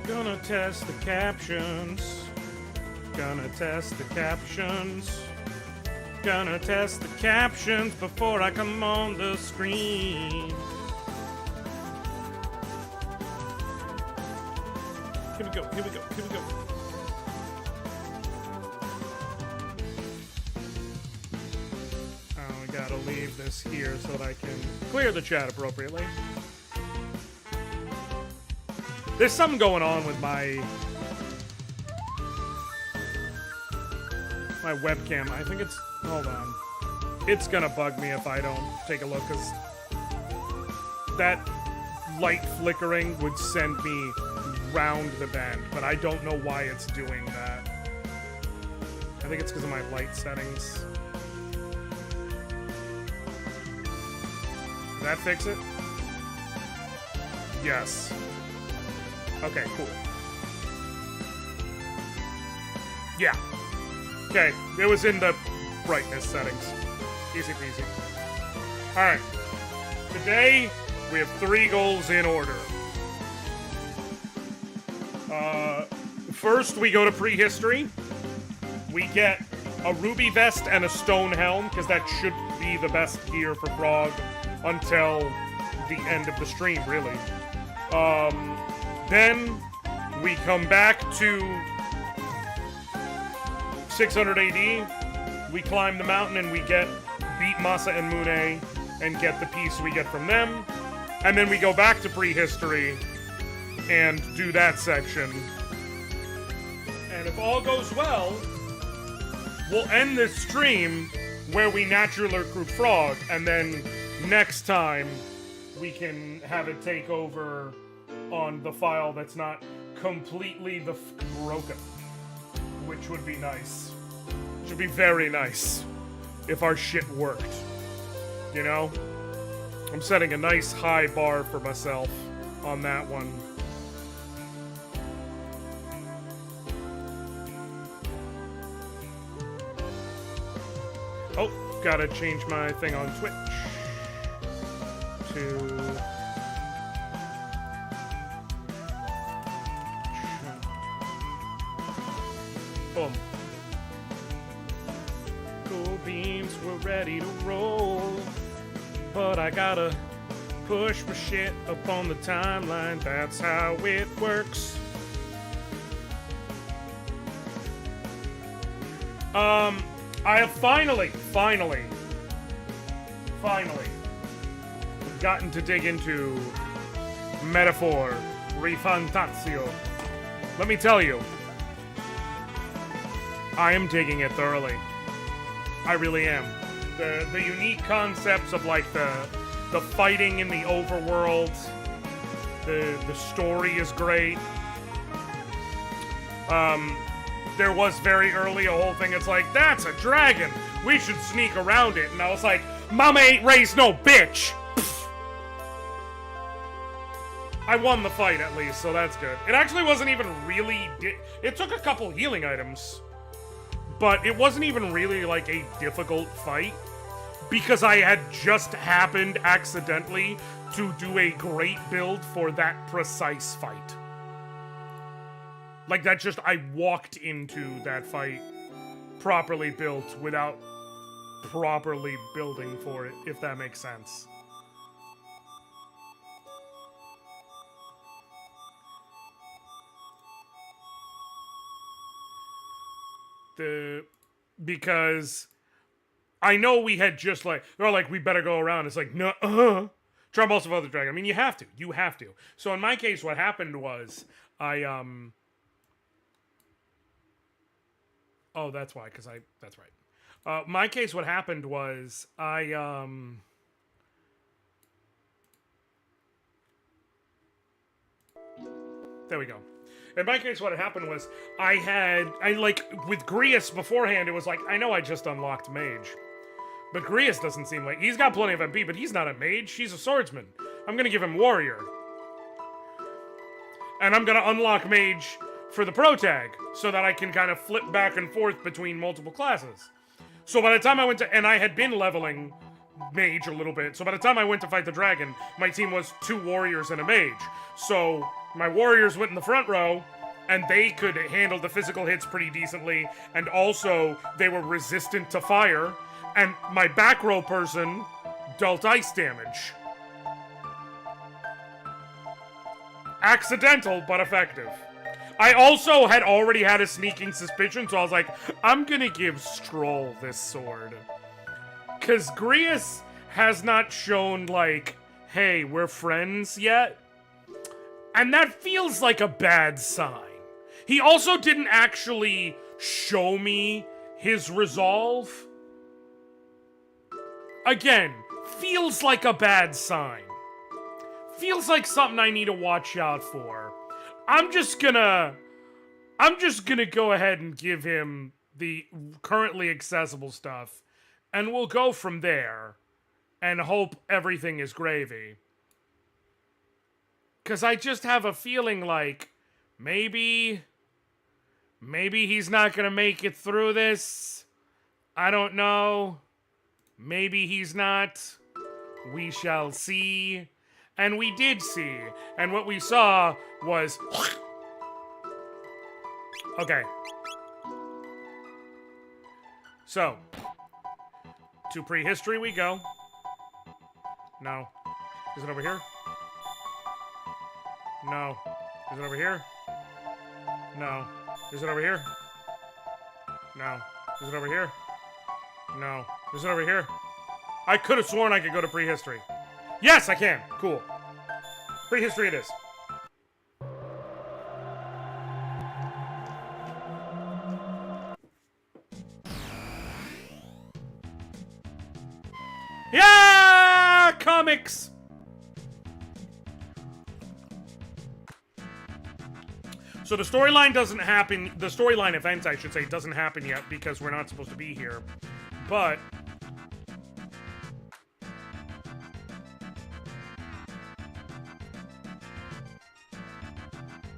Gonna test the captions. Gonna test the captions. Gonna test the captions before I come on the screen. Here we go, here we go, here we go. Oh, I gotta leave this here so that I can clear the chat appropriately. There's something going on with my webcam. I think it's... Hold on. It's gonna bug me if I don't take a look, because that light flickering would send me round the bend, but I don't know why it's doing that. I think it's because of my light settings. Did that fix it? Yes. Okay, cool. Yeah. Okay, it was in the brightness settings. Easy peasy. Alright. Today, we have 3 goals in order. First, we go to prehistory. We get a ruby vest and a stone helm, because that should be the best gear for Frog until the end of the stream, really. Then we come back to 600 AD. We climb the mountain and we beat Masa and Mune and get the piece we get from them. And then we go back to prehistory and do that section. And if all goes well, we'll end this stream where we naturally recruit Frog, and then next time we can have it take over on the file that's not completely broken, which would be nice. Which would be very nice if our shit worked. You know? I'm setting a nice high bar for myself on that one. Oh, gotta change my thing on Twitch to... Boom. Cool beans, we're ready to roll. But I gotta push my shit up on the timeline. That's how it works. I have finally gotten to dig into Metaphor Rifantatio. Let me tell you, I am digging it thoroughly. I really am. The unique concepts of like the fighting in the overworld, the story is great. There was very early a whole thing, it's like, that's a dragon, we should sneak around it, and I was like, Mama ain't raised no bitch! Pfft. I won the fight at least, so that's good. It actually wasn't even really, it took a couple healing items, but it wasn't even really like a difficult fight, because I had just happened accidentally to do a great build for that precise fight. Like, that just, I walked into that fight properly built without properly building for it, if that makes sense. Because I know we had just like, they're like, we better go around. It's like, no, Trumballs of Other Dragon. I mean, you have to. So in my case, what happened was, oh, that's why, because that's right. My case, what happened was, there we go. In my case, what had happened was, with Grius beforehand, it was like, I know I just unlocked Mage. But Grius doesn't seem like, he's got plenty of MP, but he's not a Mage, he's a Swordsman. I'm gonna give him Warrior. And I'm gonna unlock Mage for the pro tag, so that I can kind of flip back and forth between multiple classes. So by the time I went to, and I had been leveling mage a little bit. So by the time I went to fight the dragon, my team was 2 warriors and a mage. So my warriors went in the front row, and they could handle the physical hits pretty decently, and also they were resistant to fire, and my back row person dealt ice damage. Accidental, but effective. I also had already had a sneaking suspicion, so I was like, I'm gonna give Stroll this sword. Because Grius has not shown, like, hey, we're friends yet. And that feels like a bad sign. He also didn't actually show me his resolve. Again, feels like a bad sign. Feels like something I need to watch out for. I'm just gonna go ahead and give him the currently accessible stuff, and we'll go from there and hope everything is gravy. 'Cause I just have a feeling like maybe he's not gonna make it through this. I don't know. Maybe he's not. We shall see. And we did see. And what we saw was... Okay. So. To prehistory we go. No. Is it over here? No. Is it over here? No. Is it over here? No. Is it over here? No. Is it over here? I could have sworn I could go to prehistory. Yes, I can. Cool. Prehistory it is. Yeah! Comics! So the storyline doesn't happen, the storyline event, I should say, doesn't happen yet because we're not supposed to be here. But...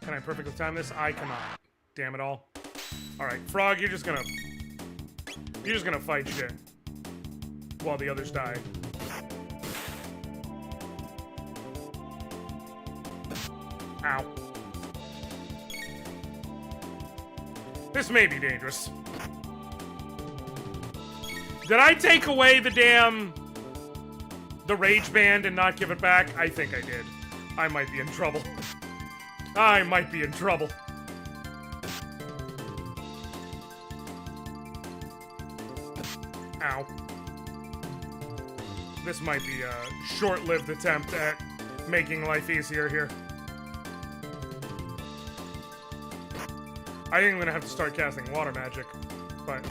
Can I perfectly time this? I cannot. Damn it all. Alright, Frog, you're just gonna fight shit. While the others die. Ow. This may be dangerous. Did I take away the rage band and not give it back? I think I did. I might be in trouble. I might be in trouble. Ow. This might be a short-lived attempt at making life easier here. I think I'm gonna have to start casting water magic, but...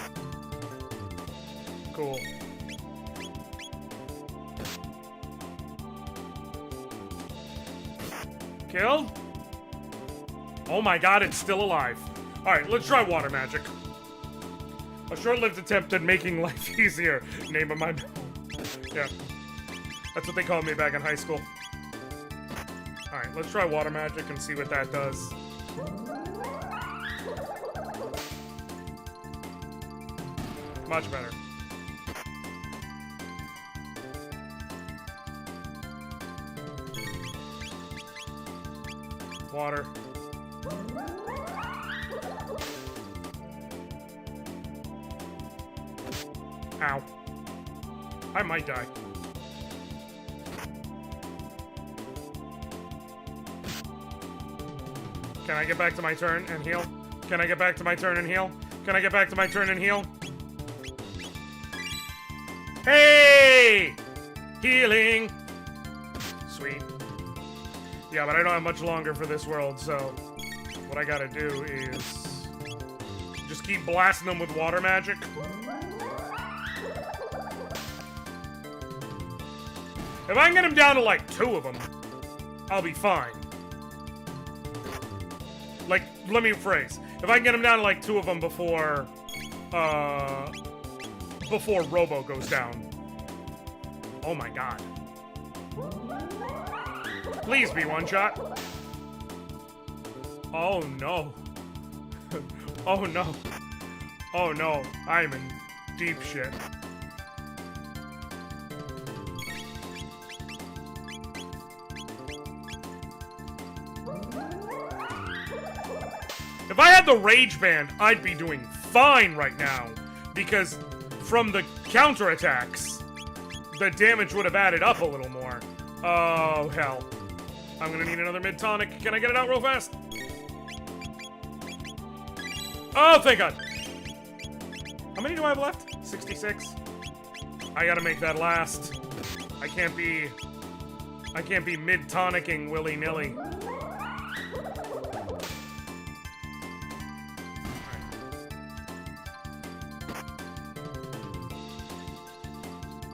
Cool. Killed? Oh my god, it's still alive. Alright, let's try water magic. A short-lived attempt at making life easier. Name of my... Yeah. That's what they called me back in high school. Alright, let's try water magic and see what that does. Much better. Water. Ow. I might die. Can I get back to my turn and heal? Can I get back to my turn and heal? Can I get back to my turn and heal? Hey! Healing! Sweet. Yeah, but I don't have much longer for this world, so what I gotta do is just keep blasting them with water magic. If I can get him down to like 2 of them, I'll be fine. Like, let me rephrase. If I can get him down to like 2 of them before Robo goes down. Oh my god. Please be one shot. Oh no. Oh no. Oh no. I'm in deep shit. If I had the Rage Band, I'd be doing fine right now. Because from the counterattacks, the damage would have added up a little more. Oh, hell. I'm gonna need another mid-tonic. Can I get it out real fast? Oh, thank God. How many do I have left? 66. I gotta make that last. I can't be mid-tonicking willy-nilly.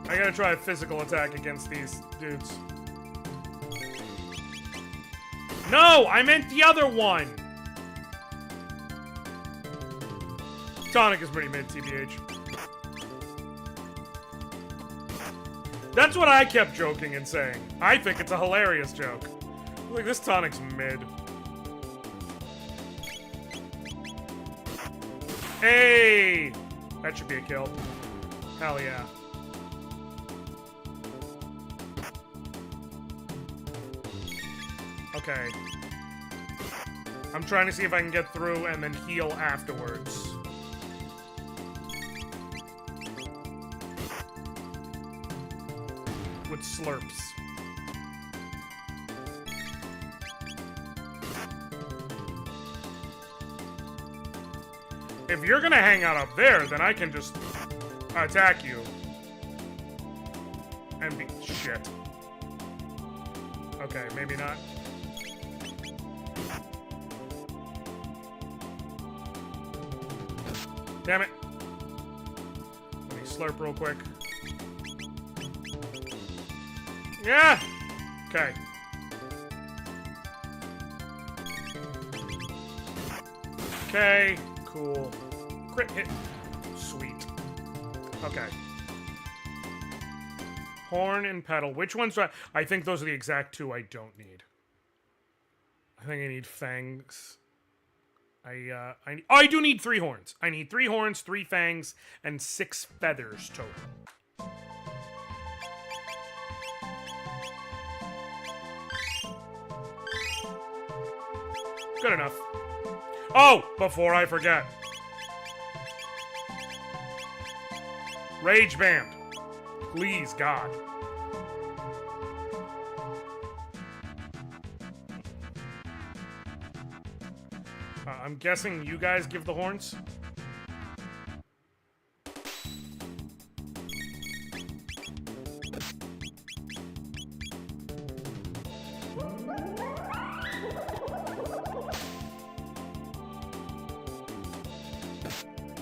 I gotta try a physical attack against these dudes. No! I meant the other one! Tonic is pretty mid, TBH. That's what I kept joking and saying. I think it's a hilarious joke. Look, this tonic's mid. Hey! That should be a kill. Hell yeah. Okay. I'm trying to see if I can get through and then heal afterwards. With slurps. If you're gonna hang out up there, then I can just attack you. And be shit. Okay, maybe not. Damn it. Let me slurp real quick. Yeah! Okay. Okay, cool. Crit hit. Sweet. Okay. Horn and pedal. Which ones do I think those are the exact two I don't need. I think I need fangs. I do need 3 horns. I need 3 horns, 3 fangs, and 6 feathers total. Good enough. Oh, before I forget. Rage Band. Please, God. I'm guessing you guys give the horns?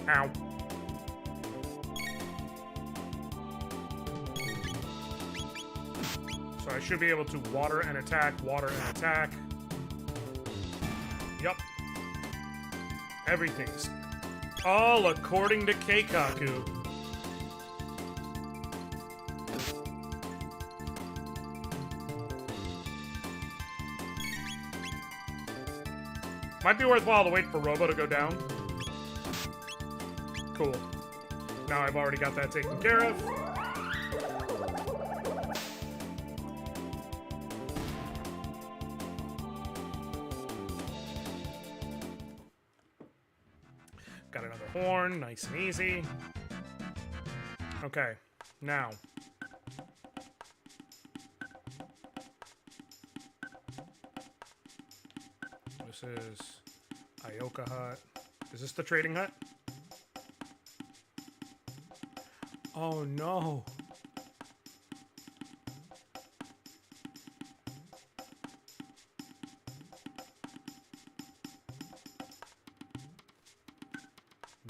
Ow. So I should be able to water and attack, water and attack. Yup. Everything's all according to Keikaku. Might be worthwhile to wait for Robo to go down. Cool. Now I've already got that taken care of. Got another horn, nice and easy. Okay, now. This is Ioka Hut. Is this the trading hut? Oh no.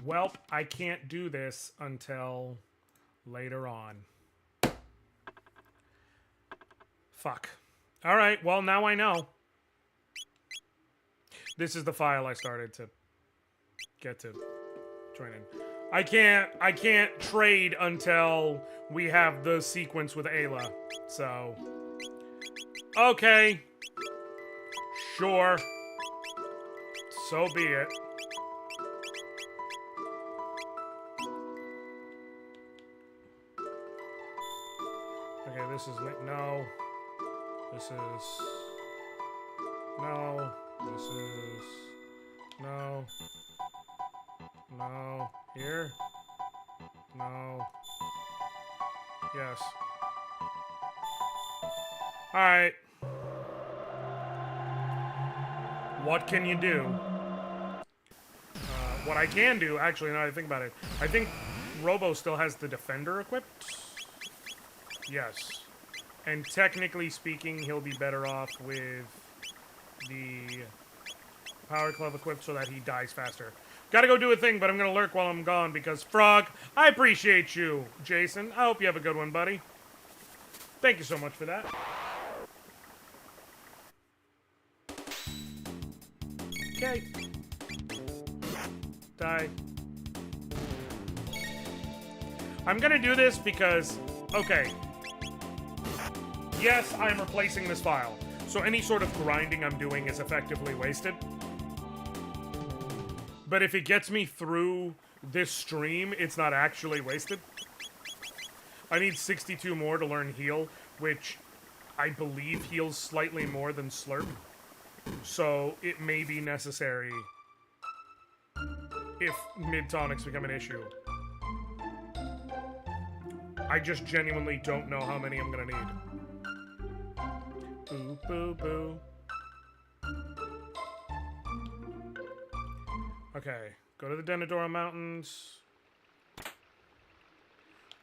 Welp, I can't do this until later on. Fuck. Alright, well now I know. This is the file I started to get to join in. I can't trade until we have the sequence with Ayla. So okay. Sure. So be it. Okay, this is no. This is no. This is No. No. Here? No. Yes. Alright. What can you do? What I can do, actually, now that I think about it, I think Robo still has the Defender equipped. Yes. And technically speaking, he'll be better off with the Power Glove equipped so that he dies faster. Gotta go do a thing, but I'm gonna lurk while I'm gone because Frog, I appreciate you, Jason. I hope you have a good one, buddy. Thank you so much for that. Okay. Die. I'm gonna do this because, okay. Yes, I'm replacing this file. So any sort of grinding I'm doing is effectively wasted. But if it gets me through this stream, it's not actually wasted. I need 62 more to learn Heal, which I believe heals slightly more than Slurp. So it may be necessary if mid-tonics become an issue. I just genuinely don't know how many I'm gonna need. Boo, boo, boo. Okay, go to the Denadora Mountains.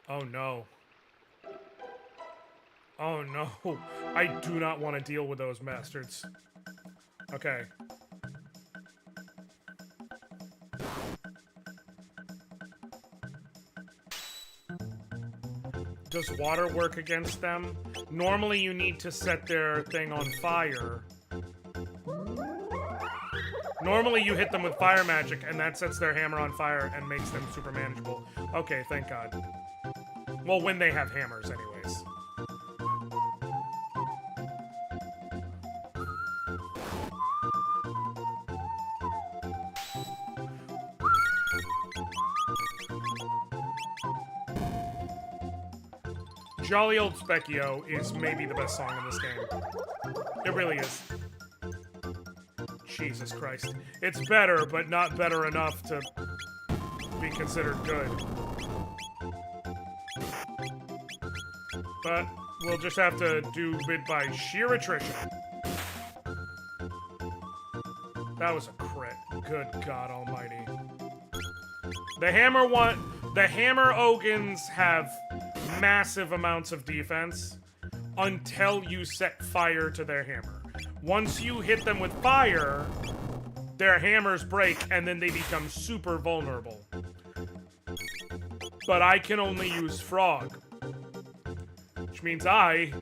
Oh no. Oh no. I do not want to deal with those bastards. Okay. Does water work against them? Normally you need to set their thing on fire. Normally you hit them with fire magic and that sets their hammer on fire and makes them super manageable. Okay, thank God. Well, when they have hammers anyways. Jolly Old Specchio is maybe the best song in this game. It really is. Jesus Christ. It's better, but not better enough to be considered good. But we'll just have to do it by sheer attrition. That was a crit. Good God Almighty. The hammer Ogans have massive amounts of defense until you set fire to their hammer. Once you hit them with fire, their hammers break and then they become super vulnerable. But I can only use Frog, which means I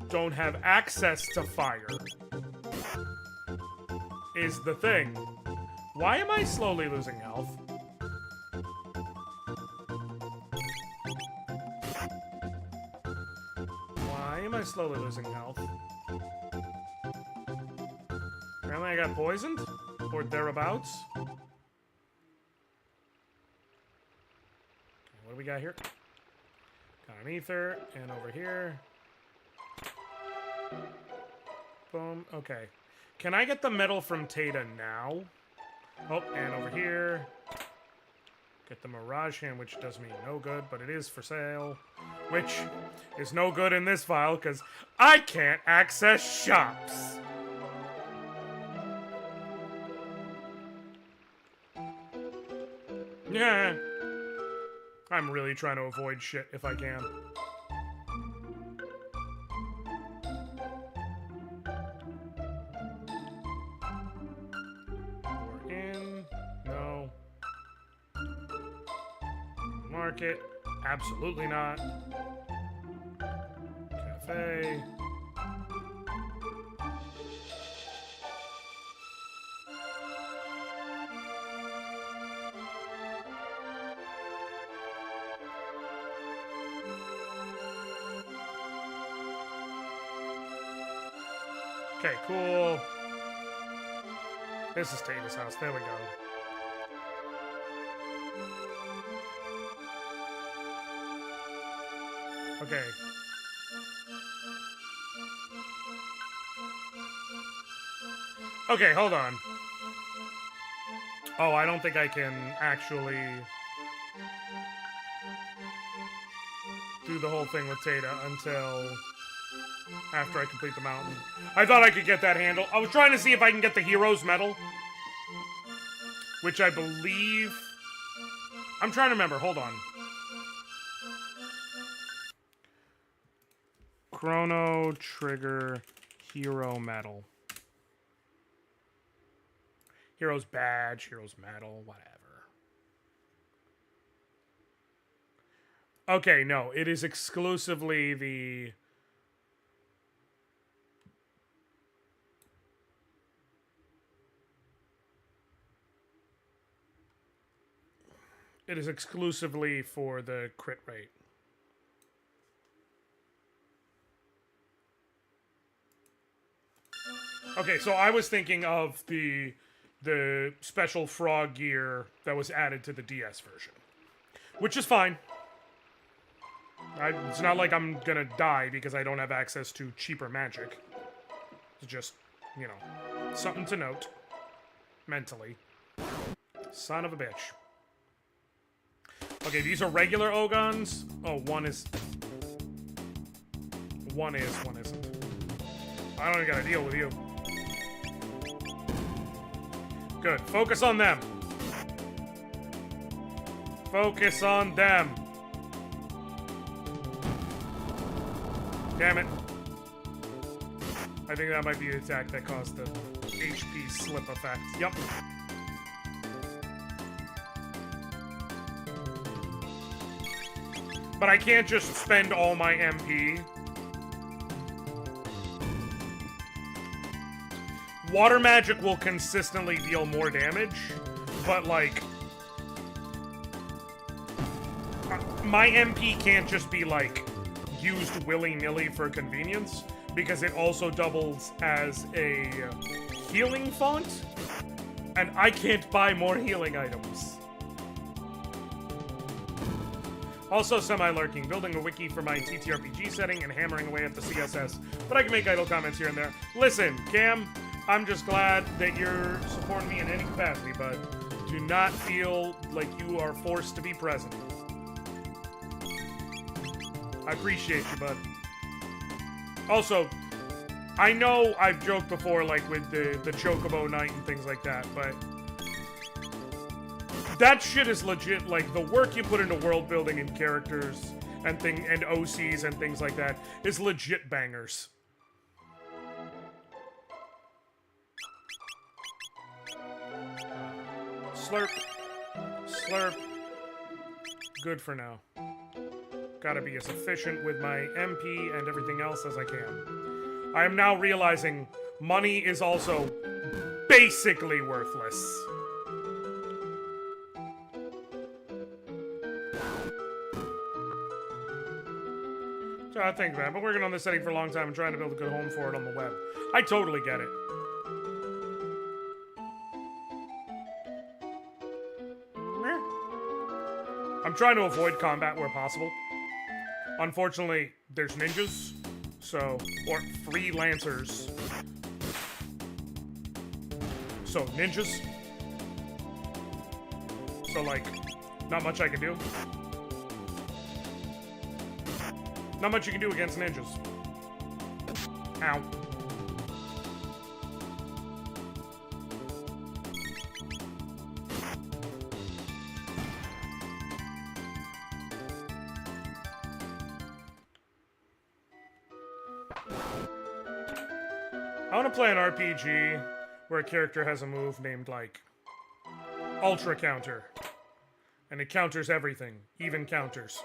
don't have access to fire, is the thing. Why am I slowly losing health? Why am I slowly losing health? Apparently I got poisoned? Or thereabouts? Okay, what do we got here? Got an ether, and over here. Boom, okay. Can I get the metal from Tata now? Oh, and over here. Get the Mirage Hand, which does me no good, but it is for sale. Which is no good in this file, because I can't access shops. Yeah. I'm really trying to avoid shit if I can. We're in. No. Market. Absolutely not. Cafe. Okay, cool. This is Tata's house. There we go. Okay. Okay, hold on. Oh, I don't think I can actually do the whole thing with Tata until after I complete the mountain. I thought I could get that handle. I was trying to see if I can get the hero's medal, which I believe... I'm trying to remember. Hold on. Chrono Trigger hero medal. Hero's badge, hero's medal, whatever. Okay, no, it is exclusively the... It is exclusively for the crit rate. Okay, so I was thinking of the special frog gear that was added to the DS version, which is fine. It's not like I'm gonna die because I don't have access to cheaper magic. It's just, you know, something to note mentally. Son of a bitch. Okay, these are regular Ogons. Oh, one is, one isn't. I don't even gotta deal with you. Good. Focus on them. Focus on them. Damn it. I think that might be the attack that caused the HP slip effect. Yup. But I can't just spend all my MP. Water magic will consistently deal more damage, but, like, my MP can't just be, like, used willy-nilly for convenience, because it also doubles as a healing font, and I can't buy more healing items. Also semi-lurking, building a wiki for my TTRPG setting and hammering away at the CSS, but I can make idle comments here and there. Listen, Cam, I'm just glad that you're supporting me in any capacity, but do not feel like you are forced to be present. I appreciate you, bud. Also, I know I've joked before, like, with the Chocobo Knight and things like that, but that shit is legit. Like, the work you put into world building and characters and OCs and things like that is legit bangers. Slurp. Slurp. Good for now. Gotta be as efficient with my MP and everything else as I can. I am now realizing money is also basically worthless. So I think that. I've been working on this setting for a long time and trying to build a good home for it on the web. I totally get it. I'm trying to avoid combat where possible. Unfortunately, there's ninjas, so, or freelancers. So, ninjas. So, like, not much I can do. Not much you can do against ninjas. Ow. I want to play an RPG where a character has a move named, like, Ultra Counter. And it counters everything, even counters.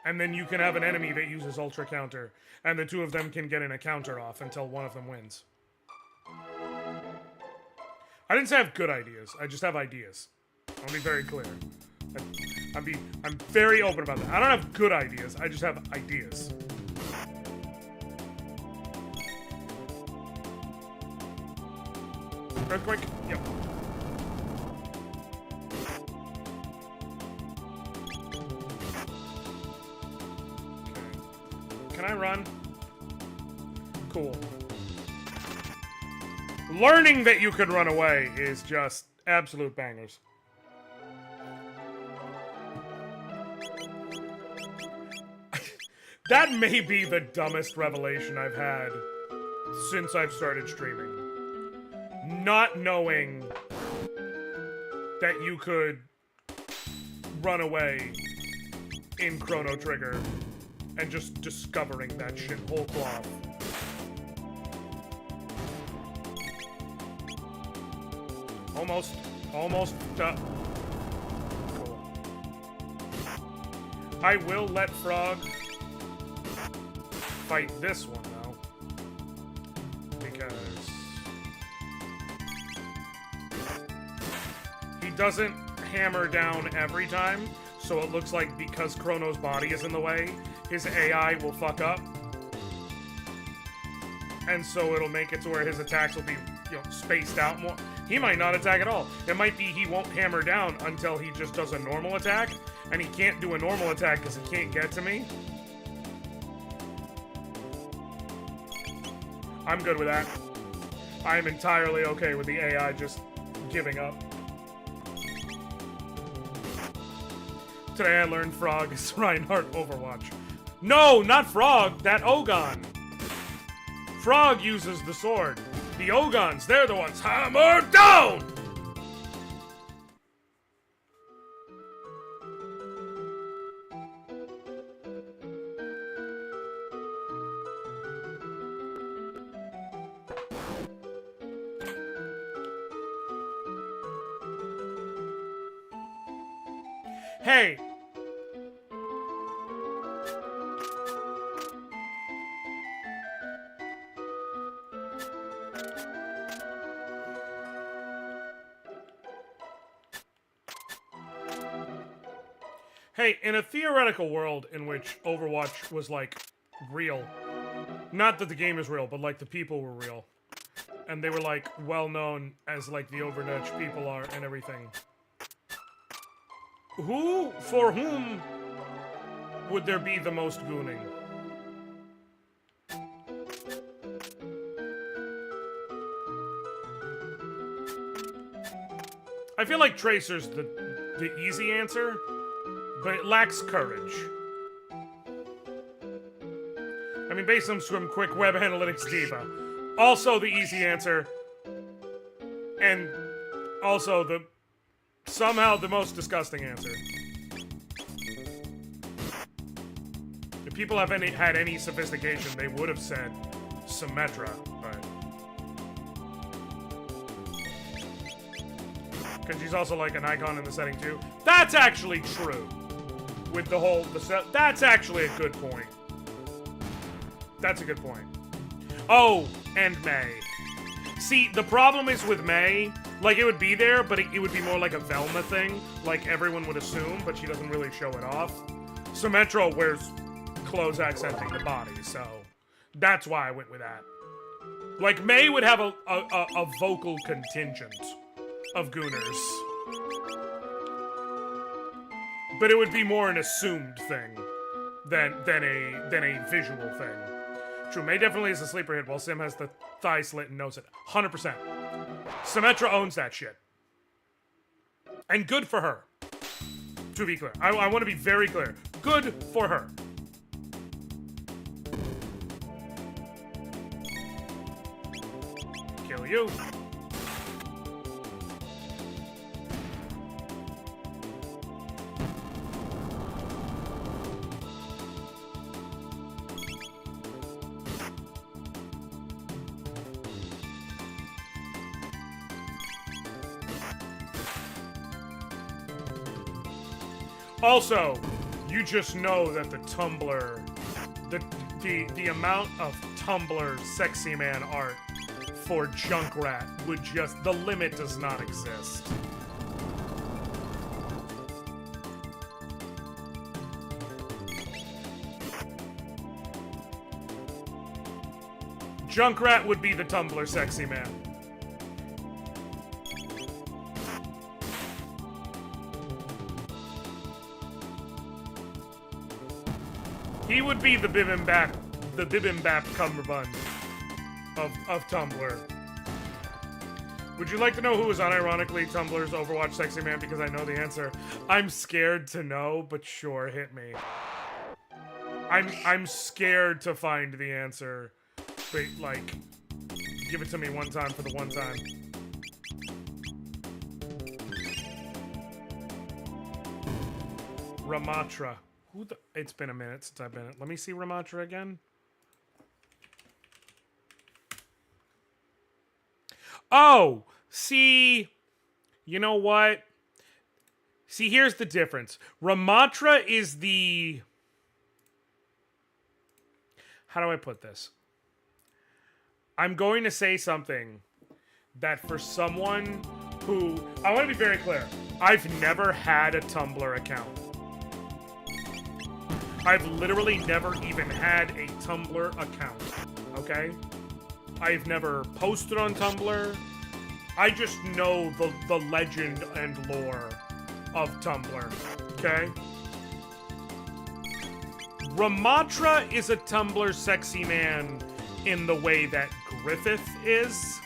And then you can have an enemy that uses Ultra Counter, and the two of them can get in a counter off until one of them wins. I didn't say I have good ideas, I just have ideas. I'll be very clear. I'm very open about that. I don't have good ideas, I just have ideas. Earthquake? Yep. Okay. Can I run? Cool. Learning that you can run away is just Absolute bangers. That may be the dumbest revelation I've had since I've started streaming. Not knowing that you could run away in Chrono Trigger and just discovering that shit whole cloth. Almost done. Cool. I will let Frog fight this one, though. Because he doesn't hammer down every time, so it looks like because Chrono's body is in the way, his AI will fuck up. And so it'll make it to where his attacks will be, you know, spaced out more. He might not attack at all. It might be he won't hammer down until he just does a normal attack, and he can't do a normal attack because he can't get to me. I'm good with that. I'm entirely okay with the AI just giving up. Today I learned Frog is Reinhardt Overwatch. No, not Frog! That Ogon! Frog uses the sword. The Ogons, they're the ones hammer down! Hey! Hey, in a theoretical world in which Overwatch was, like, real. Not that the game is real, but, like, the people were real. And they were, like, well-known as, like, the Overnudge people are and everything. For whom would there be the most gooning? I feel like Tracer's the easy answer, but it lacks courage. I mean, based on some quick web analytics diva. Also the easy answer, and also somehow the most disgusting answer. If people have had any sophistication, they would have said Symmetra, but... Because she's also like an icon in the setting too. That's actually true. With the whole... that's actually a good point. That's a good point. Oh, and May. See, the problem is with May, like, it would be there, but it would be more like a Velma thing, like everyone would assume, but she doesn't really show it off. Symmetra wears clothes accenting the body, so that's why I went with that. Like, May would have a vocal contingent of Gooners. But it would be more an assumed thing than a visual thing. True, May definitely is a sleeper hit, while Sim has the thigh slit and knows it. 100%. Symmetra owns that shit. And good for her. To be clear. I want to be very clear. Good for her. Kill you. Also, you just know that the Tumblr, the amount of Tumblr sexy man art for Junkrat would just, the limit does not exist. Junkrat would be the Tumblr sexy man. He would be the bibimbap cummerbund of Tumblr. Would you like to know who was unironically Tumblr's Overwatch sexy man? Because I know the answer. I'm scared to know, but sure, hit me. I'm scared to find the answer. But, like, give it to me one time for the one time. Ramatra. Who the... It's been a minute since I've been it. Let me see Ramatra again. Oh! See... You know what? See, here's the difference. Ramatra is the... How do I put this? I'm going to say something that for someone who... I want to be very clear. I've never had a Tumblr account. I've literally never even had a Tumblr account, okay? I've never posted on Tumblr. I just know the legend and lore of Tumblr, okay? Ramatra is a Tumblr sexy man in the way that Griffith is.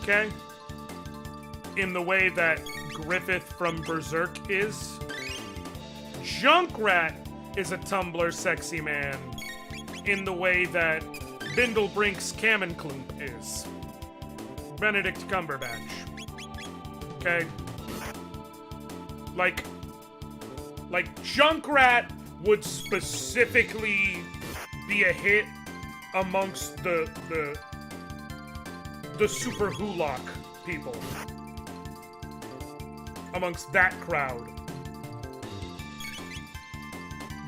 Okay? In the way that Griffith from Berserk is. Junkrat is a Tumblr sexy man in the way that Bindlebrink's Kamenklump is. Benedict Cumberbatch. Okay? Like Junkrat would specifically be a hit amongst the super Hulock people. Amongst that crowd.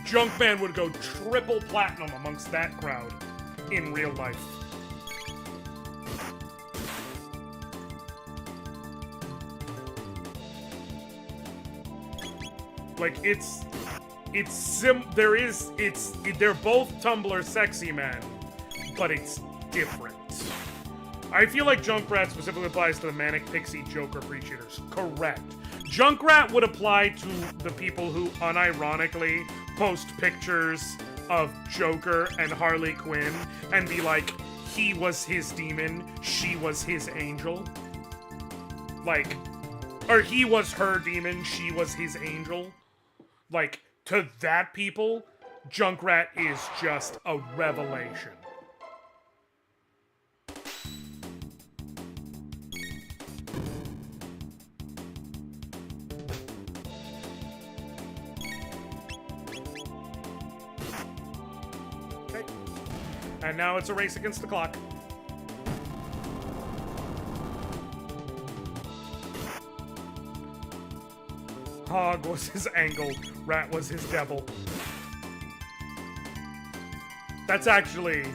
Junkman would go triple platinum amongst that crowd in real life. Like, they're both Tumblr sexy men, but it's different. I feel like Junkrat specifically applies to the Manic Pixie Joker pre-cheaters. Correct. Junkrat would apply to the people who unironically post pictures of Joker and Harley Quinn and be like, he was his demon, she was his angel. Like, or he was her demon, she was his angel. Like, to that people, Junkrat is just a revelation. Okay. And now it's a race against the clock. Hog was his angle, Rat was his devil. That's actually,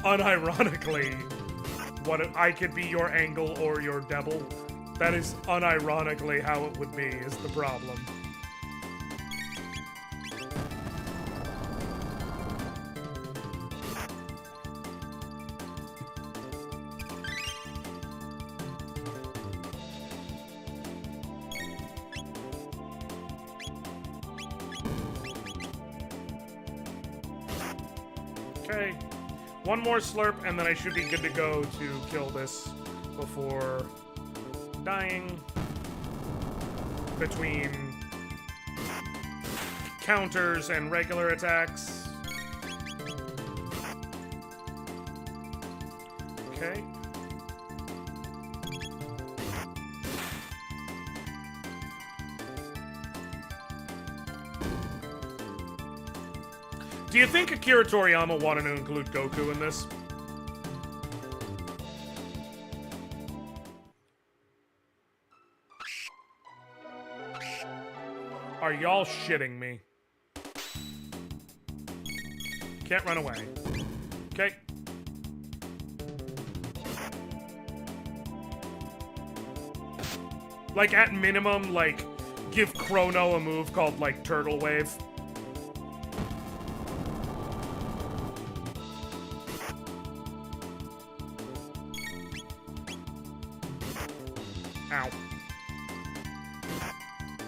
unironically, what I could be your angle or your devil. That is unironically how it would be, is the problem. Okay, one more slurp and then I should be good to go to kill this before dying. Between counters and regular attacks. Okay. Do you think Akira Toriyama wanted to include Goku in this? Are y'all shitting me? Can't run away. Okay. Like, at minimum, like, give Chrono a move called, like, Turtle Wave. Ow.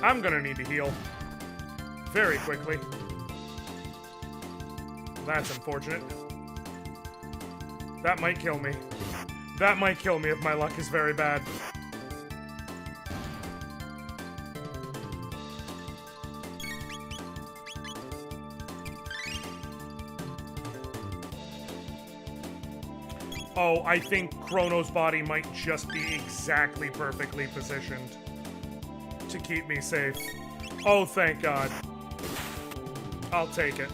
I'm gonna need to heal. Very quickly. That's unfortunate. That might kill me. That might kill me if my luck is very bad. Oh, I think Chrono's body might just be exactly perfectly positioned to keep me safe. Oh, thank God. I'll take it.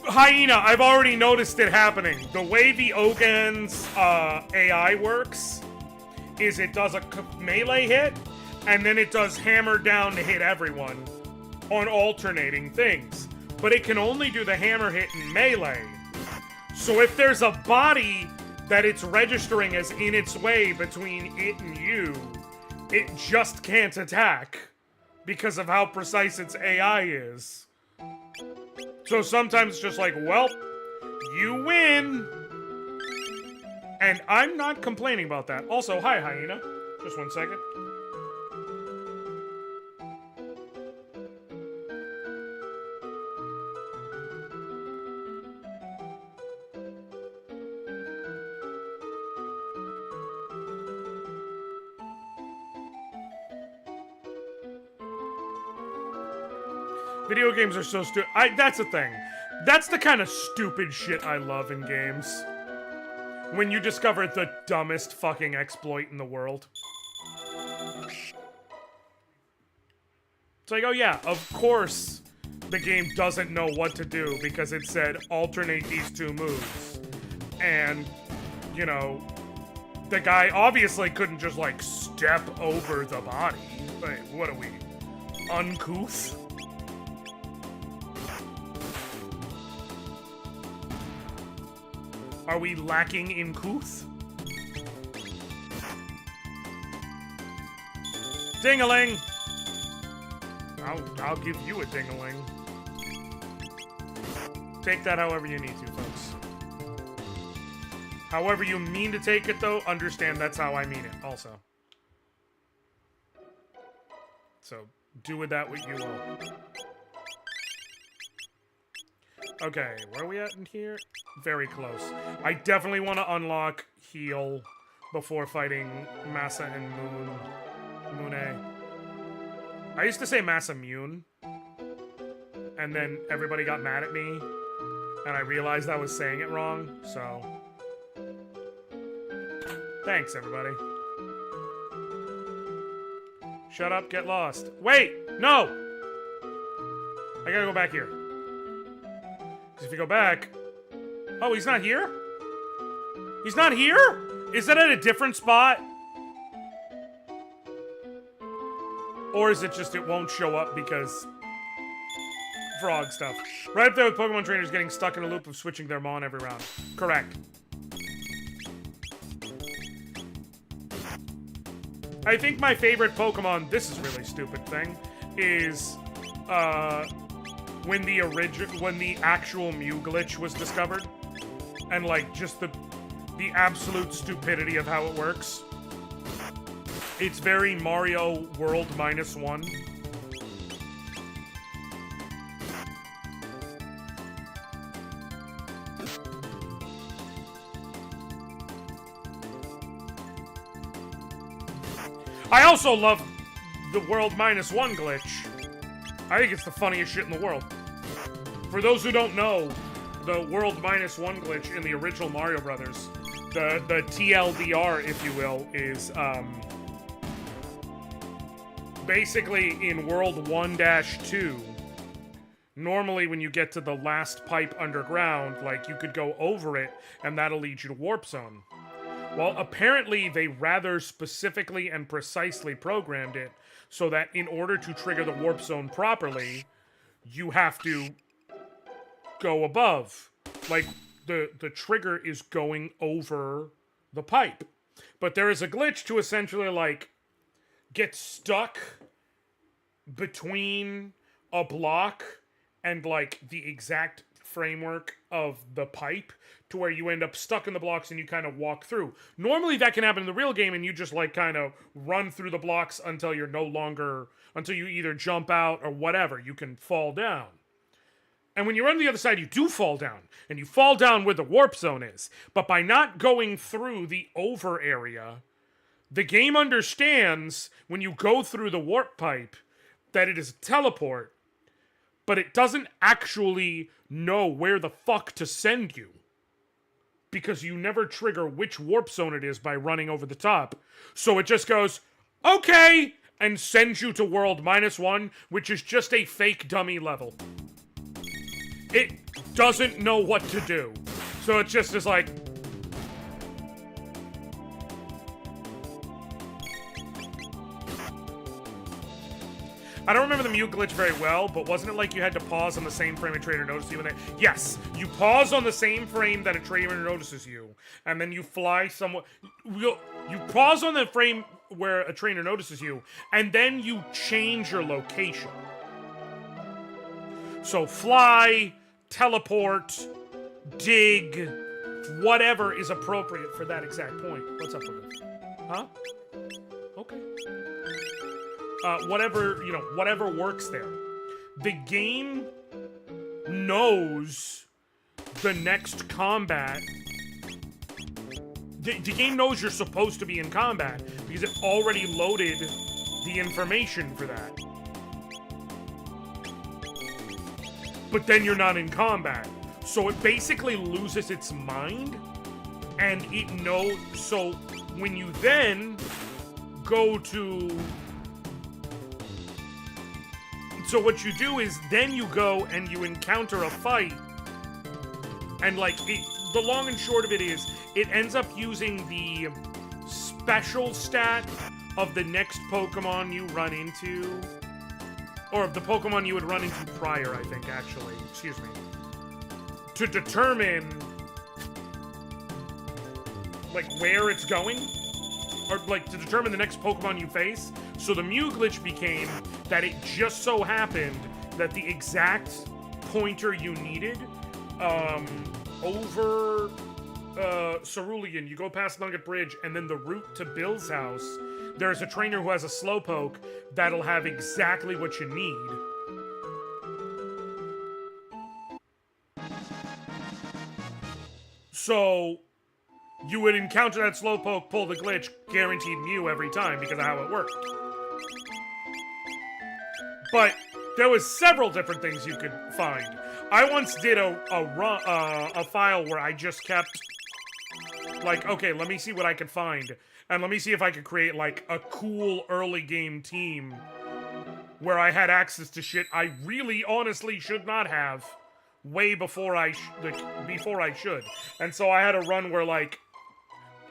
Hyena, I've already noticed it happening. The way the Ogan's AI works is it does a melee hit, and then it does hammer down to hit everyone on alternating things. But it can only do the hammer hit in melee. So if there's a body that it's registering as in its way between it and you, it just can't attack because of how precise its AI is. So sometimes it's just like, well, you win. And I'm not complaining about that. Also, hi, Hyena. Just 1 second. Video games are so stupid. That's the thing. That's the kind of stupid shit I love in games. When you discover the dumbest fucking exploit in the world. It's like, oh yeah, of course the game doesn't know what to do because it said alternate these two moves. And, you know, the guy obviously couldn't just, like, step over the body. Like, what are we, uncouth? Are we lacking in couth? Ding-a-ling! I'll give you a ding-a-ling. Take that however you need to, folks. However you mean to take it, though, understand that's how I mean it, also. So, do with that what you will. Okay, where are we at in here? Very close. I definitely want to unlock heal before fighting Massa and Mune. I used to say Massa Mune, and then everybody got mad at me, and I realized I was saying it wrong, so... Thanks, everybody. Shut up, get lost. Wait! No! I gotta go back here. Because if you go back... Oh, he's not here? He's not here? Is that at a different spot? Or is it just it won't show up because... frog stuff. Right up there with Pokemon trainers getting stuck in a loop of switching their Mon every round. Correct. I think my favorite Pokemon, this is a really stupid thing, is when the actual Mew glitch was discovered. And like just the absolute stupidity of how it works. It's very Mario World -1. I also love the World -1 glitch. I think it's the funniest shit in the world. For those who don't know, the World -1 glitch in the original Mario Brothers, the TLDR, if you will, is basically in World 1-2. Normally, when you get to the last pipe underground, like you could go over it, and that'll lead you to Warp Zone. Well, apparently they rather specifically and precisely programmed it so that in order to trigger the Warp Zone properly, you have to go above. like, the trigger is going over the pipe. But there is a glitch to essentially, like, get stuck between a block and, like, the exact framework of the pipe to where you end up stuck in the blocks and you kind of walk through. Normally that can happen in the real game and you just, like, kind of run through the blocks until you're no longer, until you either jump out or whatever. You can fall down. And when you run to the other side, you do fall down. And you fall down where the warp zone is. But by not going through the over area, the game understands when you go through the warp pipe that it is a teleport, but it doesn't actually know where the fuck to send you. Because you never trigger which warp zone it is by running over the top. So it just goes, okay, and sends you to world -1, which is just a fake dummy level. It doesn't know what to do. So it just is like... I don't remember the mute glitch very well, but wasn't it like you had to pause on the same frame a trainer noticed you? Yes, you pause on the same frame that a trainer notices you, and then you fly somewhat... You pause on the frame where a trainer notices you, and then you change your location. So fly, teleport, dig, whatever is appropriate for that exact point. What's up with it? Huh? Okay. Whatever, you know, whatever works there. The game knows the next combat. The game knows you're supposed to be in combat because it already loaded the information for that. But then you're not in combat. So it basically loses its mind, and it knows, so when you then go to... So what you do is, then you go and you encounter a fight, and like, the long and short of it is, it ends up using the special stat of the next Pokemon you run into, or of the Pokemon you would run into prior, I think, actually, excuse me, to determine, like, where it's going, or, like, to determine the next Pokemon you face. So the Mew glitch became that it just so happened that the exact pointer you needed, over Cerulean, you go past Nugget Bridge, and then the route to Bill's house, there's a trainer who has a Slowpoke that'll have exactly what you need. So, you would encounter that Slowpoke, pull the glitch, guaranteed Mew every time because of how it worked. But there was several different things you could find. I once did a file where I just kept, like, okay, let me see what I could find. And let me see if I could create, like, a cool early game team where I had access to shit I really, honestly should not have way before I should. And so I had a run where, like,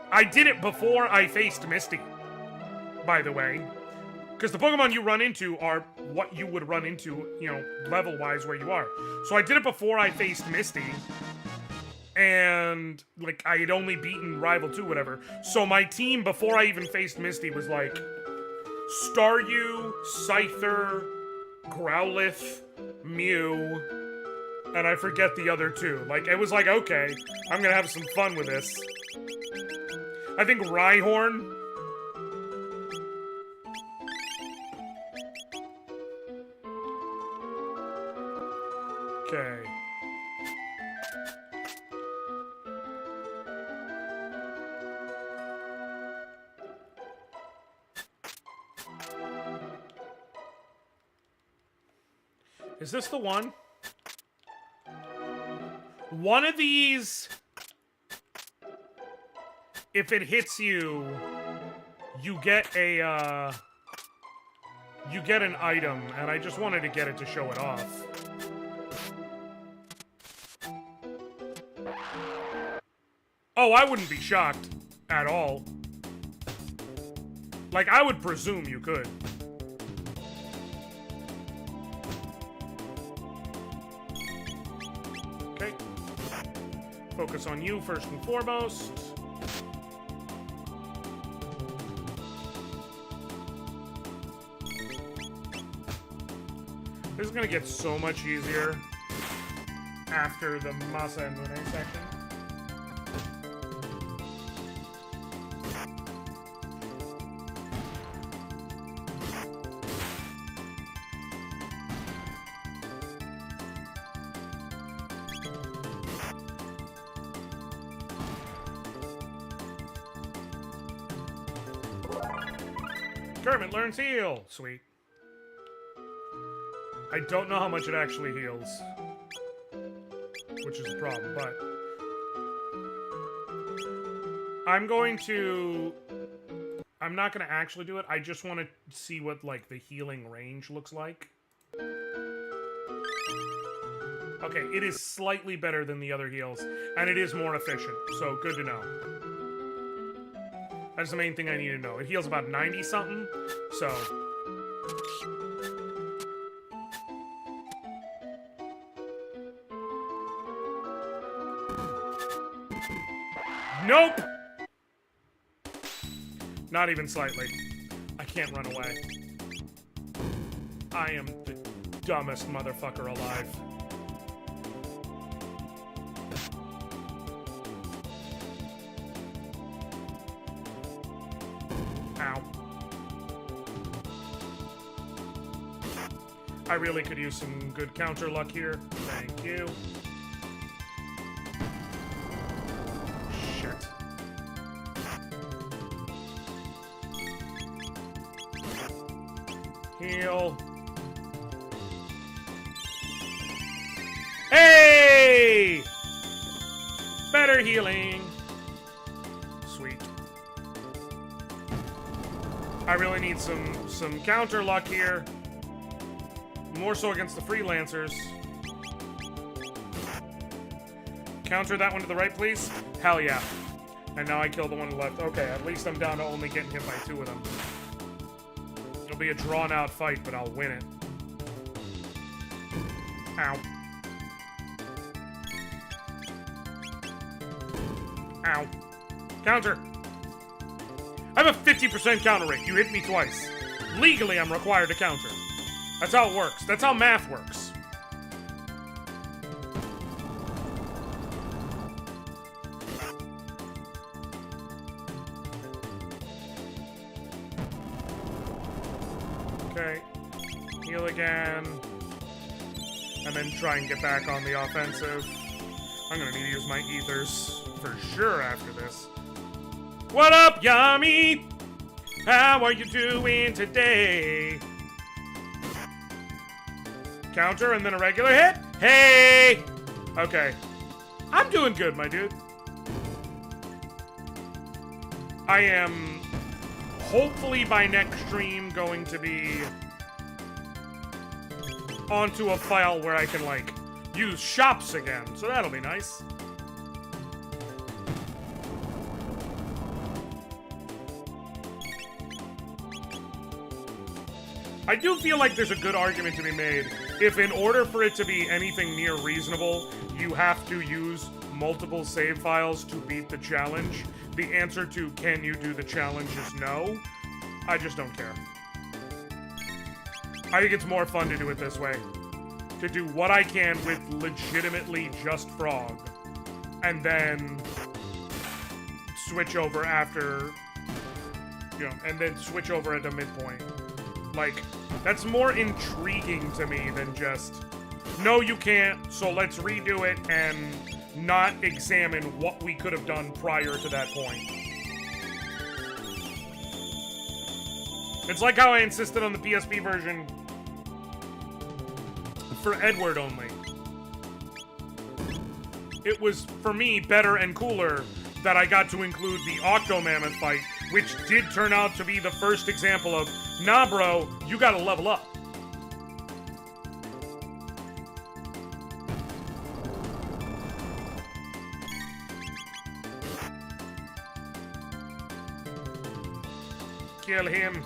I did it before I faced Misty, by the way. Because the Pokemon you run into are what you would run into, you know, level-wise where you are. So I did it before I faced Misty. And, like, I had only beaten Rival 2, whatever. So my team, before I even faced Misty, was like... Staryu, Scyther, Growlithe, Mew... And I forget the other two. Like, it was like, okay, I'm gonna have some fun with this. I think Rhyhorn... Okay. Is this the one? One of these, if it hits you, you get a, you get an item, and I just wanted to get it to show it off. Oh, I wouldn't be shocked at all. Like, I would presume you could. Okay. focus on you first and foremost. This is gonna get so much easier after the Masa and Mune section. Kermit learns heal. Sweet. I don't know how much it actually heals, which is a problem, but I'm not going to actually do it. I just want to see what, like, the healing range looks like. Okay, it is slightly better than the other heals, and it is more efficient, so good to know. That's the main thing I need to know. It heals about 90-something, so... Nope! Not even slightly. I can't run away. I am the dumbest motherfucker alive. Ow. I really could use some good counter luck here. Thank you. Shit. Heal. Hey! Better healing. Sweet. I really need some counter luck here. More so against the freelancers. Counter that one to the right, please. Hell yeah. And now I kill the one left. Okay, at least I'm down to only getting hit by 2 of them. It'll be a drawn-out fight, but I'll win it. Ow. Ow. Counter. I have a 50% counter rate. You hit me twice. Legally, I'm required to counter. That's how it works. That's how math works. Okay. Heal again. And then try and get back on the offensive. I'm gonna need to use my ethers for sure after this. What up, Yummy? How are you doing today? Counter and then a regular hit? Hey! Okay. I'm doing good, my dude. I am hopefully by next stream going to be onto a file where I can, like, use shops again. So that'll be nice. I do feel like there's a good argument to be made if in order for it to be anything near reasonable, you have to use multiple save files to beat the challenge. The answer to can you do the challenge is no. I just don't care. I think it's more fun to do it this way. To do what I can with legitimately just Frog. And then switch over after, you know, and then switch over at the midpoint. Like, that's more intriguing to me than just, no, you can't, so let's redo it and not examine what we could have done prior to that point. It's like how I insisted on the PSP version for Edward only. It was, for me, better and cooler that I got to include the Octomammoth fight, which did turn out to be the first example of, nah, bro, you gotta level up. Kill him.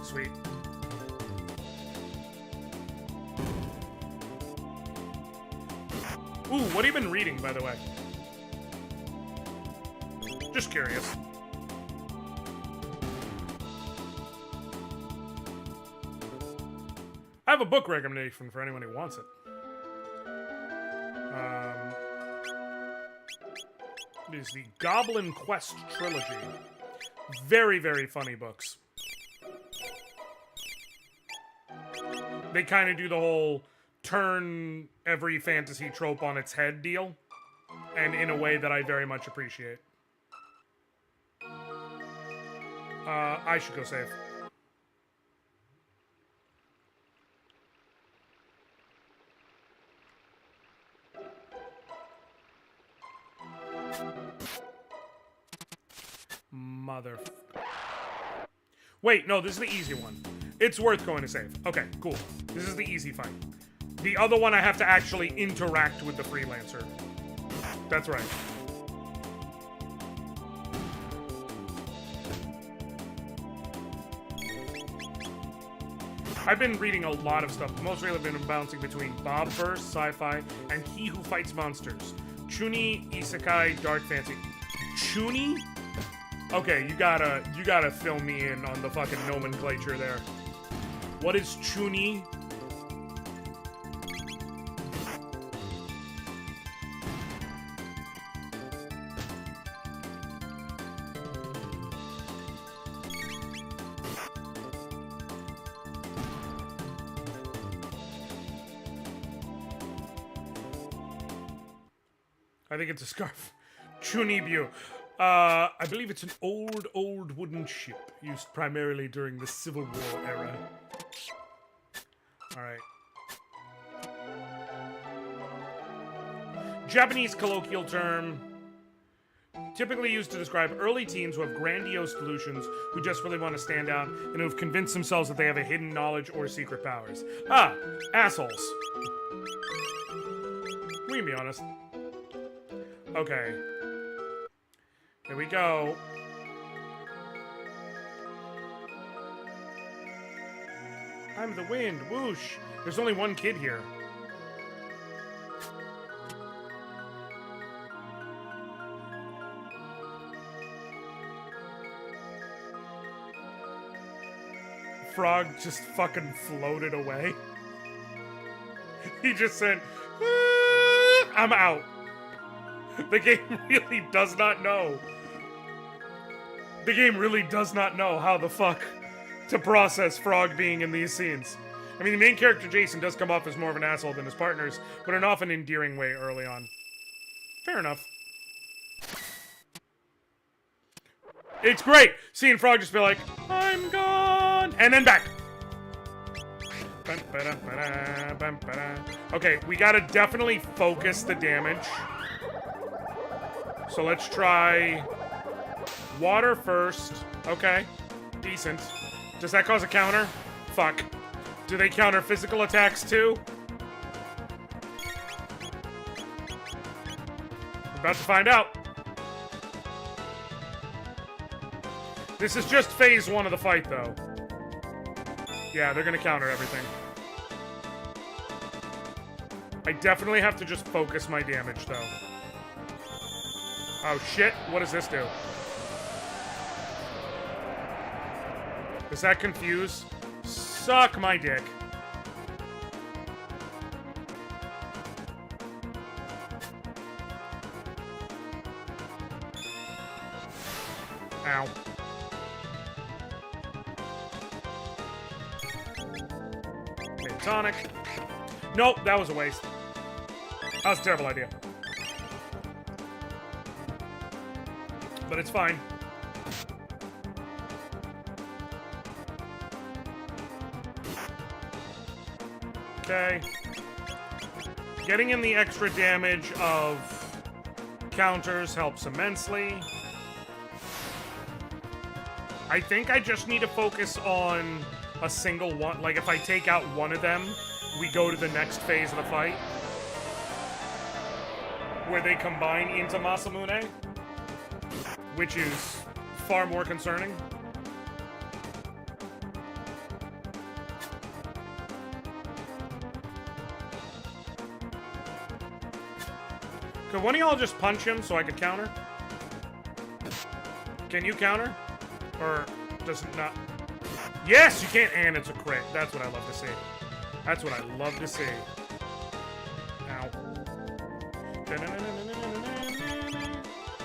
Sweet. what have you been reading, by the way? Just curious. I have a book recommendation for anyone who wants it. It is the Goblin Quest trilogy. Very, very funny books. They kind of do the whole turn every fantasy trope on its head deal, and in a way that I very much appreciate. I should go save. Mother. Wait, no, this is the easy one. It's worth going to save. Okay, cool. This is the easy fight. The other one I have to actually interact with the freelancer. That's right. I've been reading a lot of stuff. Mostly I've been bouncing between Bob Verse, sci-fi, and He Who Fights Monsters. Chuni, Isekai, Dark Fantasy. Chuni? Okay, you gotta fill me in on the fucking nomenclature there. What is Chuni? I think it's a scarf. Chunibyu. I believe it's an old wooden ship used primarily during the Civil War era. Alright. Japanese colloquial term. Typically used to describe early teens who have grandiose delusions, who desperately want to stand out, and who have convinced themselves that they have a hidden knowledge or secret powers. Ah, assholes. We can be honest. Okay. Here we go. I'm the wind. Whoosh. There's only one kid here. Frog just fucking floated away. He just said, "Ah, I'm out." The game really does not know. The game really does not know how the fuck to process Frog being in these scenes. I mean, the main character, Jason, does come off as more of an asshole than his partners, but in an often endearing way early on. Fair enough. It's great seeing Frog just be like, I'm gone, and then back. Okay, we gotta definitely focus the damage. So let's try water first. Okay, decent. Does that cause a counter? Fuck. Do they counter physical attacks too? We're about to find out. This is just phase 1 of the fight, though. Yeah, they're gonna counter everything. I definitely have to just focus my damage, though. Oh, shit. What does this do? Does that confuse? Suck my dick. Ow. Okay, tonic. Nope, that was a waste. That was a terrible idea. But it's fine. Okay. Getting in the extra damage of counters helps immensely. I think I just need to focus on a single one. Like, if I take out one of them, we go to the next phase of the fight. Where they combine into Masamune. Which is far more concerning. Could one of y'all just punch him so I could counter? Can you counter? Or does it not? Yes, you can, and it's a crit. That's what I love to see. That's what I love to see. Ow.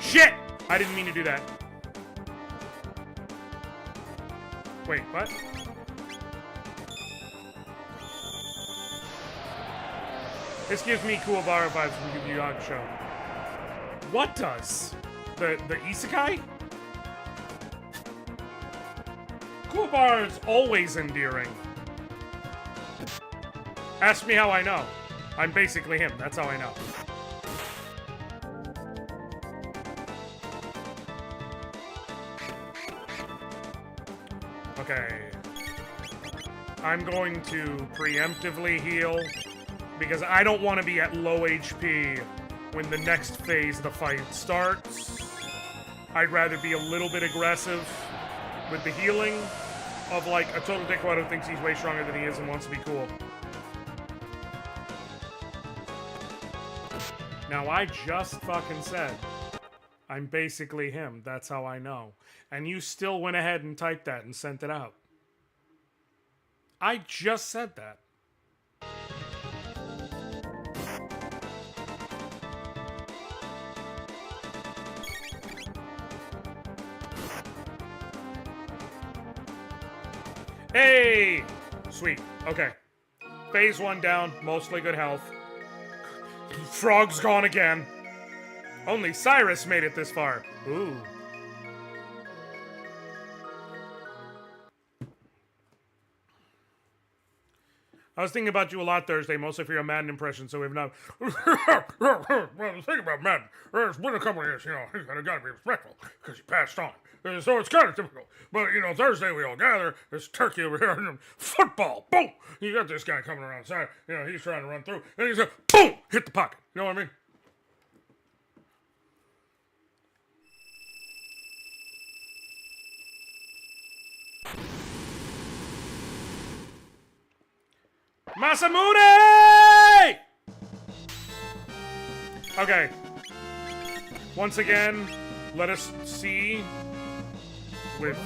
Shit! I didn't mean to do that. Wait, what? This gives me Kuwabara vibes from Yu Yu Hakusho. What does? The isekai? Kuwabara is always endearing. Ask me how I know. I'm basically him. That's how I know. Okay. I'm going to preemptively heal because I don't want to be at low HP when the next phase of the fight starts. I'd rather be a little bit aggressive with the healing of like a total dickwad who thinks he's way stronger than he is and wants to be cool. Now I just fucking said I'm basically him. That's how I know. And you still went ahead and typed that and sent it out. I just said that. Hey! Sweet. Okay. Phase 1 down. Mostly good health. Frog's gone again. Only Cyrus made it this far. Ooh. I was thinking about you a lot Thursday, mostly for your Madden impression, so we've not... Well, the thing about Madden, there's been a couple of years, you know, he's got to be respectful, because he passed on. So it's kind of difficult. But, you know, Thursday we all gather, there's turkey over here, and football, boom! You got this guy coming around the side, you know, he's trying to run through, and he's like, boom! Hit the pocket. You know what I mean? Masamune! Okay. Once again, let us see with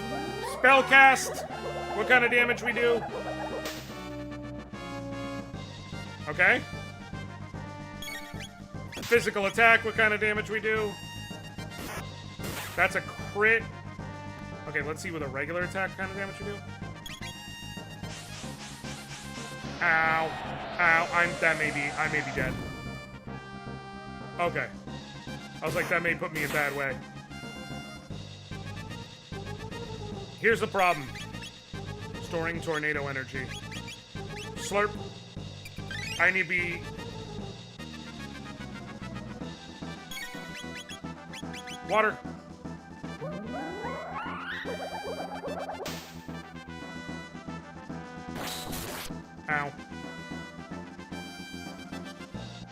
spellcast what kind of damage we do. Okay. Physical attack, what kind of damage we do. That's a crit. Okay, let's see with a regular attack kind of damage we do. Ow. Ow. I may be dead. Okay. I was like, that may put me in a bad way. Here's the problem. Storing tornado energy. Slurp. I need to be... Water. Ow.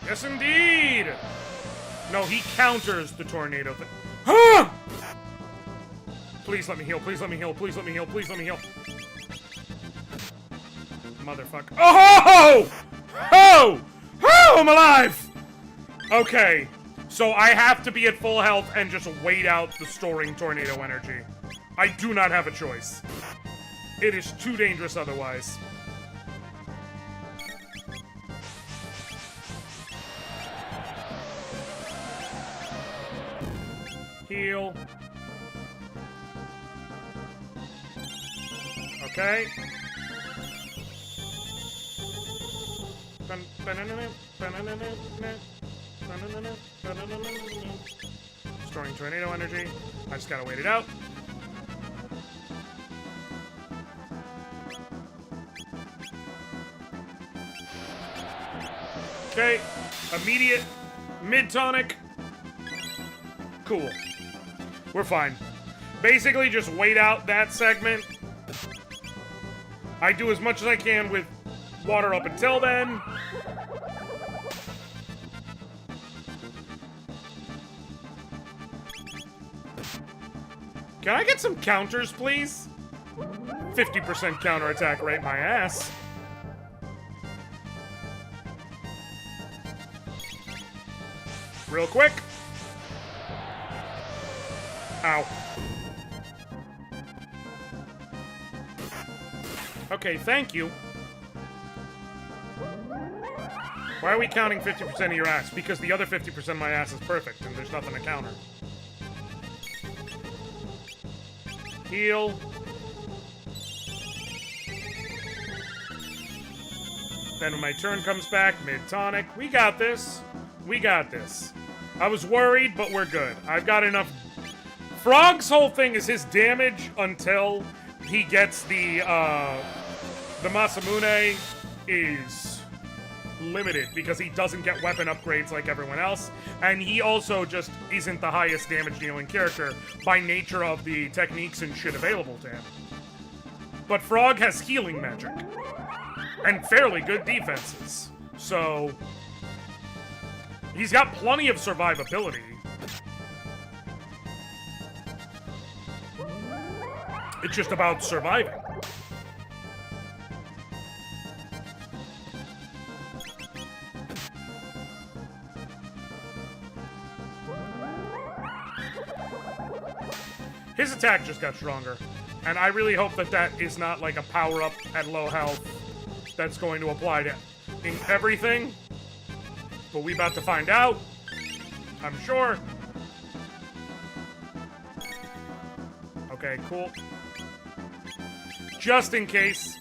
Yes, indeed! No, he counters the tornado thing. Huh! Please let me heal, please let me heal, please let me heal, please let me heal. Motherfucker. Oh! Oh! Oh, I'm alive! Okay, so I have to be at full health and just wait out the storing tornado energy. I do not have a choice. It is too dangerous otherwise. Heal. Okay. Storing tornado energy. I just gotta wait it out. Okay. Immediate mid-tonic. Cool. We're fine. Basically, just wait out that segment. I do as much as I can with water up until then. Can I get some counters, please? 50% counterattack rate, my ass. Real quick. Ow. Okay, thank you. Why are we counting 50% of your ass? Because the other 50% of my ass is perfect, and there's nothing to counter. Heal. Then when my turn comes back, mid-tonic. We got this. We got this. I was worried, but we're good. I've got enough... Frog's whole thing is his damage until he gets the Masamune is limited because he doesn't get weapon upgrades like everyone else, and he also just isn't the highest damage dealing character by nature of the techniques and shit available to him. But Frog has healing magic and fairly good defenses, so he's got plenty of survivability. It's just about surviving. His attack just got stronger, and I really hope that that is not like a power-up at low health that's going to apply to everything. But we about to find out, I'm sure. Okay, cool. Just in case,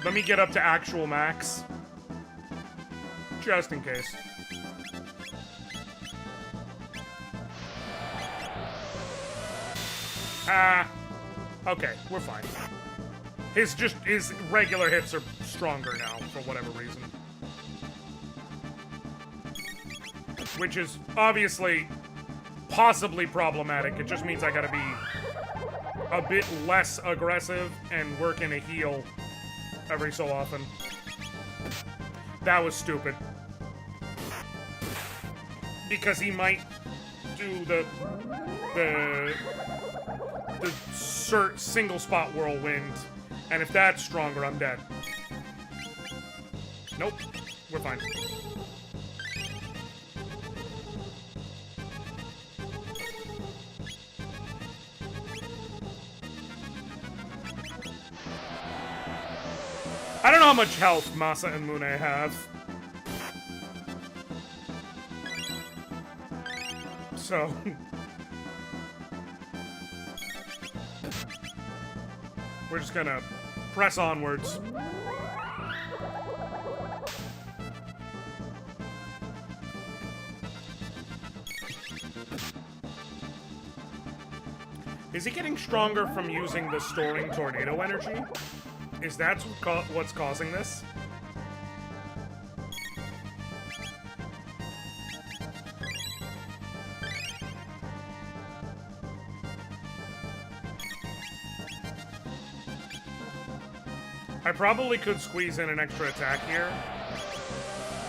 let me get up to actual max. Just in case. Okay, we're fine. His regular hits are stronger now, for whatever reason. Which is obviously possibly problematic. It just means I gotta be a bit less aggressive and work in a heal every so often. That was stupid. Because he might do the single spot whirlwind, and if that's stronger, I'm dead. Nope, we're fine. I don't know how much health Masa and Mune have. So... we're just gonna press onwards. Is he getting stronger from using the storing tornado energy? Is that what's causing this? I probably could squeeze in an extra attack here,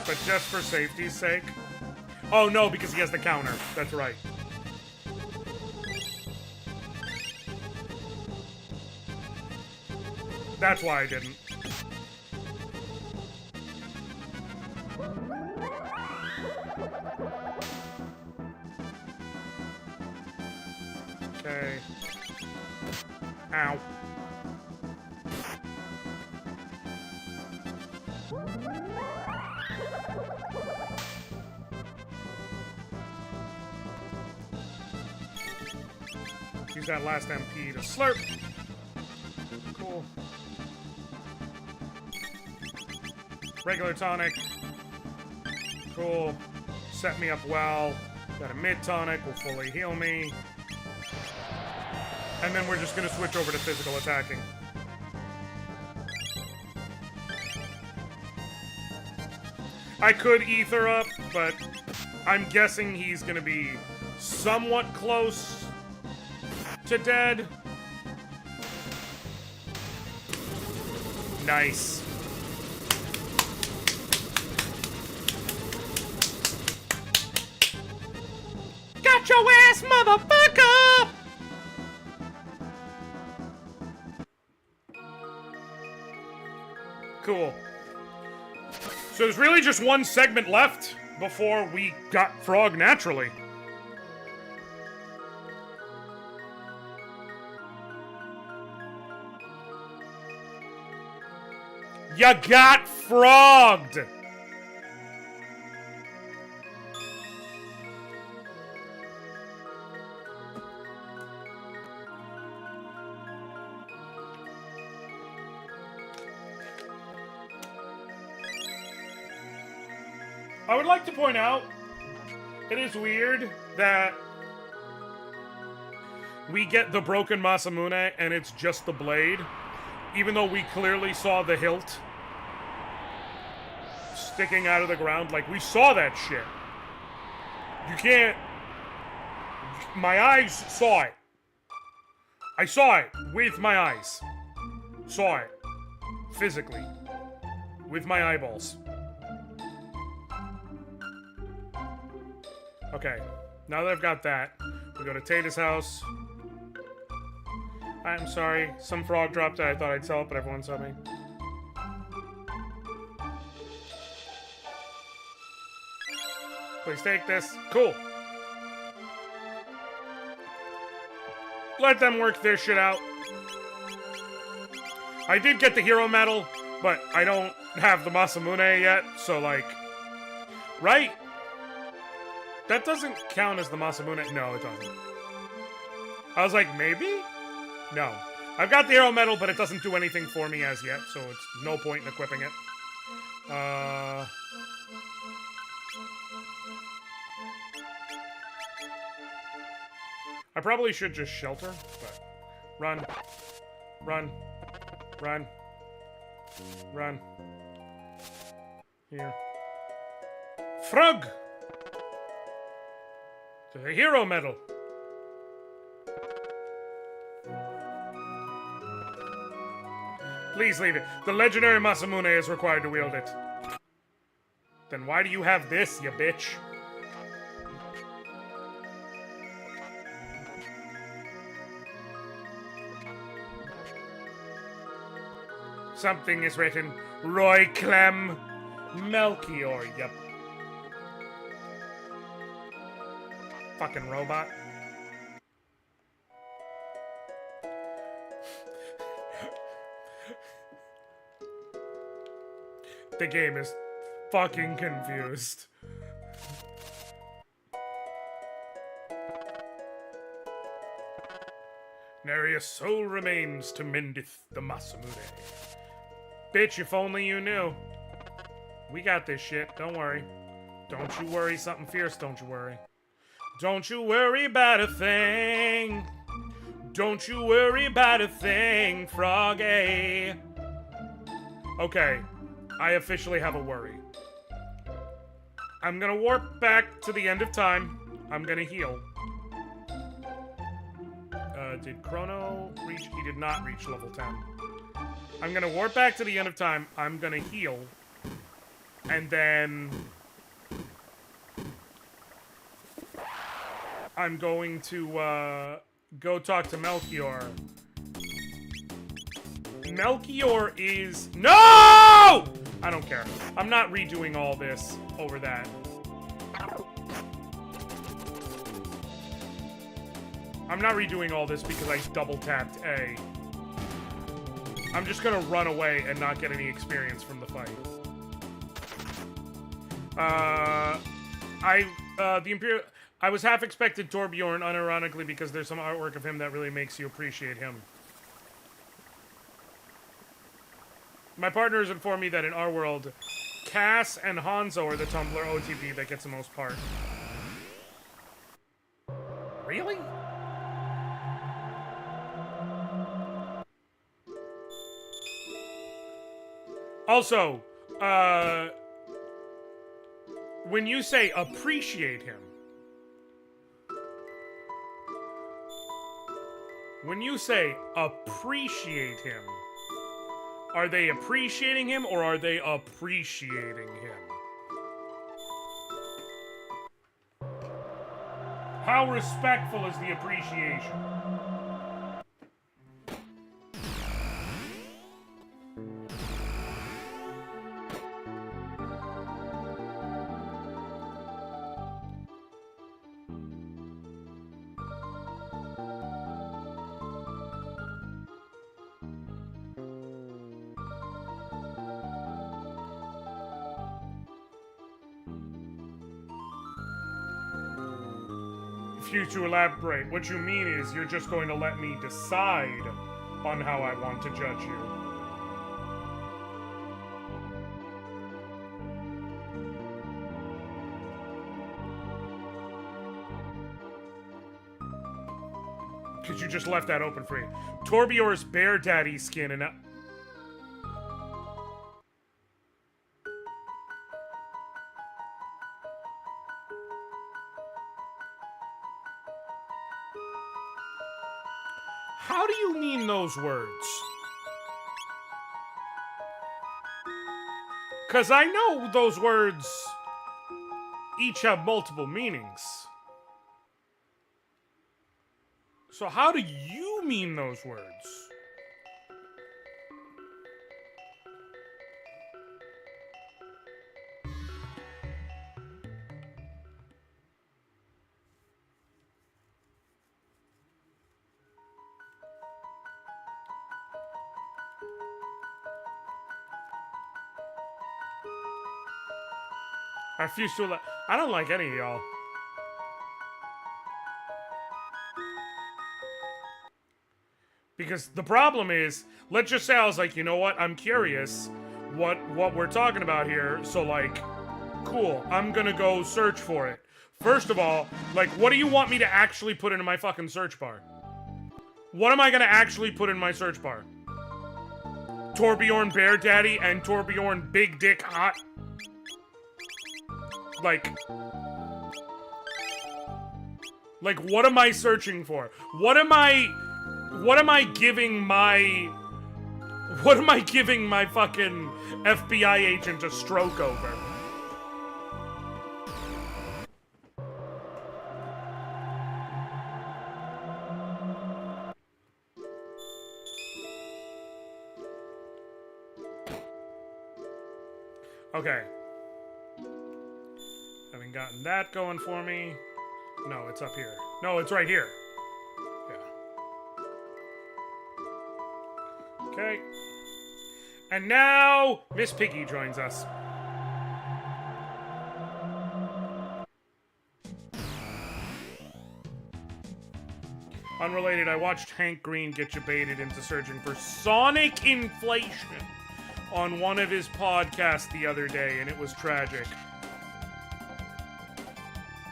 but just for safety's sake. Oh no, because he has the counter. That's right. That's why I didn't. Okay. Ow. Use that last MP to slurp. Cool. Regular tonic. Cool. Set me up well. Got a mid tonic, will fully heal me. And then we're just gonna switch over to physical attacking. I could ether up, but I'm guessing he's gonna be somewhat close to dead. Nice. Got your ass, motherfucker! Cool. So there's really just one segment left. before we got Frog naturally. You got frogged! I would like to point out, it is weird that we get the broken Masamune and it's just the blade, even though we clearly saw the hilt sticking out of the ground. Like, we saw that shit. You can't... My eyes saw it. I saw it with my eyes. Saw it. Physically. With my eyeballs. Okay, now that I've got that, we go to Tata's house. I'm sorry, some frog dropped it. I thought I'd sell it, but everyone saw me. Please take this. Cool. Let them work their shit out. I did get the hero medal, but I don't have the Masamune yet, so like... Right? That doesn't count as the Masamune. No, it doesn't. I was like, maybe? No. I've got the hero medal, but it doesn't do anything for me as yet, so it's no point in equipping it. I probably should just shelter, but... Run. Run. Run. Run. Here. Frog! The hero medal. Please leave it. The legendary Masamune is required to wield it. Then why do you have this, you bitch? Something is written. Roy Clem. Melchior, yep. Fucking robot. The game is fucking confused. Nary a soul remains to mendeth the Masamune. Bitch, if only you knew. We got this shit, don't worry. Don't you worry, something fierce, don't you worry. Don't you worry about a thing. Don't you worry about a thing, Froggy. Okay, I officially have a worry. I'm gonna warp back to the end of time. I'm gonna heal. Did Chrono reach? He did not reach level 10. I'm gonna warp back to the end of time. I'm gonna heal. And then... I'm going to, go talk to Melchior. Melchior is... No! I don't care. I'm not redoing all this over that. I'm not redoing all this because I double-tapped A. I'm just gonna run away and not get any experience from the fight. The Imperial... I was half expected Torbjorn, unironically, because there's some artwork of him that really makes you appreciate him. My partner has informed me that in our world, Cass and Hanzo are the Tumblr OTP that gets the most part. Really? Also, when you say appreciate him, when you say appreciate him, are they appreciating him or are they appreciating him? How respectful is the appreciation? refuse to elaborate. What you mean is you're just going to let me decide on how I want to judge you. Because you just left that open for you. Torbior's Bear Daddy skin and... How do you mean those words? Because I know those words each have multiple meanings. So how do you mean those words? I refuse to I don't like any of y'all. Because the problem is, let's just say I was like, you know what, I'm curious what we're talking about here, so like, cool, I'm gonna go search for it. First of all, like, what do you want me to actually put into my fucking search bar? What am I gonna actually put in my search bar? Torbjorn Bear Daddy and Torbjorn Big Dick Hot? Like, what am I searching for? What am I giving my fucking FBI agent a stroke over? Okay. Having gotten that going for me. No, it's up here. No, it's right here. Yeah. Okay. And now, Miss Piggy joins us. Unrelated, I watched Hank Green get debated into searching for Sonic inflation on one of his podcasts the other day, and it was tragic.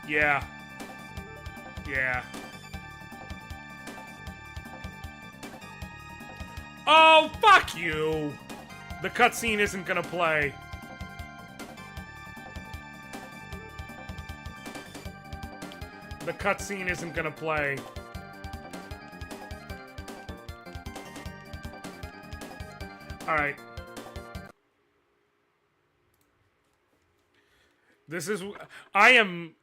Yeah. Yeah. Oh, fuck you! The cutscene isn't gonna play. The cutscene isn't gonna play. Alright. This is... I am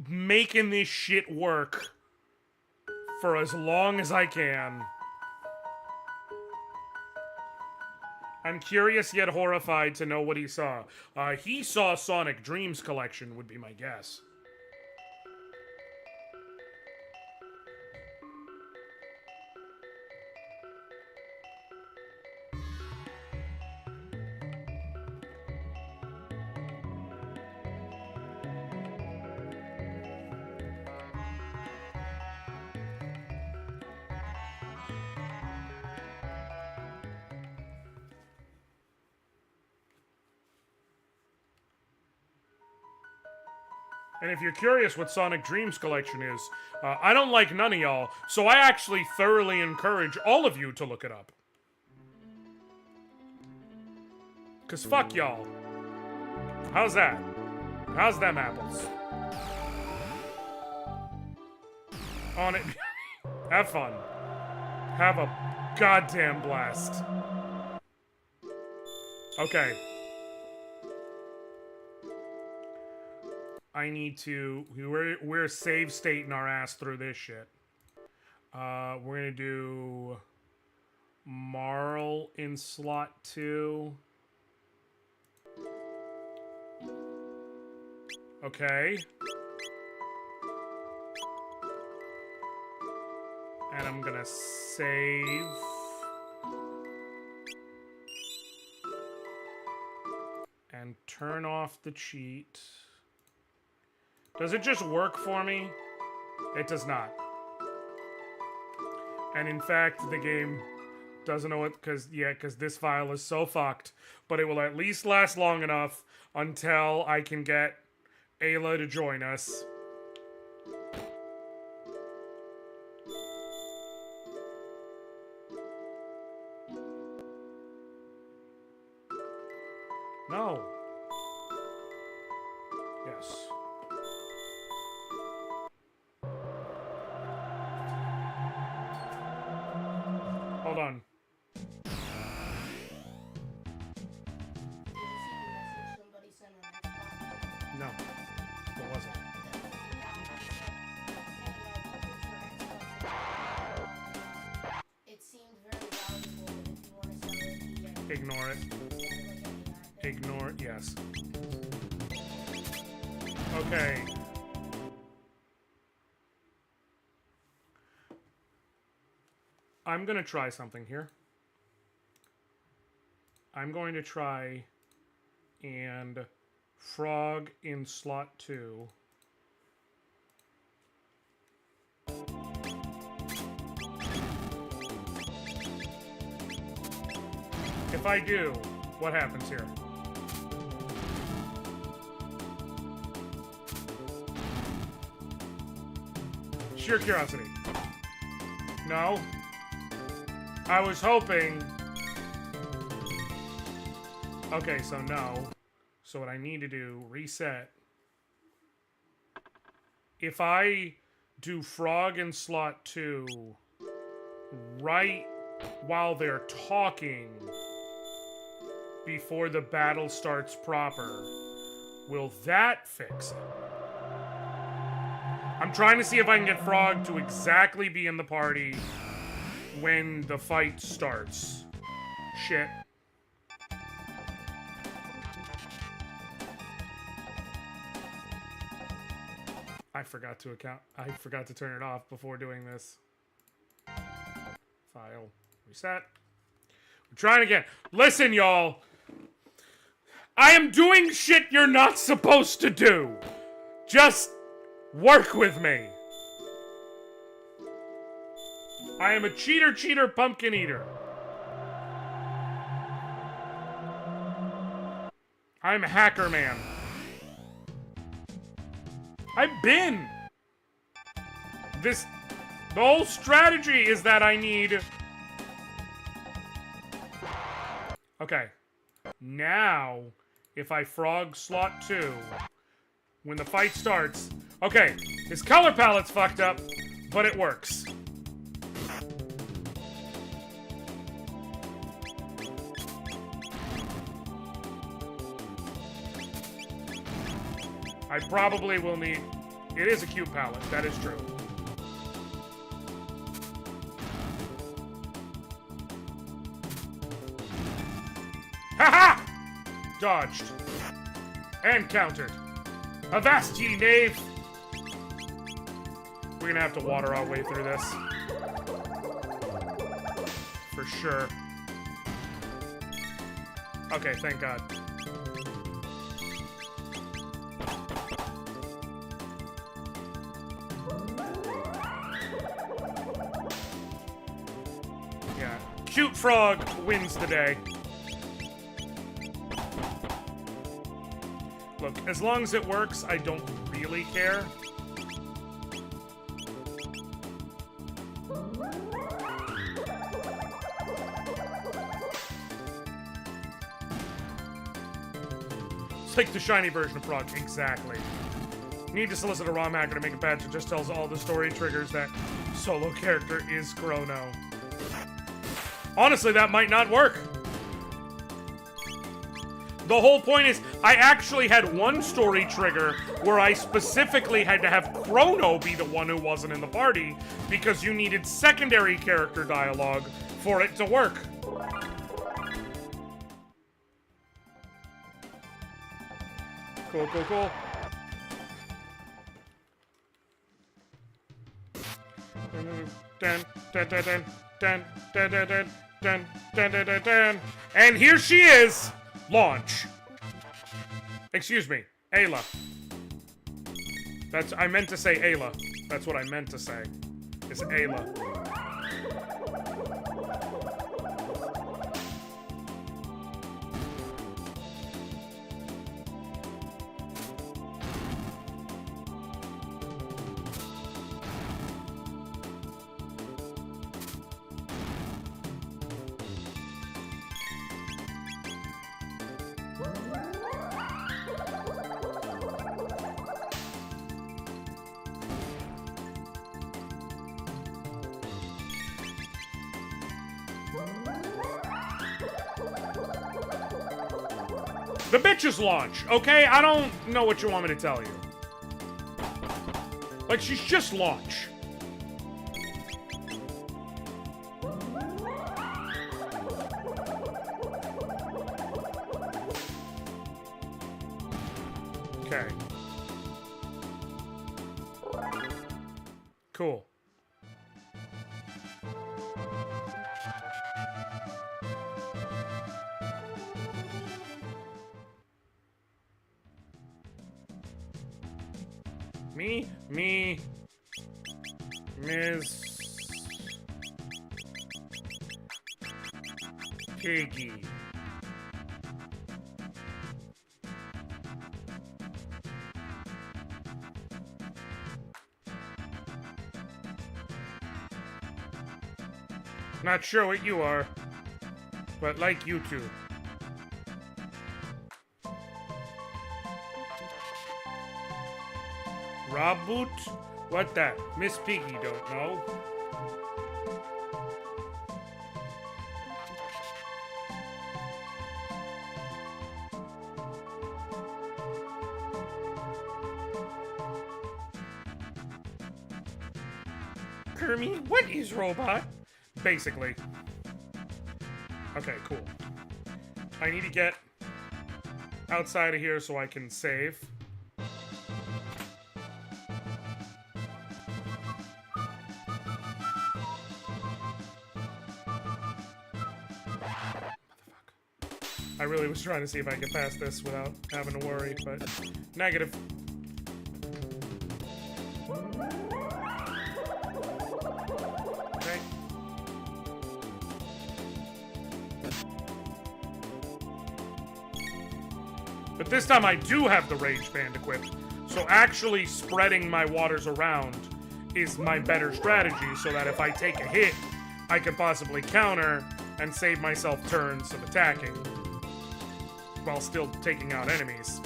making this shit work for as long as I can. I'm curious yet horrified to know what he saw. He saw Sonic Dreams Collection, would be my guess. And if you're curious what Sonic Dreams Collection is, I don't like none of y'all, so I actually thoroughly encourage all of you to look it up. 'Cause fuck y'all. How's that? How's them apples? On it. Have fun. Have a goddamn blast. Okay. I need to... We're save stating our ass through this shit. We're gonna do... Marl in slot 2. Okay. And I'm gonna save... And turn off the cheat. Does it just work for me? It does not. And in fact, the game doesn't know it because this file is so fucked. But it will at least last long enough until I can get Ayla to join us. No. Yes. Hold on. No, it wasn't. It seemed very valuable, but if you want to sell it, Ignore it. Ignore, yes. Okay. I'm gonna try something here. I'm going to try and frog in slot 2. If I do, what happens here? Sheer curiosity. No. I was hoping... Okay, so no. So what I need to do, reset. If I do frog in slot 2 right while they're talking before the battle starts proper, will that fix it? I'm trying to see if I can get Frog to exactly be in the party when the fight starts. Shit. I forgot to turn it off before doing this. File. Reset. We're trying again. Listen, y'all. I am doing shit you're not supposed to do. Just work with me. I am a cheater, pumpkin eater. I'm Hacker Man. I've been. The whole strategy is that I need... Okay. Now, if I frog slot 2, when the fight starts... Okay, his color palette's fucked up, but it works. I probably will need... It is a cute palette, that is true. Ha-ha! Dodged. And countered. Avast ye, knave! We're gonna have to water our way through this. For sure. Okay, thank God. Yeah. Cute Frog wins the day. Look, as long as it works, I don't really care. It's like the shiny version of Frog, exactly. You need to solicit a ROM hacker to make a patch that just tells all the story triggers that solo character is Chrono. Honestly, that might not work. The whole point is, I actually had one story trigger where I specifically had to have Chrono be the one who wasn't in the party because you needed secondary character dialogue for it to work. Cool, cool, cool. Dun, dun, dun, dun, dun, dun, dun, dun, dun, dun, dun, dun, dun. And here she is! Launch. Excuse me, Ayla. I meant to say Ayla. That's what I meant to say. Is Ayla. The bitches launch, okay? I don't know what you want me to tell you. Like, she's just launch. Okay. Cool. Me, Ms. Piggy. Not sure what you are, but like you two. Raboot? What that? Miss Piggy don't know. Kermie, what is robot? Basically. Okay, cool. I need to get outside of here so I can save. I really was trying to see if I could pass this without having to worry, but negative. Okay. But this time I do have the Rage Band equipped, so actually spreading my waters around is my better strategy, so that if I take a hit, I could possibly counter and save myself turns of attacking, while still taking out enemies.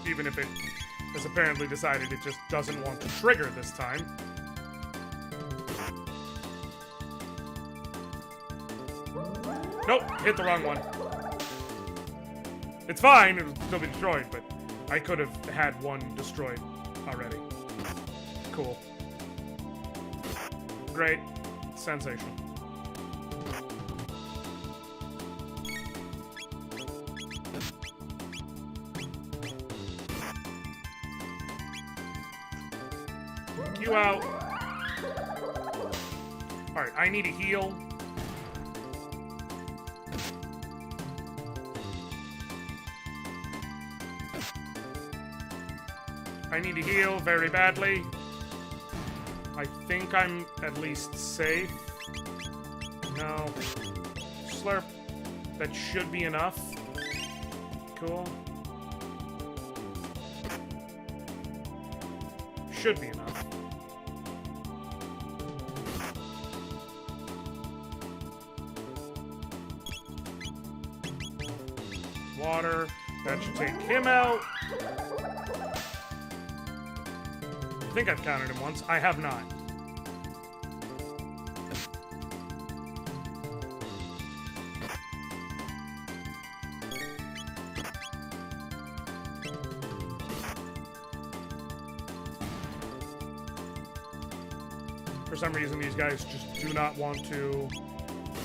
Even if it has apparently decided it just doesn't want to trigger this time. Nope, hit the wrong one. It's fine, it'll still be destroyed, but I could have had one destroyed already. Cool. Great. Sensational. You out. Alright, I need a heal. I need to heal very badly. I think I'm at least safe. No. Slurp. That should be enough. Cool. Should be enough. Water. That should take him out. I think I've countered him once. I have not. For some reason, these guys just do not want to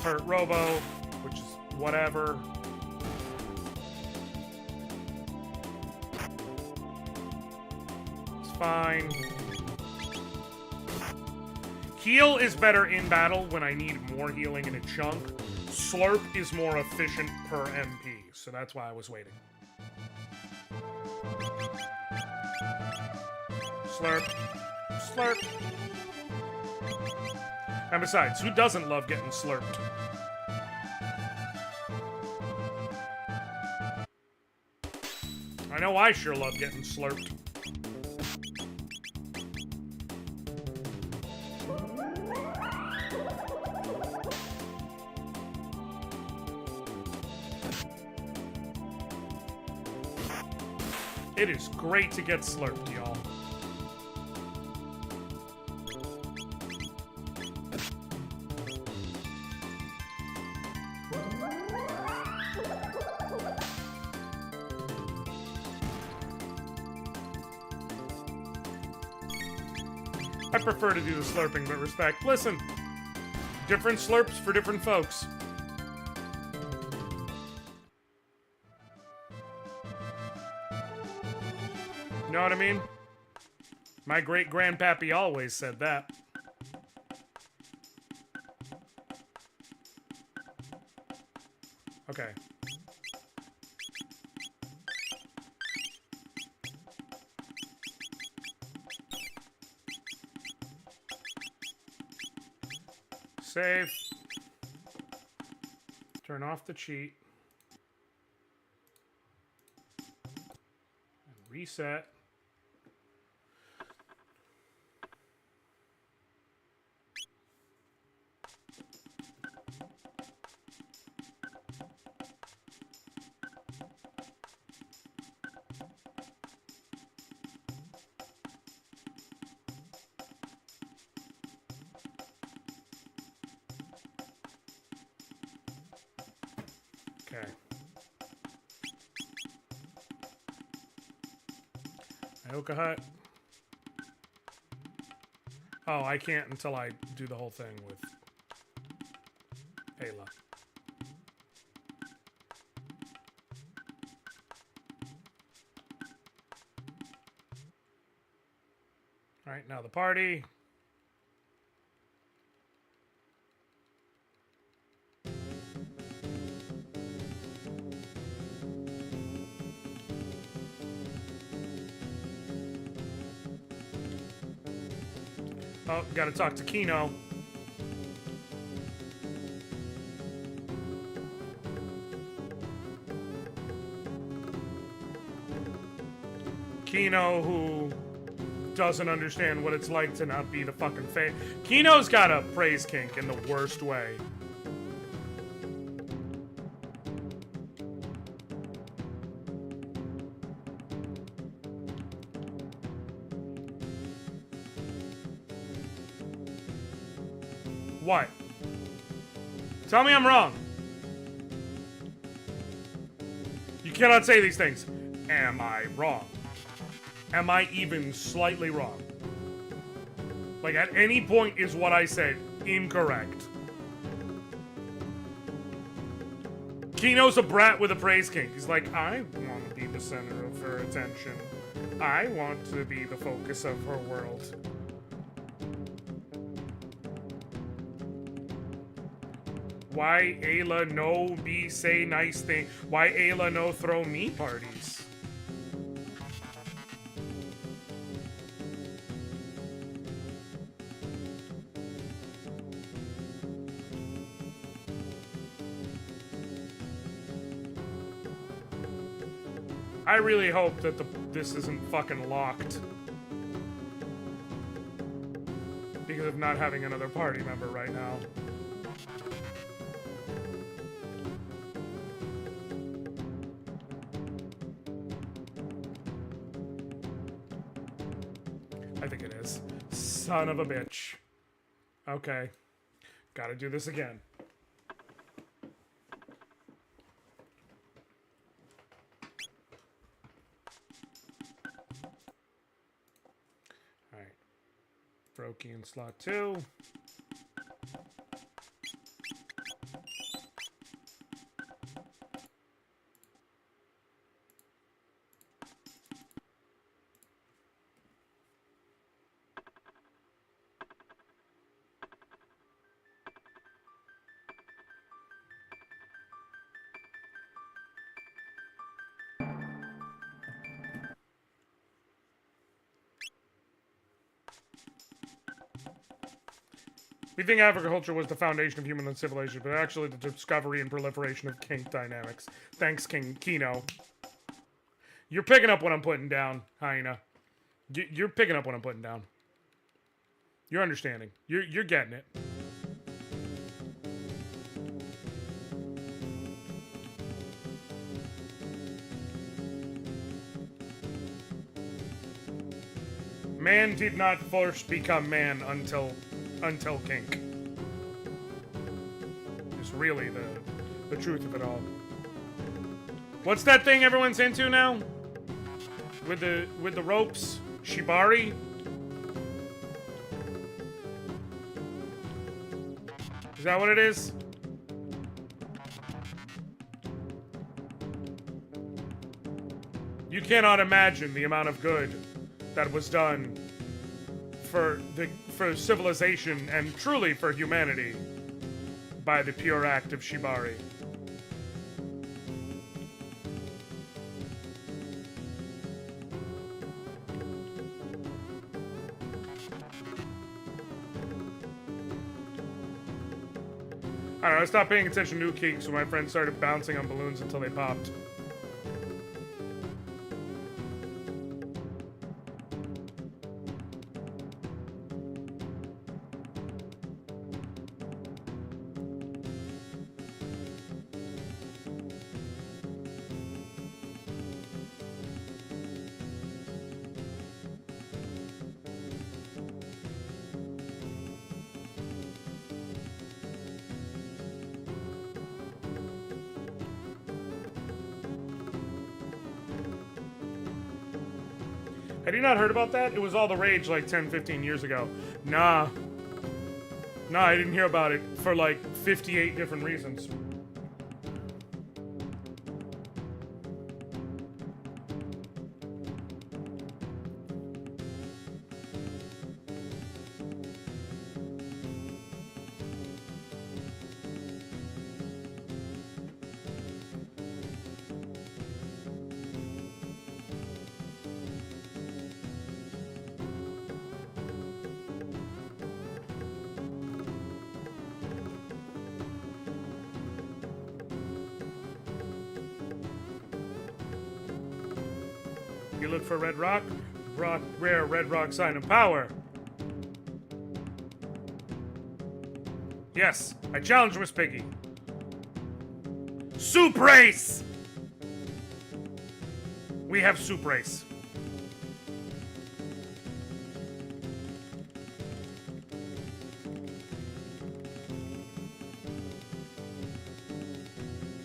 hurt Robo, which is whatever. It's fine. Heal is better in battle when I need more healing in a chunk. Slurp is more efficient per MP, so that's why I was waiting. Slurp. Slurp. And besides, who doesn't love getting slurped? I know I sure love getting slurped. It is great to get slurped, y'all. I prefer to do the slurping, but respect. Listen, different slurps for different folks. You know what I mean? My great-grandpappy always said that. Okay. Save. Turn off the cheat. And reset. Okay. Ioka Hut. Oh, I can't until I do the whole thing with Ayla. Alright, now the party. Oh, gotta talk to Kino. Kino, who doesn't understand what it's like to not be the fucking Kino's got a praise kink in the worst way. What? Tell me I'm wrong. You cannot say these things. Am I wrong? Am I even slightly wrong? Like, at any point is what I said incorrect. Kino's a brat with a praise kink. He's like, I want to be the center of her attention. I want to be the focus of her world. Why Ayla no be say nice thing? Why Ayla no throw me parties? I really hope that this isn't fucking locked. Because of not having another party member right now. I think it is. Son of a bitch. Okay. Gotta do this again. Alright. Brokey in slot 2. We think agriculture was the foundation of human civilization, but actually the discovery and proliferation of kink dynamics. Thanks, King Kino. You're picking up what I'm putting down, Hyena. You're picking up what I'm putting down. You're understanding. You're getting it. Man did not first become man until kink. It's really the truth of it all. What's that thing everyone's into now? With the ropes? Shibari? Is that what it is? You cannot imagine the amount of good that was done for civilization and truly for humanity by the pure act of Shibari. I don't know, I stopped paying attention to new kinks when my friends started bouncing on balloons until they popped. Had you not heard about that? It was all the rage like 10, 15 years ago. Nah. Nah, I didn't hear about it for like 58 different reasons. You look for red rock, rare red rock sign of power. Yes, I challenge Miss Piggy. Soup race! We have soup race.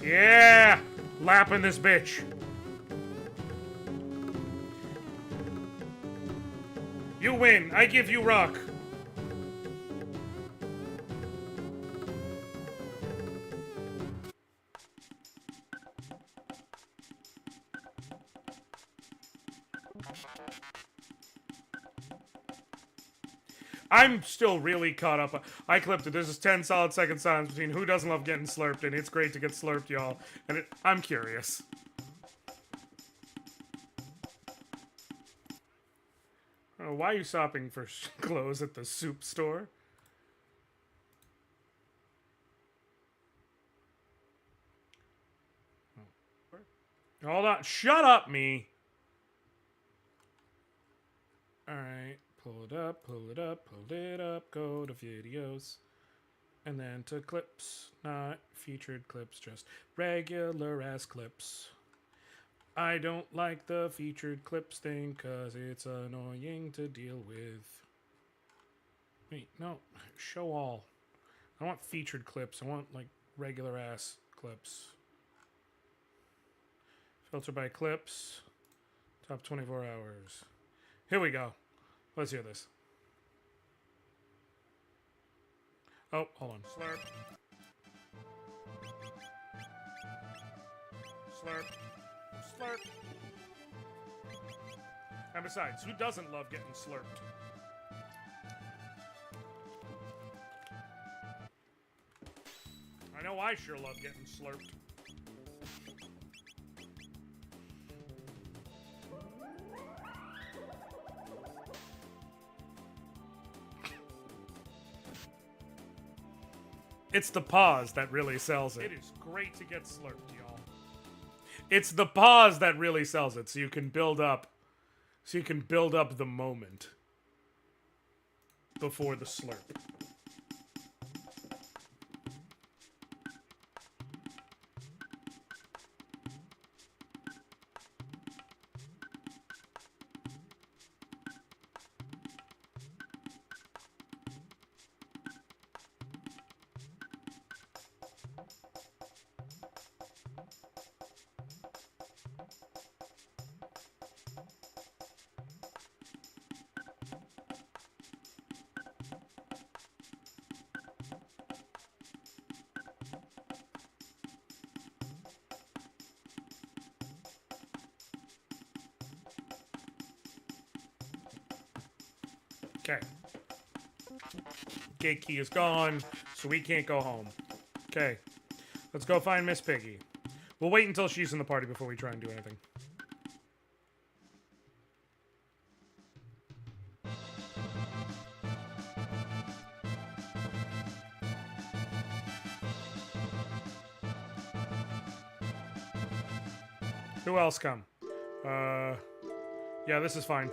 Yeah! Lapping this bitch. You win. I give you rock. I'm still really caught up. I clipped it. This is 10 solid second silence between who doesn't love getting slurped, and it's great to get slurped, y'all. And I'm curious. Oh, why are you shopping for clothes at the soup store? Hold on. Shut up, me. Alright. Pull it up, pull it up, pull it up. Go to videos. And then to clips. Not featured clips, just regular ass clips. I don't like the featured clips thing because it's annoying to deal with. Wait, no. Show all. I want featured clips. I want, like, regular ass clips. Filter by clips. Top 24 hours. Here we go. Let's hear this. Oh, hold on. Slurp. Slurp. Slurp. And besides, who doesn't love getting slurped? I know I sure love getting slurped. It's the pause that really sells it. It is great to get slurped, y'all. It's the pause that really sells it, so you can build up the moment before the slurp. Okay. Gate key is gone, so we can't go home. Okay. Let's go find Miss Piggy. We'll wait until she's in the party before we try and do anything. Who else come? Yeah, this is fine.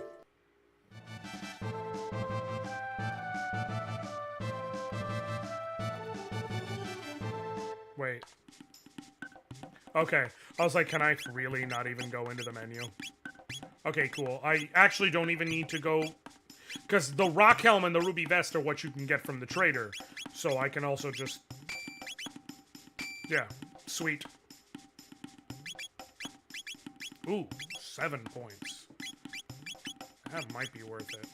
Wait. Okay. I was like, can I really not even go into the menu? Okay, cool. I actually don't even need to go... Because the rock helm and the ruby vest are what you can get from the trader. So I can also just... Yeah. Sweet. Ooh, 7 points. That might be worth it.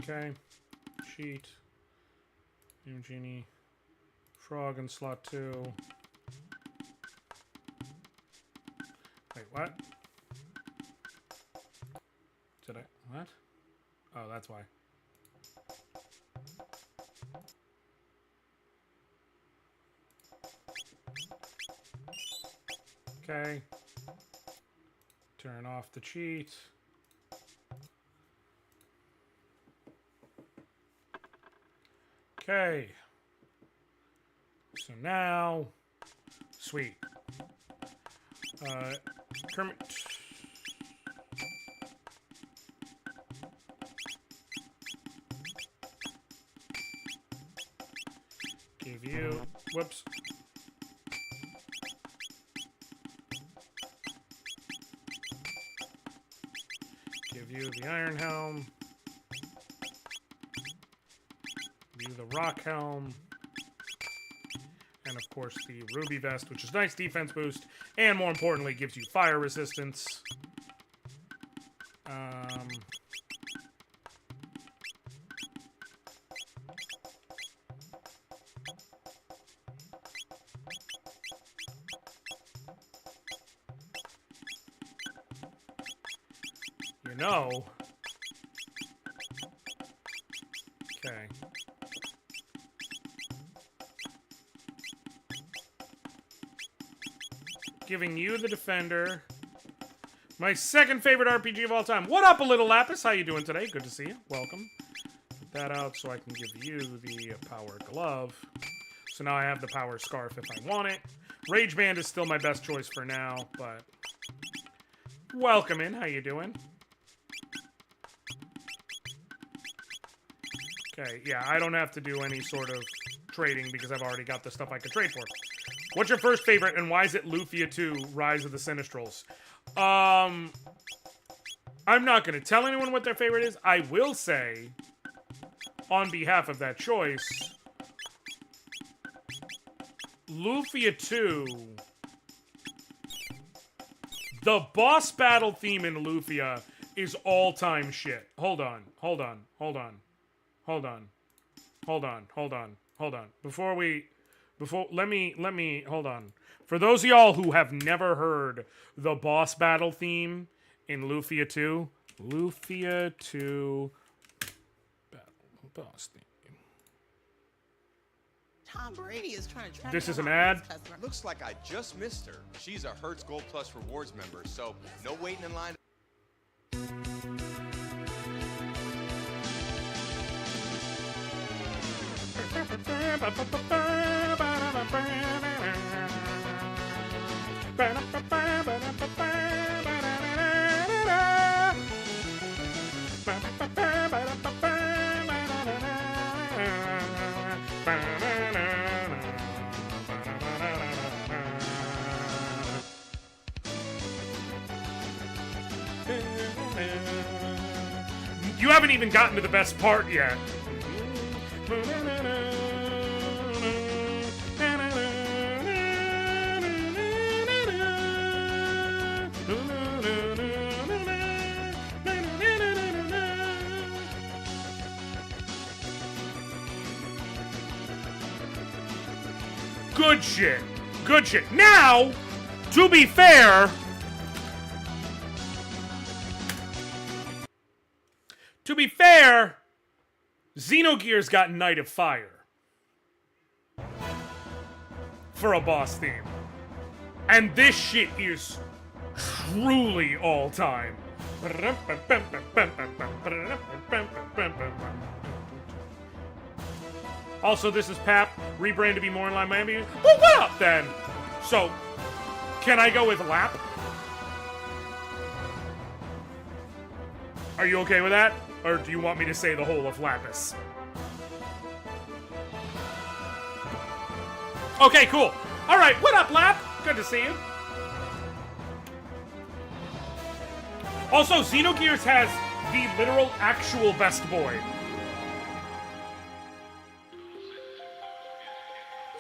Okay. Sheet. New genie. Frog in slot 2. Wait, what? Did I... What? Oh, that's why. Okay. Turn off the cheat. Okay. So now, sweet. Kermit. Give you, whoops. Give you the iron helm. You the rock helm. And of course the ruby vest, which is nice defense boost, and more importantly gives you fire resistance. You know. Okay. Giving you the defender. My second favorite RPG of all time. What up, a little Lapis? How you doing today? Good to see you. Welcome. Put that out so I can give you the power glove. So now I have the power scarf if I want it. Rage Band is still my best choice for now, but... Welcome in. How you doing? Okay, yeah, I don't have to do any sort of trading because I've already got the stuff I can trade for. What's your first favorite, and why is it Lufia 2, Rise of the Sinistrals? I'm not going to tell anyone what their favorite is. I will say, on behalf of that choice, Lufia 2, the boss battle theme in Lufia is all-time shit. Hold on. Hold on. For those of y'all who have never heard the boss battle theme in Lufia 2, Lufia 2 battle boss theme. Tom Brady is trying to track This is down an our ad? customer. Looks like I just missed her. She's a Hertz Gold Plus Rewards member, so no waiting in line. You haven't even gotten to the best part yet. Good shit. Good shit. Now, to be fair, Xenogears got Night of Fire for a boss theme. And this shit is truly all time. Also, this is Pap, rebrand to be more in line Miami. Well, what up then? So, can I go with Lap? Are you okay with that? Or do you want me to say the whole of Lapis? Okay, cool. Alright, what up, Lap? Good to see you. Also, Xenogears has the literal actual best boy.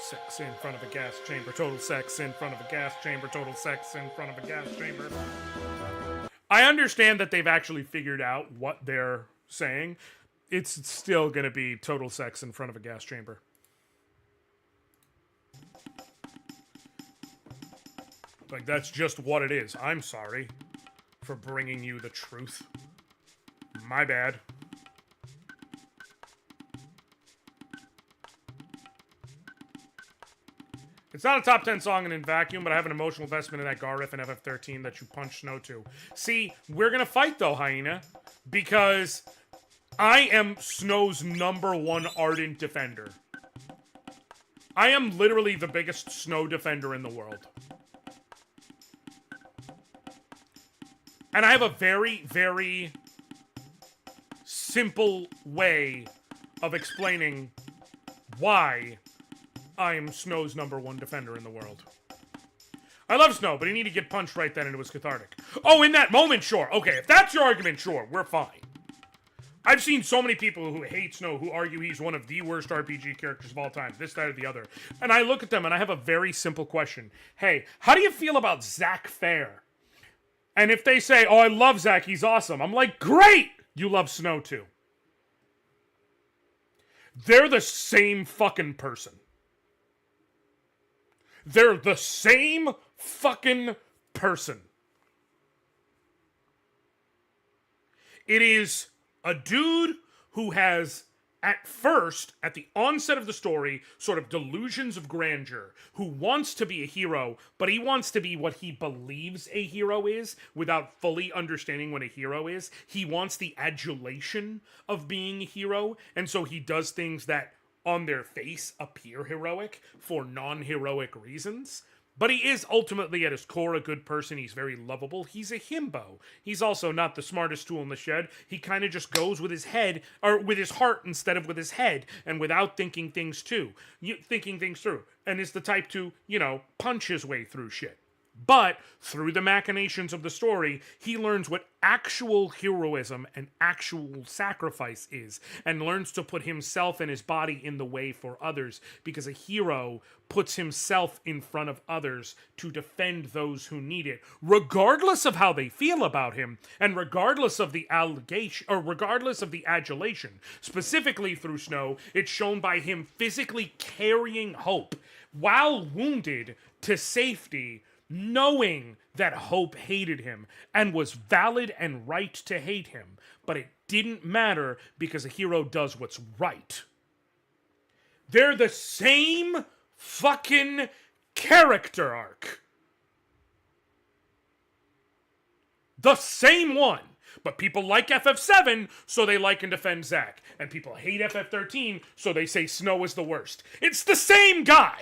Sex in front of a gas chamber, total sex in front of a gas chamber, total sex in front of a gas chamber. I understand that they've actually figured out what they're saying. It's still gonna be total sex in front of a gas chamber. Like, that's just what it is. I'm sorry for bringing you the truth. My bad. It's not a top 10 song in vacuum, but I have an emotional investment in that Gar riff in FF13 that you punch Snow to. See, we're gonna fight though, Hyena, because I am Snow's #1 ardent defender. I am literally the biggest Snow defender in the world. And I have a very, very simple way of explaining why I'm Snow's #1 defender in the world. I love Snow, but he needed to get punched right then and it was cathartic. Oh, in that moment, sure. Okay, if that's your argument, sure, we're fine. I've seen so many people who hate Snow who argue he's one of the worst RPG characters of all time, this, that, or the other. And I look at them and I have a very simple question. Hey, how do you feel about Zack Fair? And if they say, oh, I love Zack, he's awesome, I'm like, great! You love Snow too. They're the same fucking person. They're the same fucking person. It is a dude who has, at first, at the onset of the story, sort of delusions of grandeur, who wants to be a hero, but he wants to be what he believes a hero is without fully understanding what a hero is. He wants the adulation of being a hero, and so he does things that on their face appear heroic for non-heroic reasons. But he is ultimately at his core a good person. He's very lovable. He's a himbo. He's also not the smartest tool in the shed. He kind of just goes with his head, or with his heart instead of with his head, and without thinking things through. And is the type to, punch his way through shit. But through the machinations of the story, he learns what actual heroism and actual sacrifice is, and learns to put himself and his body in the way for others, because a hero puts himself in front of others to defend those who need it, regardless of how they feel about him, and regardless of the allegation, or regardless of the adulation. Specifically through Snow, it's shown by him physically carrying Hope, while wounded, to safety, knowing that Hope hated him and was valid and right to hate him, but it didn't matter because a hero does what's right. They're the same fucking character arc. The same one. But people like FF7, so they like and defend Zack. And people hate FF13, so they say Snow is the worst. It's the same guy!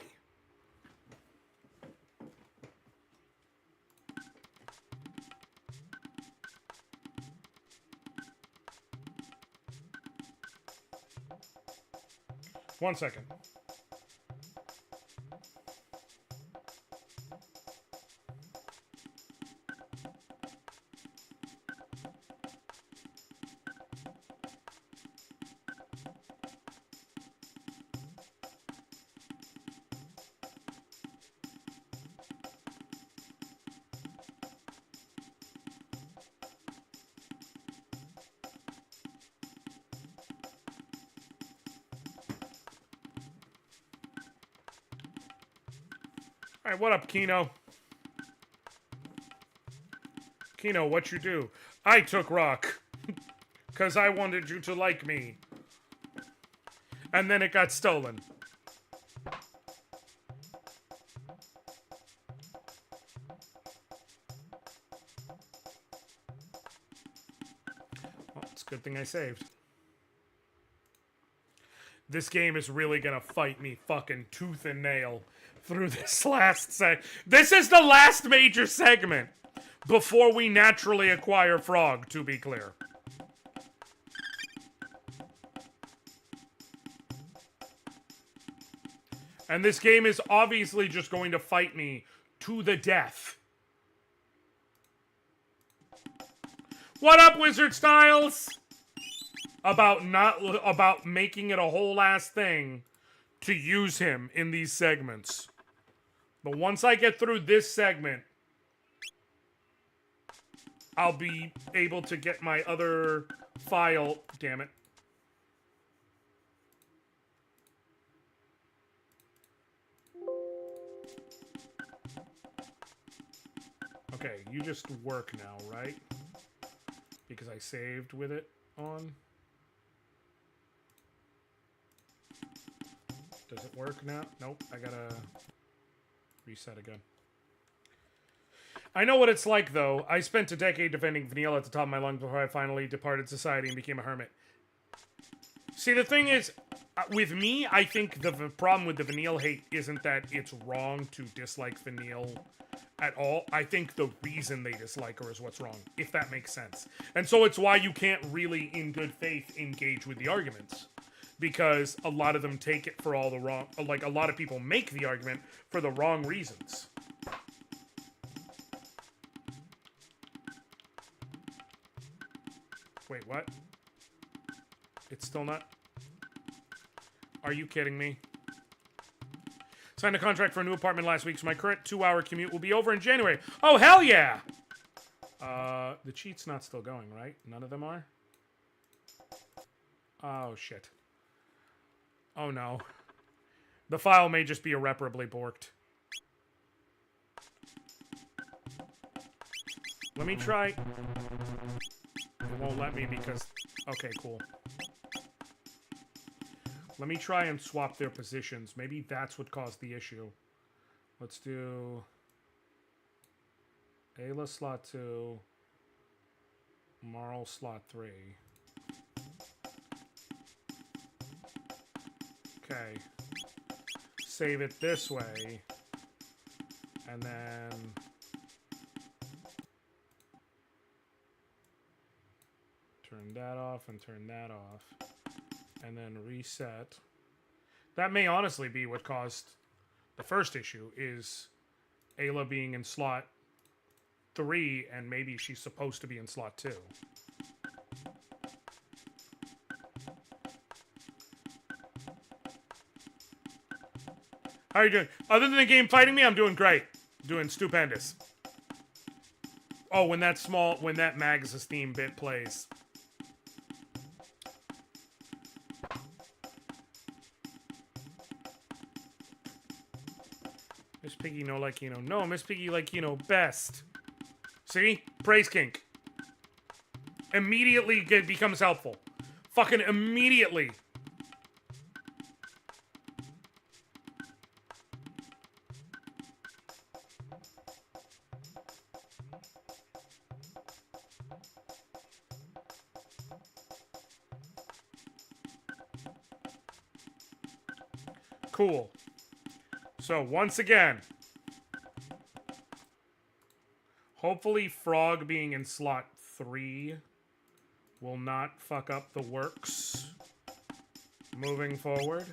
One second. Alright, what up, Kino? Kino, what you do? I took Rock. Because I wanted you to like me. And then it got stolen. Well, it's a good thing I saved. This game is really gonna fight me fucking tooth and nail through this last This is the last major segment before we naturally acquire Frog, to be clear. And this game is obviously just going to fight me to the death. What up, Wizard Styles? About making it a whole ass thing to use him in these segments. But once I get through this segment, I'll be able to get my other file. Damn it. Okay, you just work now, right? Because I saved with it on. Does it work now? Nope, I gotta reset again. I know what it's like, though. I spent a decade defending vanilla at the top of my lungs before I finally departed society and became a hermit. See, the thing is, with me, I think the problem with the vanille hate isn't that it's wrong to dislike vanille at all. I think the reason they dislike her is what's wrong, if that makes sense. And so it's why you can't really, in good faith, engage with the arguments. Because a lot of them take it for all the wrong... Like, a lot of people make the argument for the wrong reasons. Wait, what? It's still not... Are you kidding me? Signed a contract for a new apartment last week, so my current 2-hour commute will be over in January. Oh, hell yeah! The cheat's not still going, right? None of them are? Oh, shit. Oh, no. The file may just be irreparably borked. Let me try... It won't let me because... Okay, cool. Let me try and swap their positions. Maybe that's what caused the issue. Let's do... Ayla slot 2. Marl slot 3. Okay. Save it this way. And then... Turn that off and turn that off. And then reset. That may honestly be what caused the first issue, is Ayla being in slot 3, and maybe she's supposed to be in slot 2. How are you doing? Other than the game fighting me, I'm doing great. Doing stupendous. Oh, when that Magus' theme bit plays. Miss Piggy no like you know. No, Miss Piggy like you know best. See? Praise kink. Immediately becomes helpful. Fucking immediately. Cool. So, once again, hopefully Frog being in slot 3 will not fuck up the works moving forward.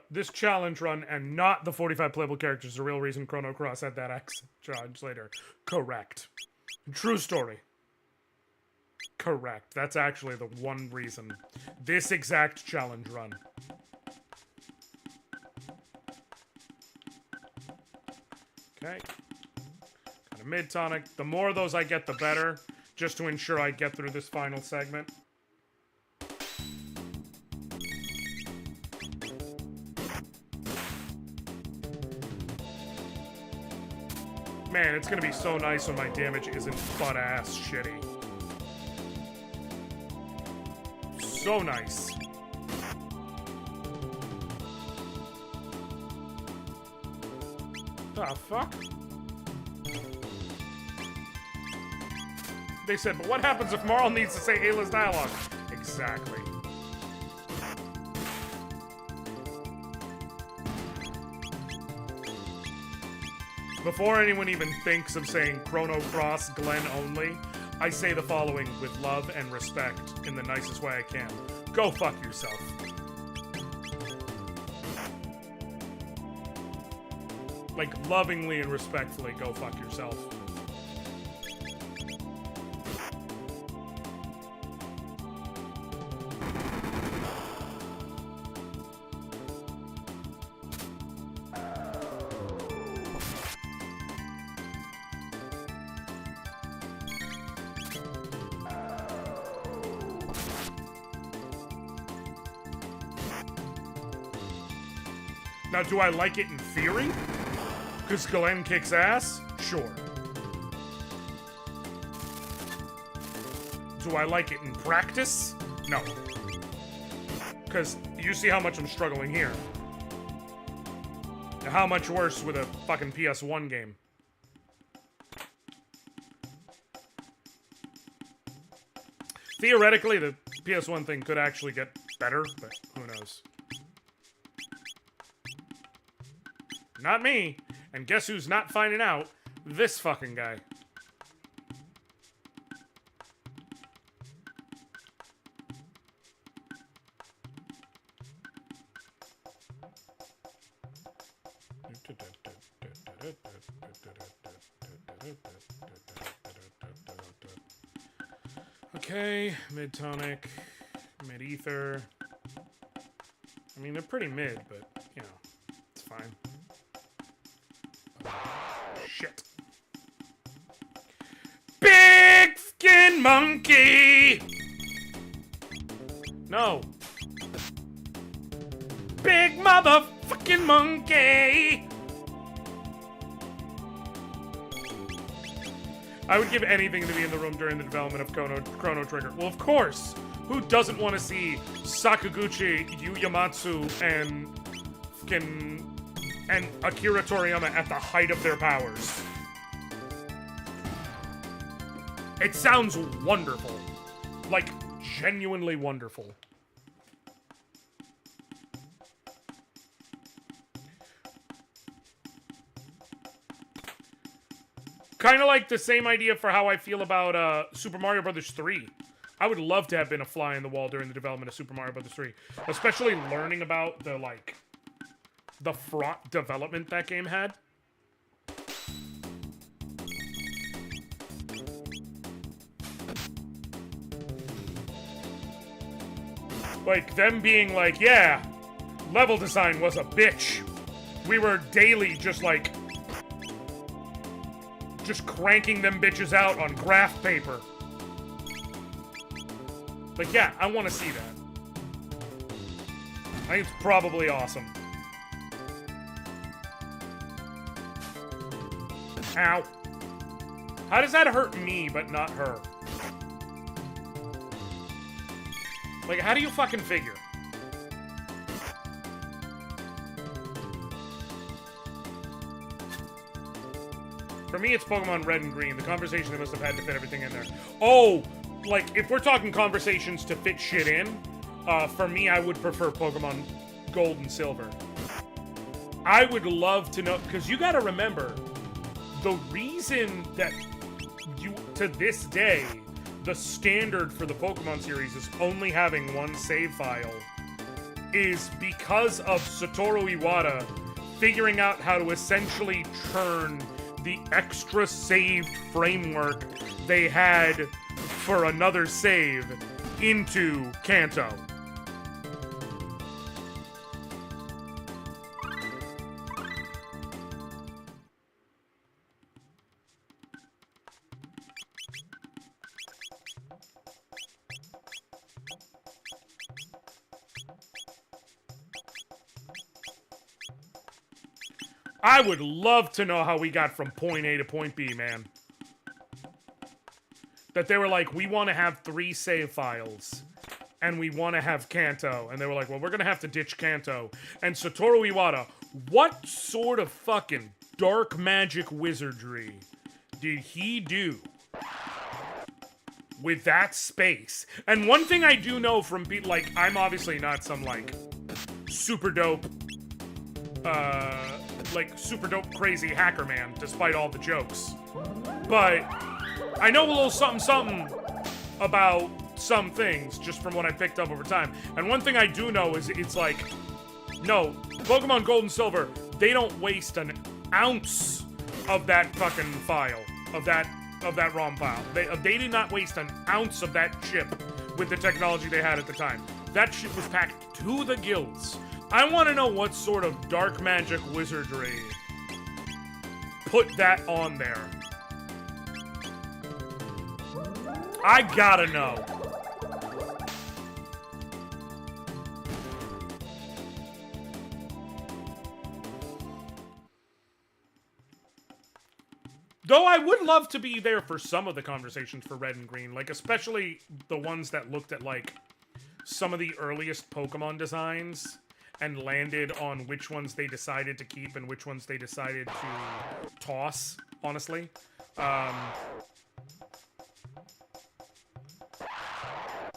This challenge run and not the 45 playable characters is the real reason Chrono Cross had that accent charge later. Correct. True story. Correct. That's actually the one reason. This exact challenge run. Okay. Kind of mid-tonic. The more of those I get, the better. Just to ensure I get through this final segment. Man, it's gonna be so nice when my damage isn't butt-ass shitty. So nice. The fuck? They said, but what happens if Marl needs to say Ayla's dialogue? Exactly. Before anyone even thinks of saying Chrono Cross Glenn only, I say the following with love and respect in the nicest way I can. Go fuck yourself. Like, lovingly and respectfully, go fuck yourself. Now, do I like it in theory? Because Glenn kicks ass? Sure. Do I like it in practice? No. Because you see how much I'm struggling here. How much worse with a fucking PS1 game? Theoretically, the PS1 thing could actually get better, but who knows? Not me. And guess who's not finding out? This fucking guy. Okay, mid-tonic, mid-ether. I mean, they're pretty mid, but, you know, it's fine. Shit. Big fucking monkey! No. Big motherfucking monkey! I would give anything to be in the room during the development of Chrono Trigger. Well, of course. Who doesn't want to see Sakaguchi, Yu Yamatsu, and Akira Toriyama at the height of their powers? It sounds wonderful. Like, genuinely wonderful. Kind of like the same idea for how I feel about Super Mario Bros. 3. I would love to have been a fly in the wall during the development of Super Mario Bros. 3. Especially learning about the fraught development that game had. Like, them being like, yeah, level design was a bitch. We were daily just, like, just cranking them bitches out on graph paper. Like, yeah, I want to see that. I think it's probably awesome. Ow. How does that hurt me, but not her? Like, how do you fucking figure? For me, it's Pokemon Red and Green. The conversation they must have had to fit everything in there. Oh, like, if we're talking conversations to fit shit in, for me, I would prefer Pokemon Gold and Silver. I would love to know, because you gotta remember, the reason that you, to this day, the standard for the Pokemon series is only having one save file is because of Satoru Iwata figuring out how to essentially turn the extra saved framework they had for another save into Kanto. I would love to know how we got from point A to point B, man. That they were like, we want to have 3 save files. And we want to have Kanto. And they were like, well, we're going to have to ditch Kanto. And Satoru Iwata, what sort of fucking dark magic wizardry did he do with that space? And one thing I do know from people, like, I'm obviously not some, like, super dope, super dope crazy hacker man, despite all the jokes. But I know a little something about some things, just from what I picked up over time. And one thing I do know is it's like, no, Pokemon Gold and Silver, they don't waste an ounce of that fucking file, of that ROM file. They did not waste an ounce of that chip with the technology they had at the time. That shit was packed to the gills. I want to know what sort of dark magic wizardry put that on there. I gotta know. Though I would love to be there for some of the conversations for Red and Green, like especially the ones that looked at like some of the earliest Pokemon designs and landed on which ones they decided to keep and which ones they decided to toss, honestly.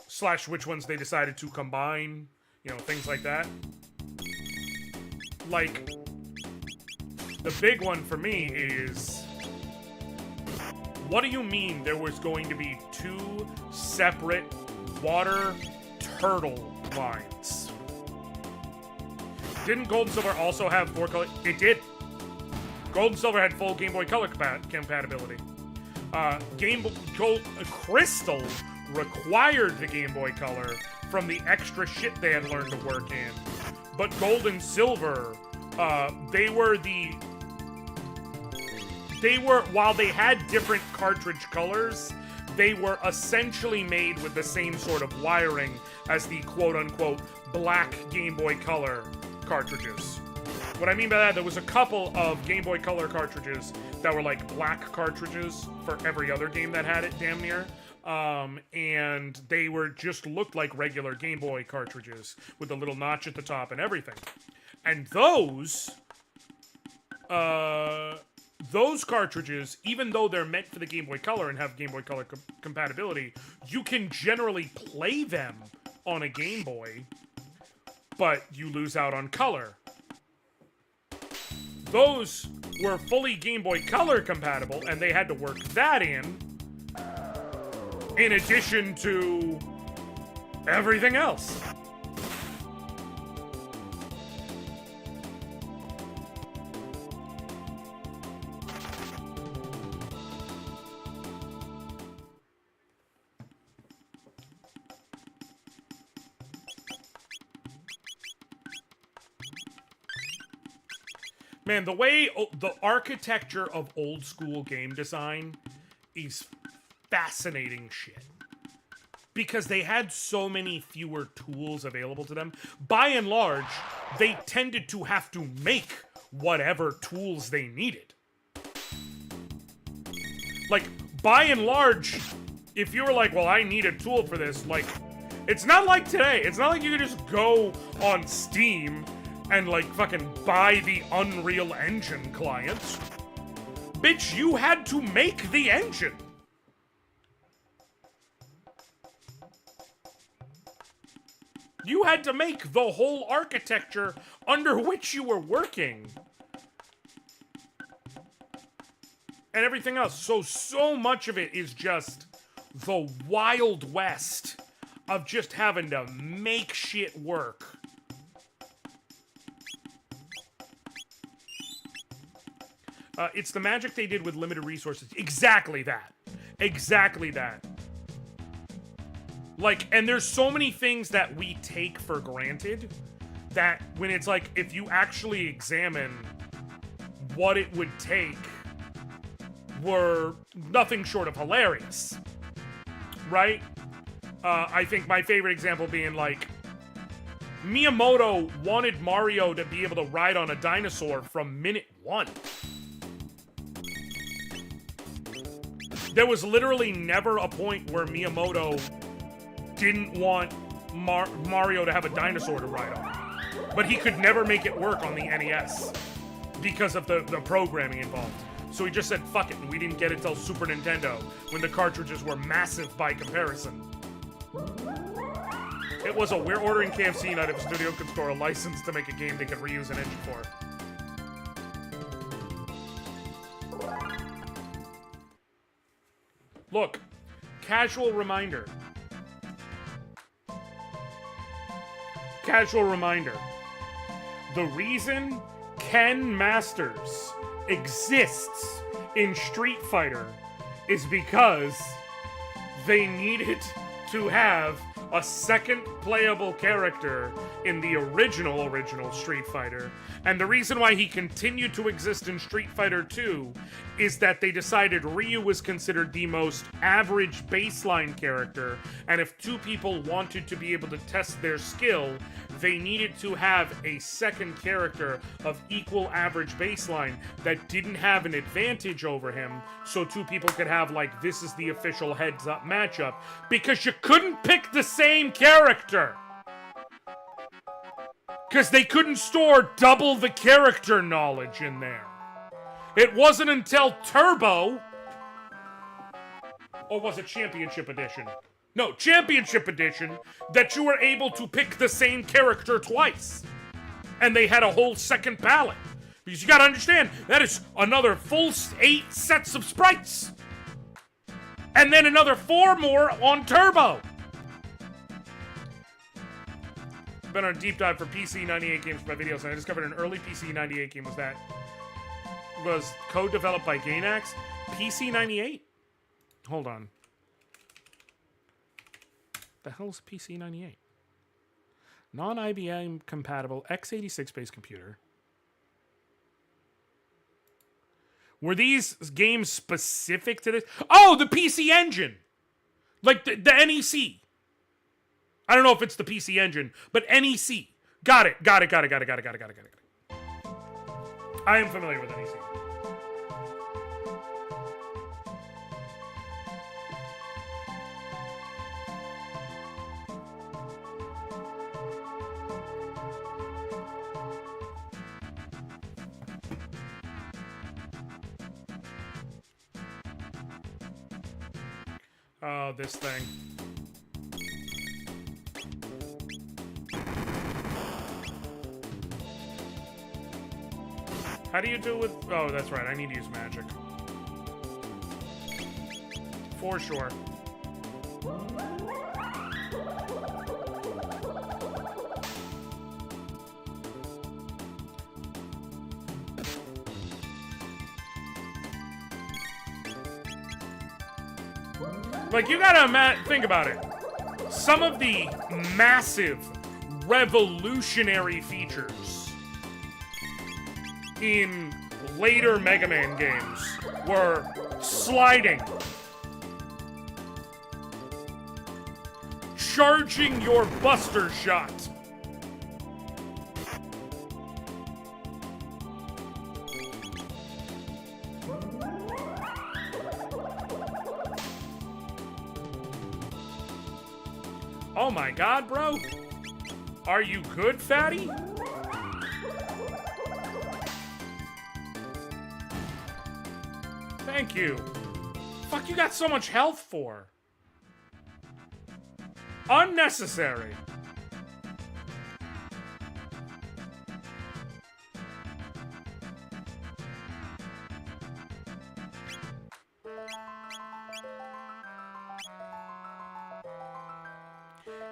Slash which ones they decided to combine, you know, things like that. Like, the big one for me is, what do you mean there was going to be 2 separate water turtle lines? Didn't Gold and Silver also have 4 color? It did. Gold and Silver had full Game Boy Color compatibility. Crystal required the Game Boy Color from the extra shit they had learned to work in. But Gold and Silver, while they had different cartridge colors, they were essentially made with the same sort of wiring as the quote-unquote black Game Boy Color cartridges. What I mean by that, there was a couple of Game Boy Color cartridges that were like black cartridges for every other game that had it, damn near. And they were just looked like regular Game Boy cartridges with a little notch at the top and everything. And those cartridges, even though they're meant for the Game Boy Color and have Game Boy Color compatibility, you can generally play them on a Game Boy, but you lose out on color. Those were fully Game Boy Color compatible, and they had to work that in addition to everything else. Man, the way the architecture of old school game design is fascinating shit. Because they had so many fewer tools available to them. By and large, they tended to have to make whatever tools they needed. Like, by and large, if you were like, well, I need a tool for this, like, it's not like today. It's not like you can just go on Steam and, like, fucking buy the Unreal Engine client. Bitch, you had to make the engine. You had to make the whole architecture under which you were working. And everything else. So much of it is just the Wild West of just having to make shit work. It's the magic they did with limited resources. Exactly that. Exactly that. Like, and there's so many things that we take for granted that when it's like, if you actually examine what it would take, were nothing short of hilarious. Right? I think my favorite example being like, Miyamoto wanted Mario to be able to ride on a dinosaur from minute 1. There was literally never a point where Miyamoto didn't want Mario to have a dinosaur to ride on. But he could never make it work on the NES because of the programming involved. So he just said, fuck it, and we didn't get it till Super Nintendo, when the cartridges were massive by comparison. It was we're ordering KFC night if a studio could store a license to make a game they could reuse an engine for. Look, casual reminder. Casual reminder. The reason Ken Masters exists in Street Fighter is because they needed to have a second playable character in the original Street Fighter. And the reason why he continued to exist in Street Fighter 2 is that they decided Ryu was considered the most average baseline character, and if two people wanted to be able to test their skill, they needed to have a second character of equal average baseline that didn't have an advantage over him, so two people could have, like, this is the official heads-up matchup, because you couldn't pick the same character! Because they couldn't store double the character knowledge in there. It wasn't until Turbo, or was it Championship Edition? No, Championship Edition, that you were able to pick the same character twice. And they had a whole second palette. Because you gotta understand, that is another full 8 sets of sprites. And then another 4 more on Turbo. I've been on a deep dive for PC 98 games for my videos, and I discovered an early PC 98 game was code developed by Gainax. PC 98? Hold on. The hell's PC 98? Non-IBM compatible x86 based computer. Were these games specific to this? Oh, the PC Engine! Like the NEC. I don't know if it's the PC Engine, but NEC. Got it. I am familiar with NEC. Oh, this thing. How do you do with... Oh, that's right. I need to use magic. For sure. Like, you gotta think about it. Some of the massive, revolutionary features in later Mega Man games were sliding, charging your Buster Shot. Oh my god, bro. Are you good, fatty? Thank you. Fuck, you got so much health for? Unnecessary.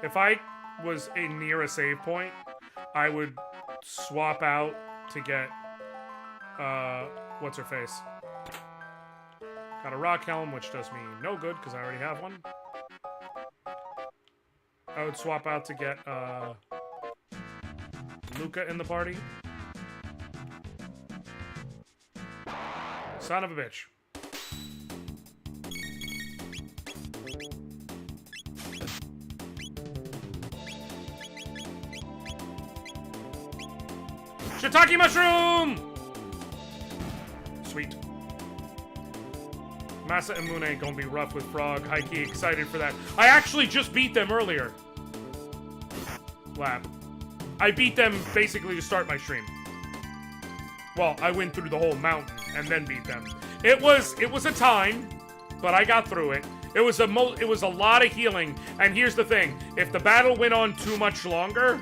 If I was near a save point, I would swap out to get, what's her face? Got a rock helm, which does me no good, because I already have one. I would swap out to get, Luca in the party. Son of a bitch. Shiitake mushroom! Sweet. Masa and Mune gonna be rough with Frog. High-key excited for that. I actually just beat them earlier. Lab. I beat them basically to start my stream. Well, I went through the whole mountain and then beat them. It was a time, but I got through it. It was a lot of healing. And here's the thing: if the battle went on too much longer,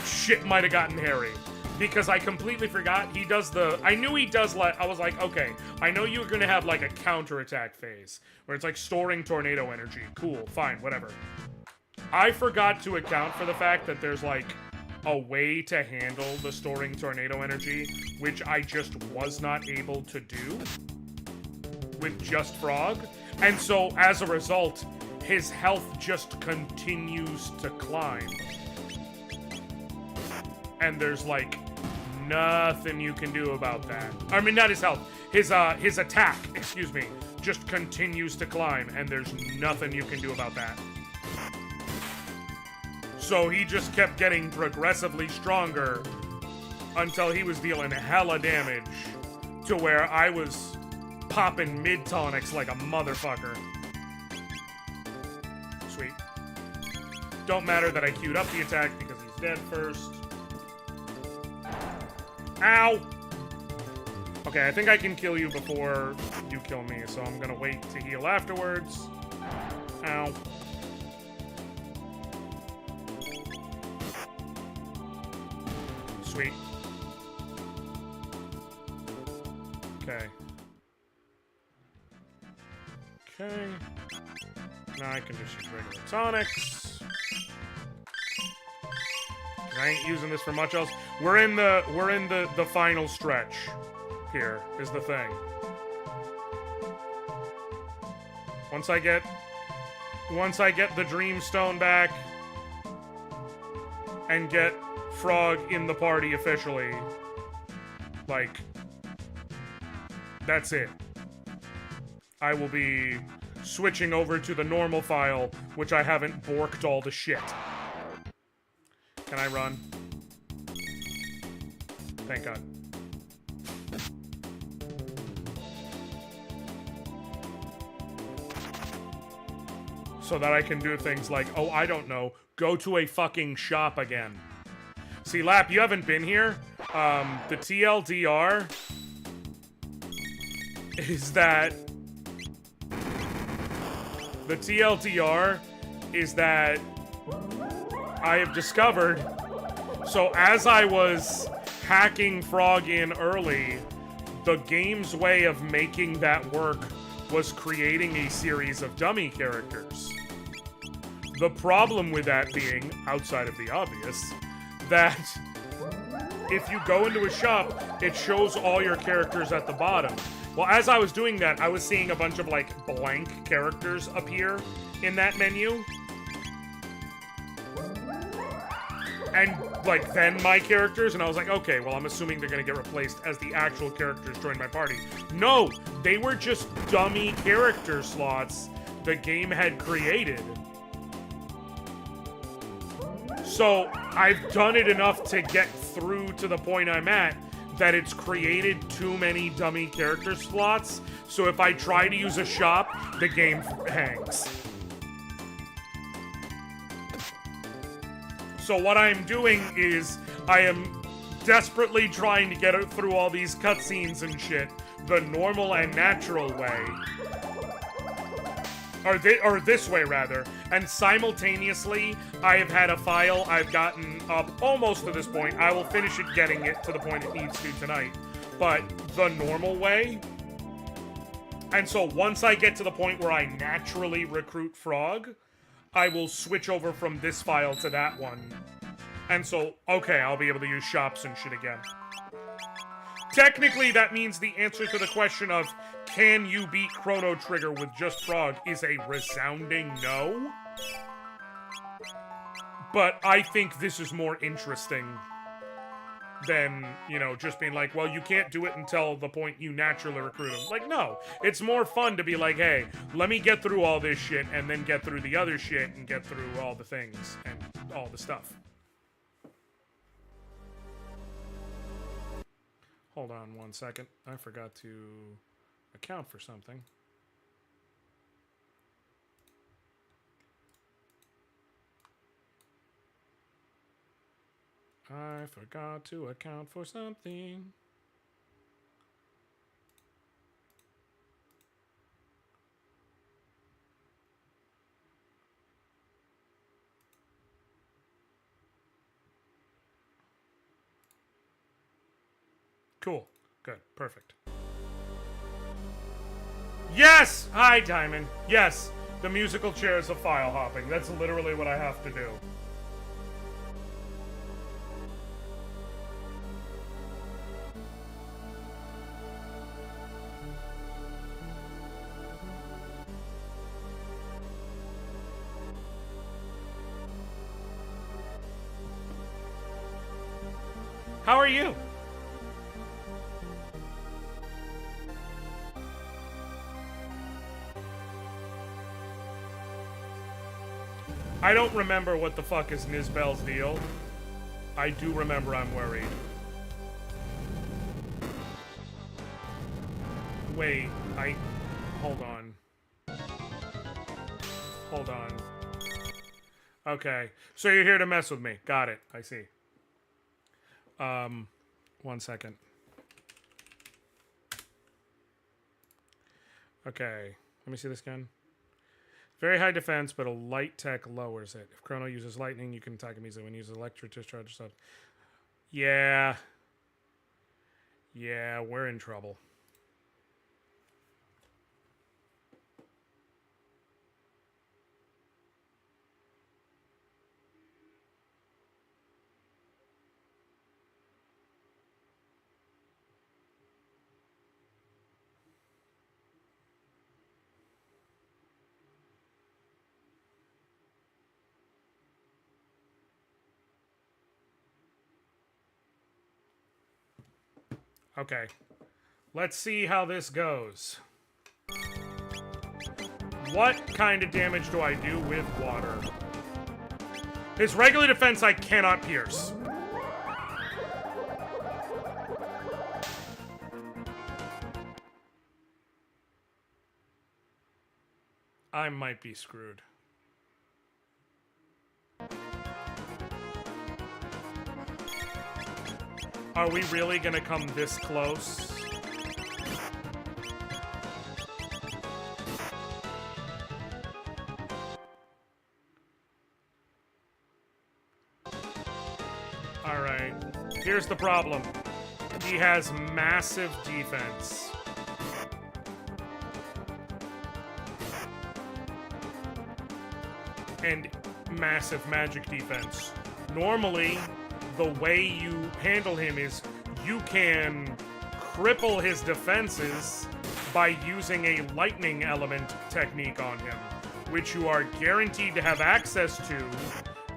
shit might have gotten hairy. Because I completely forgot he does the... I knew he does I was like, okay, I know you're gonna have like a counterattack phase where it's like storing tornado energy. Cool, fine, whatever. I forgot to account for the fact that there's like a way to handle the storing tornado energy, which I just was not able to do with just Frog. And so as a result, his health just continues to climb. And there's like nothing you can do about that. I mean, not his health. His attack, excuse me, just continues to climb, and there's nothing you can do about that. So he just kept getting progressively stronger until he was dealing hella damage to where I was popping mid-tonics like a motherfucker. Sweet. Don't matter that I queued up the attack because he's dead first. Ow! Okay, I think I can kill you before you kill me, so I'm gonna wait to heal afterwards. Ow. Sweet. Okay. Okay. Now I can just use regular tonics. I ain't using this for much else. We're in the final stretch. Here is the thing. Once I get the Dreamstone back and get Frog in the party officially, like, that's it. I will be switching over to the normal file, which I haven't borked all the shit. Can I run? Thank God. So that I can do things like, oh, I don't know, go to a fucking shop again. See, Lap, you haven't been here. The TLDR is that... The TLDR is that I have discovered, so as I was hacking Frog in early, the game's way of making that work was creating a series of dummy characters. The problem with that being, outside of the obvious, that if you go into a shop, it shows all your characters at the bottom. Well, as I was doing that, I was seeing a bunch of, like, blank characters appear in that menu. And like, then my characters, and I was like, okay, well, I'm assuming they're gonna get replaced as the actual characters join my party. No, they were just dummy character slots the game had created. So, I've done it enough to get through to the point I'm at that it's created too many dummy character slots, so if I try to use a shop, the game hangs. So what I'm doing is, I am desperately trying to get through all these cutscenes and shit the normal and natural way. Or this way, rather. And simultaneously, I have had a file I've gotten up almost to this point. I will finish it getting it to the point it needs to tonight. But the normal way. And so once I get to the point where I naturally recruit Frog, I will switch over from this file to that one. And so, okay, I'll be able to use shops and shit again. Technically, that means the answer to the question of, can you beat Chrono Trigger with just Frog, is a resounding no. But I think this is more interesting than, you know, just being like, well, you can't do it until the point you naturally recruit him. Like, no. It's more fun to be like, hey, let me get through all this shit and then get through the other shit and get through all the things and all the stuff. Hold on 1 second. I forgot to account for something. I forgot to account for something. Cool. Good. Perfect. Yes! Hi, Diamond. Yes, the musical chairs of file hopping. That's literally what I have to do. How are you? I don't remember what the fuck is Nizbel's deal. I do remember I'm worried. Wait, hold on. Hold on. Okay, so you're here to mess with me. Got it, I see. 1 second. Okay, let me see this gun. Very high defense, but a light tech lowers it. If Chrono uses lightning, you can attack him easily. When he uses electric discharge stuff. Yeah. Yeah, we're in trouble. Okay, let's see how this goes. What kind of damage do I do with water? His regular defense I cannot pierce. I might be screwed. Are we really gonna come this close? Alright. Here's the problem. He has massive defense. And massive magic defense. Normally, the way you handle him is you can cripple his defenses by using a lightning element technique on him, which you are guaranteed to have access to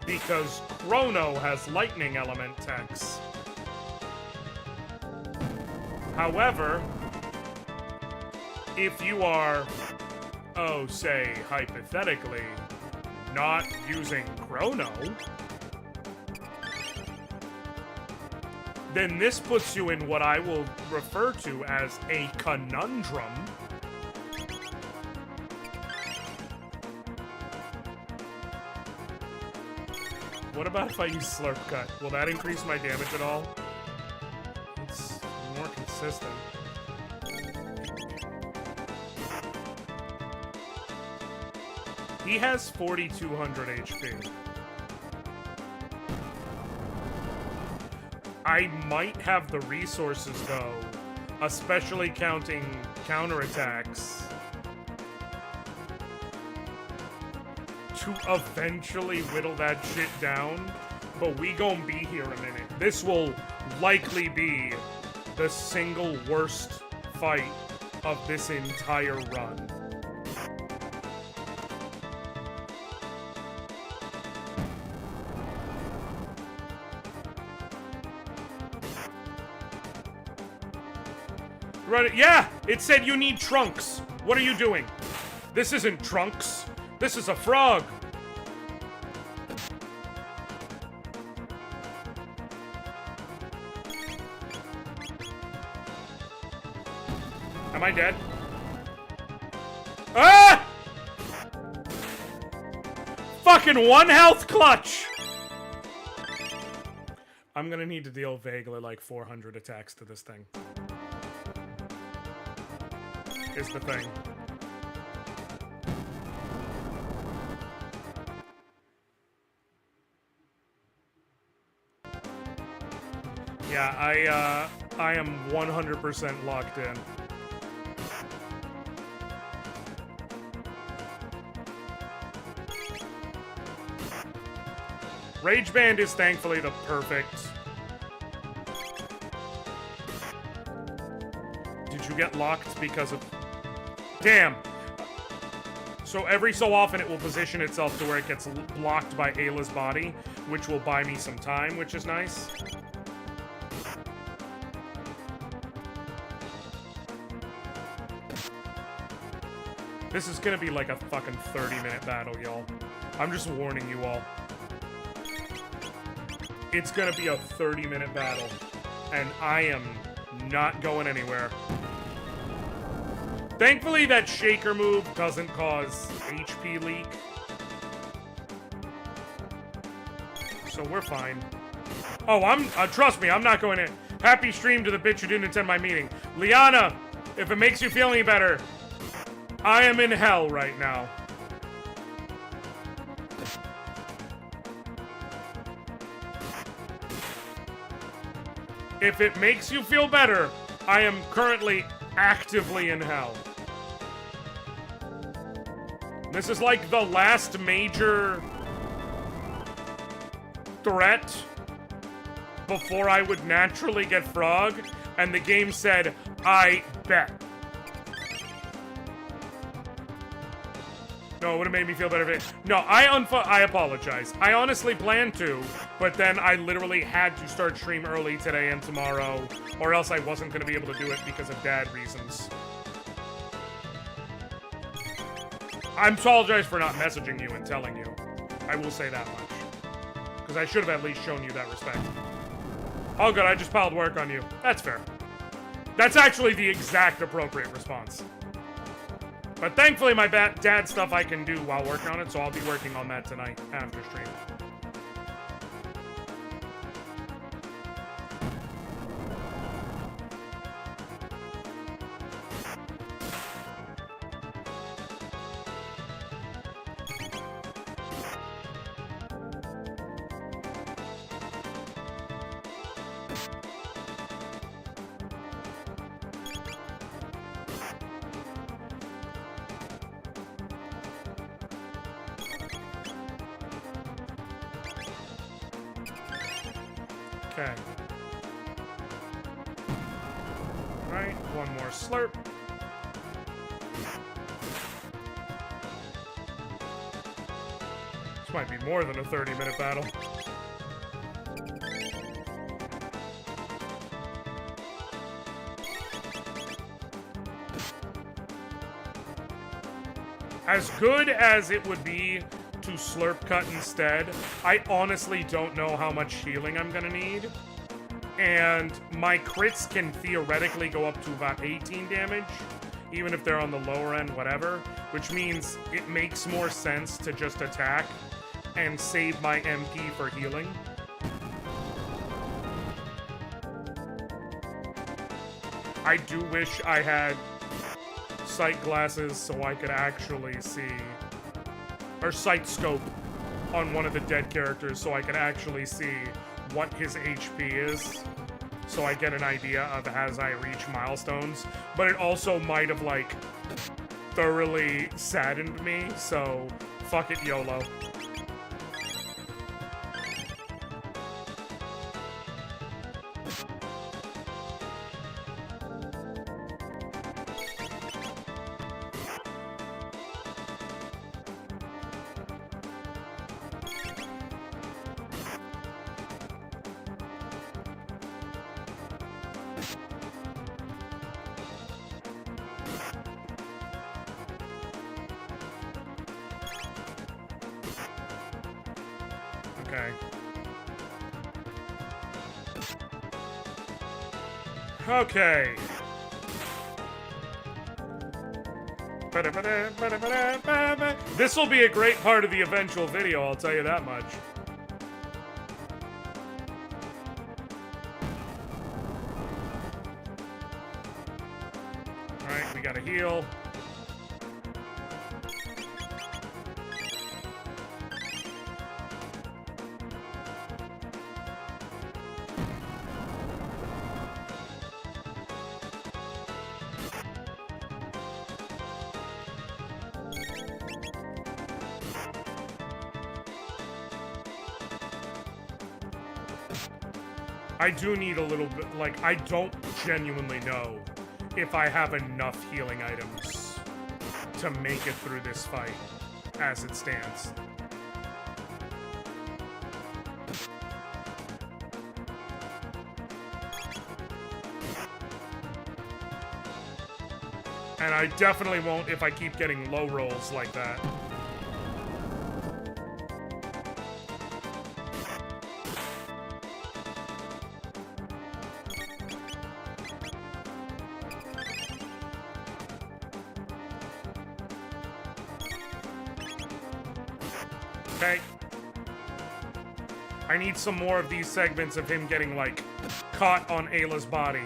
because Chrono has lightning element techs. However, if you are, oh, say, hypothetically, not using Chrono, then this puts you in what I will refer to as a conundrum. What about if I use Slurp Cut? Will that increase my damage at all? It's more consistent. He has 4,200 HP. I might have the resources, though, especially counting counterattacks, to eventually whittle that shit down, but we gon' be here a minute. This will likely be the single worst fight of this entire run. Right, yeah, it said you need trunks. What are you doing? This isn't trunks. This is a frog. Am I dead? Ah! Fucking one health clutch! I'm gonna need to deal vaguely like 400 attacks to this thing. Is the thing. Yeah, I am 100% locked in. Rage Band is thankfully the perfect. Did you get locked because of... Damn! So every so often it will position itself to where it gets blocked by Ayla's body, which will buy me some time, which is nice. This is gonna be like a fucking 30-minute battle, y'all. I'm just warning you all. It's gonna be a 30-minute battle, and I am not going anywhere. Thankfully, that shaker move doesn't cause HP leak. So we're fine. Oh, trust me, I'm not going in. Happy stream to the bitch who didn't attend my meeting. Liana, if it makes you feel any better, I am in hell right now. If it makes you feel better, I am currently actively in hell. This is like the last major threat before I would naturally get Frog, and the game said, I bet. No, it would have made me feel better if it... No, I apologize. I honestly planned to, but then I literally had to start stream early today and tomorrow, or else I wasn't going to be able to do it because of dad reasons. I apologize for not messaging you and telling you. I will say that much. Because I should have at least shown you that respect. Oh good, I just piled work on you. That's fair. That's actually the exact appropriate response. But thankfully my dad stuff I can do while working on it, so I'll be working on that tonight after stream. Okay. Right, one more slurp. This might be more than a 30-minute battle. As good as it would be to slurp cut instead, I honestly don't know how much healing I'm gonna need. And my crits can theoretically go up to about 18 damage, even if they're on the lower end, whatever, which means it makes more sense to just attack and save my MP for healing. I do wish I had sight glasses so I could actually see, or sight scope on one of the dead characters so I could actually see what his HP is, so I get an idea of as I reach milestones. But it also might have, like, thoroughly saddened me, so fuck it, YOLO. Okay. This will be a great part of the eventual video, I'll tell you that much. Alright, we gotta heal. I do need a little bit, like, I don't genuinely know if I have enough healing items to make it through this fight as it stands. And I definitely won't if I keep getting low rolls like that. Okay. I need some more of these segments of him getting, like, caught on Ayla's body.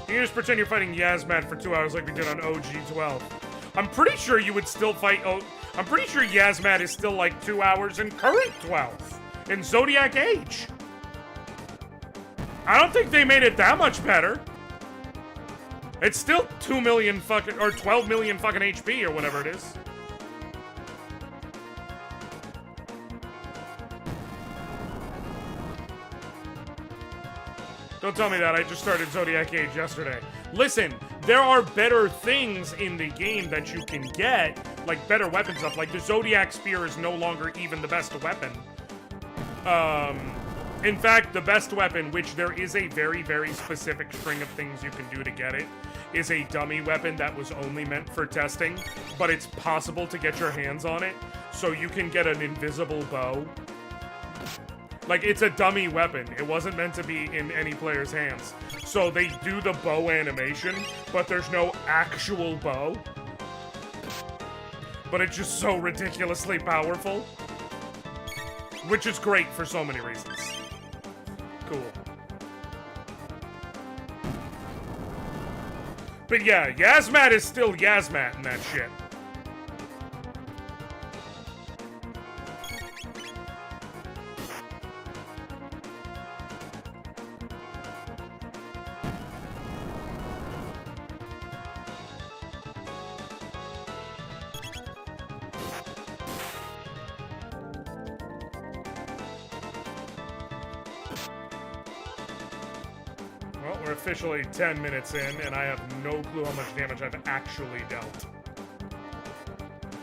You just pretend you're fighting Yasmat for 2 hours like we did on OG12. I'm pretty sure you would still fight... I'm pretty sure Yasmat is still, like, 2 hours in current 12. In Zodiac Age. I don't think they made it that much better. It's still 2 million fucking, or 12 million fucking HP or whatever it is. Don't tell me that, I just started Zodiac Age yesterday. Listen, there are better things in the game that you can get, like better weapon stuff, like the Zodiac Spear is no longer even the best weapon. In fact, the best weapon, which there is a very, very specific string of things you can do to get it, is a dummy weapon that was only meant for testing, but it's possible to get your hands on it, so you can get an invisible bow. Like, it's a dummy weapon. It wasn't meant to be in any player's hands. So they do the bow animation, but there's no actual bow. But it's just so ridiculously powerful. Which is great for so many reasons. Cool. But yeah, Yasmat is still Yasmat in that shit. We're officially 10 minutes in, and I have no clue how much damage I've actually dealt.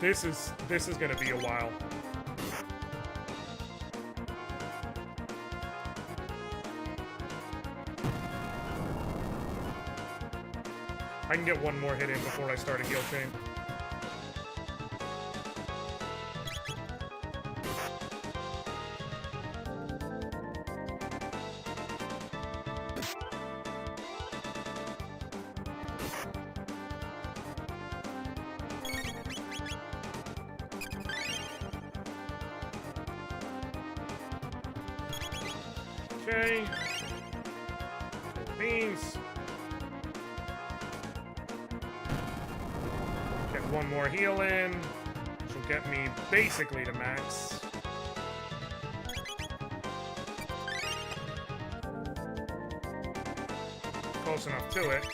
This is gonna be a while. I can get one more hit in before I start a heal chain. Okay. Beans. Get one more heal in, which will get me basically to max. Close enough to it.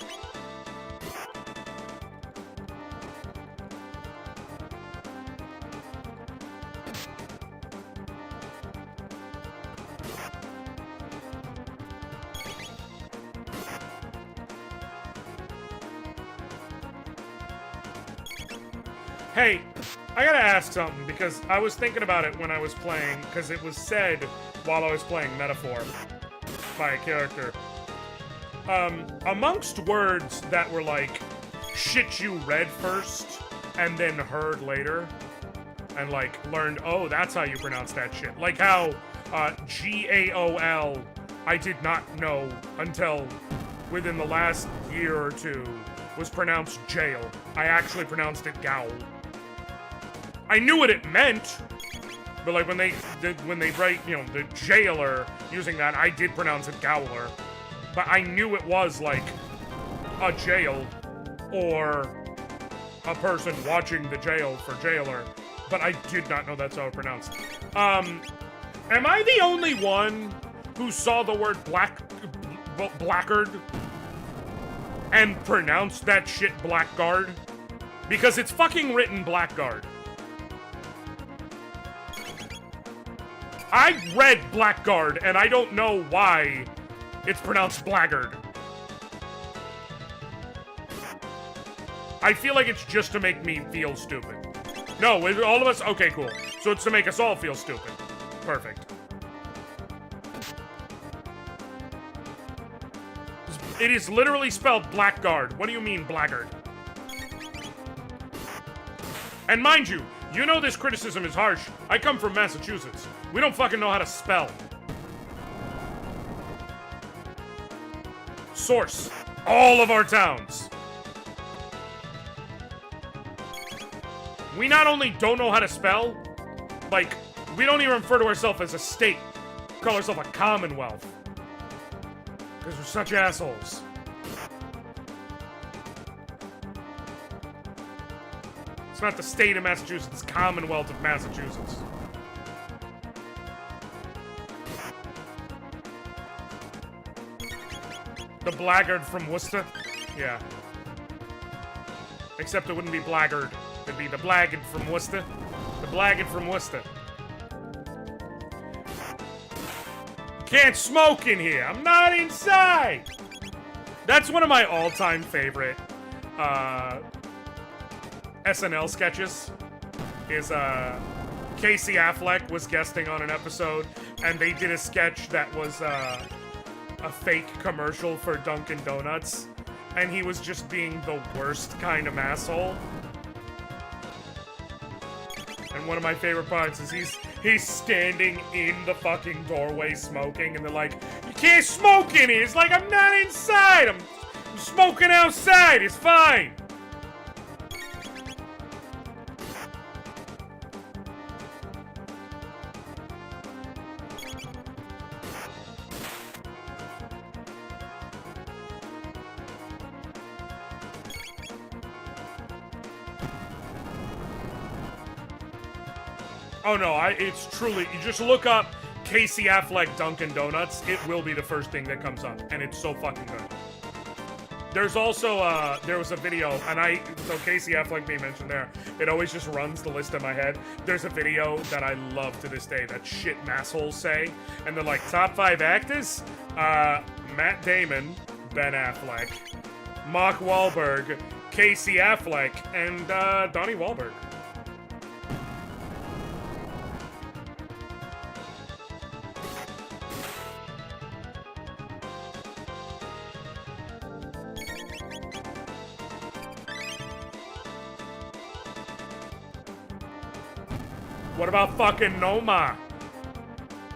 Hey, I gotta ask something, because I was thinking about it when I was playing, because it was said while I was playing Metaphor by a character. Amongst words that were like, shit you read first, and then heard later, and like, learned, oh, that's how you pronounce that shit. Like how, G-A-O-L, I did not know until within the last year or two, was pronounced jail. I actually pronounced it gowl. I knew what it meant, but like when they write, you know, the jailer using that, I did pronounce it gowler. But I knew it was like a jail or a person watching the jail for jailer, but I did not know that's how it's pronounced. Am I the only one who saw the word blackguard and pronounced that shit blackguard? Because it's fucking written blackguard. I read blackguard, and I don't know why it's pronounced blackguard. I feel like it's just to make me feel stupid. No, all of us? Okay, cool. So it's to make us all feel stupid. Perfect. It is literally spelled blackguard. What do you mean, blackguard? And mind you, you know this criticism is harsh. I come from Massachusetts. We don't fucking know how to spell. Source. All of our towns. We not only don't know how to spell, like, we don't even refer to ourselves as a state. We call ourselves a commonwealth. Because we're such assholes. It's not the state of Massachusetts, it's Commonwealth of Massachusetts. The blackguard from Worcester? Yeah. Except it wouldn't be blackguard. It'd be the blackguard from Worcester. The blackguard from Worcester. Can't smoke in here. I'm not inside. That's one of my all-time favorite SNL sketches. Is Casey Affleck was guesting on an episode, and they did a sketch that was a fake commercial for Dunkin' Donuts, and he was just being the worst kind of asshole. And one of my favorite parts is he's standing in the fucking doorway smoking, and they're like, "You can't smoke in here." It's like, I'm not inside. I'm smoking outside. It's fine. Oh no, it's truly, you just look up Casey Affleck Dunkin' Donuts, it will be the first thing that comes up, and it's so fucking good. There's also, there was a video, and so Casey Affleck being mentioned there, it always just runs the list in my head. There's a video that I love to this day that shit massholes say, and they're like, top 5 actors? Matt Damon, Ben Affleck, Mark Wahlberg, Casey Affleck, and Donnie Wahlberg. What about fucking Noma?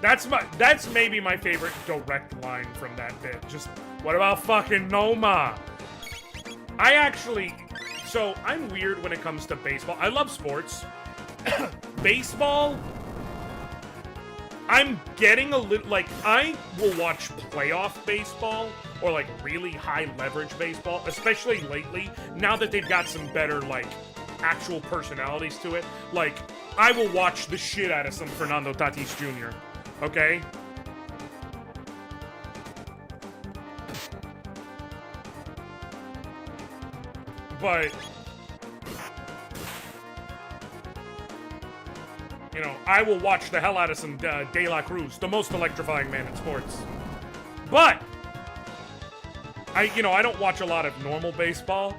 That's maybe my favorite direct line from that bit. Just, what about fucking Noma? I actually, so I'm weird when it comes to baseball. I love sports. Baseball, I'm getting a little, like, I will watch playoff baseball or, like, really high leverage baseball, especially lately, now that they've got some better, like, actual personalities to it. Like, I will watch the shit out of some Fernando Tatis Jr., okay? But, you know, I will watch the hell out of some De La Cruz, the most electrifying man in sports. But, I don't watch a lot of normal baseball,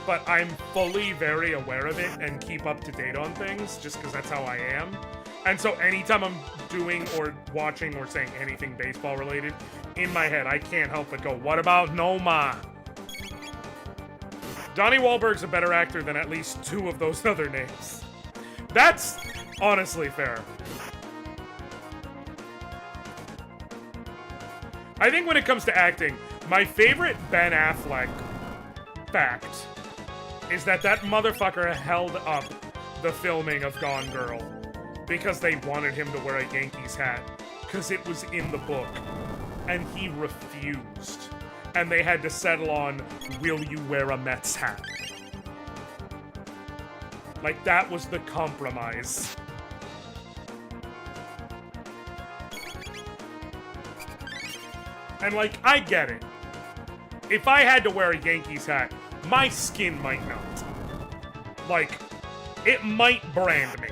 but I'm fully very aware of it and keep up to date on things just because that's how I am. And so anytime I'm doing or watching or saying anything baseball related, in my head, I can't help but go, what about Noma? Donnie Wahlberg's a better actor than at least two of those other names. That's honestly fair. I think when it comes to acting, my favorite Ben Affleck fact is that motherfucker held up the filming of Gone Girl because they wanted him to wear a Yankees hat because it was in the book, and he refused. And they had to settle on, will you wear a Mets hat? Like, that was the compromise. And, like, I get it. If I had to wear a Yankees hat, my skin might not. Like, it might brand me.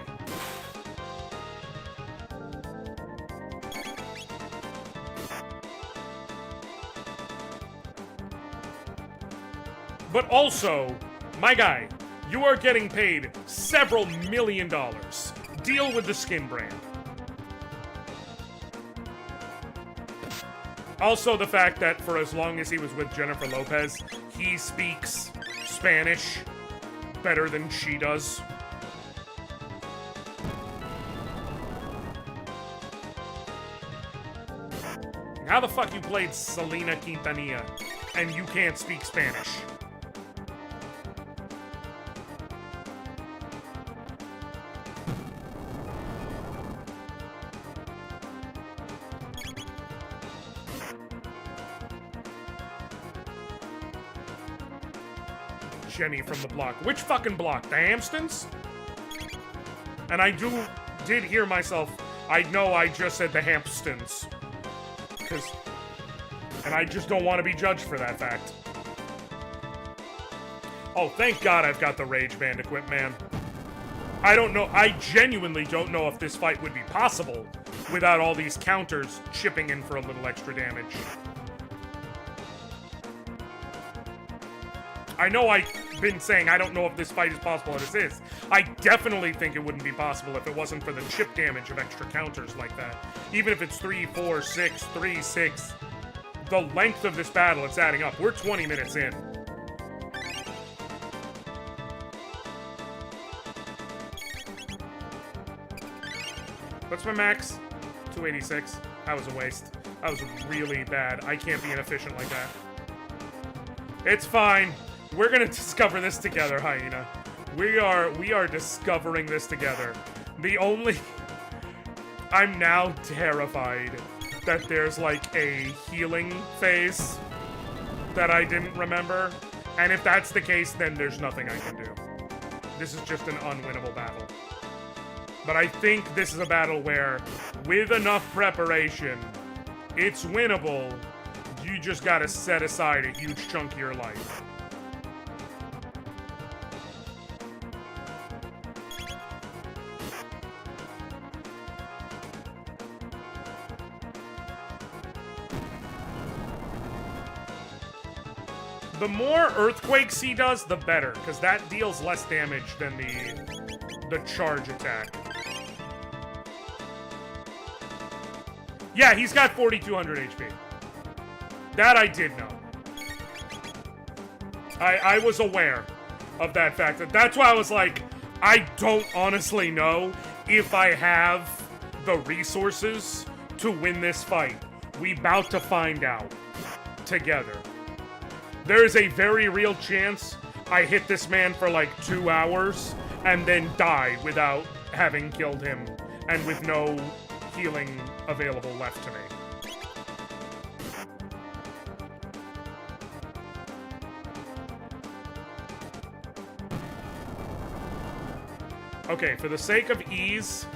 But also, my guy, you are getting paid several $1 million. Deal with the skin brand. Also, the fact that for as long as he was with Jennifer Lopez, he speaks Spanish better than she does. How the fuck you played Selena Quintanilla and you can't speak Spanish? Jenny from the block. Which fucking block? The Hamptons? And I did hear myself. I know I just said the Hamptons. And I just don't want to be judged for that fact. Oh, thank God I've got the Rage Band equipped, man. I don't know. I genuinely don't know if this fight would be possible without all these counters chipping in for a little extra damage. I know I've been saying I don't know if this fight is possible as it is. I definitely think it wouldn't be possible if it wasn't for the chip damage of extra counters like that. Even if it's 3, 4, 6, 3, 6. The length of this battle, it's adding up. We're 20 minutes in. What's my max? 286. That was a waste. That was really bad. I can't be inefficient like that. It's fine. We're gonna discover this together, Hyena. We are discovering this together. I'm now terrified that there's like a healing phase that I didn't remember. And if that's the case, then there's nothing I can do. This is just an unwinnable battle. But I think this is a battle where, with enough preparation, it's winnable. You just gotta set aside a huge chunk of your life. The more earthquakes he does, the better, because that deals less damage than the charge attack. Yeah, he's got 4,200 HP. That I did know. I was aware of that fact. That's why I was like, I don't honestly know if I have the resources to win this fight. We about to find out together. There is a very real chance I hit this man for like 2 hours and then die without having killed him and with no healing available left to me. Okay, for the sake of ease,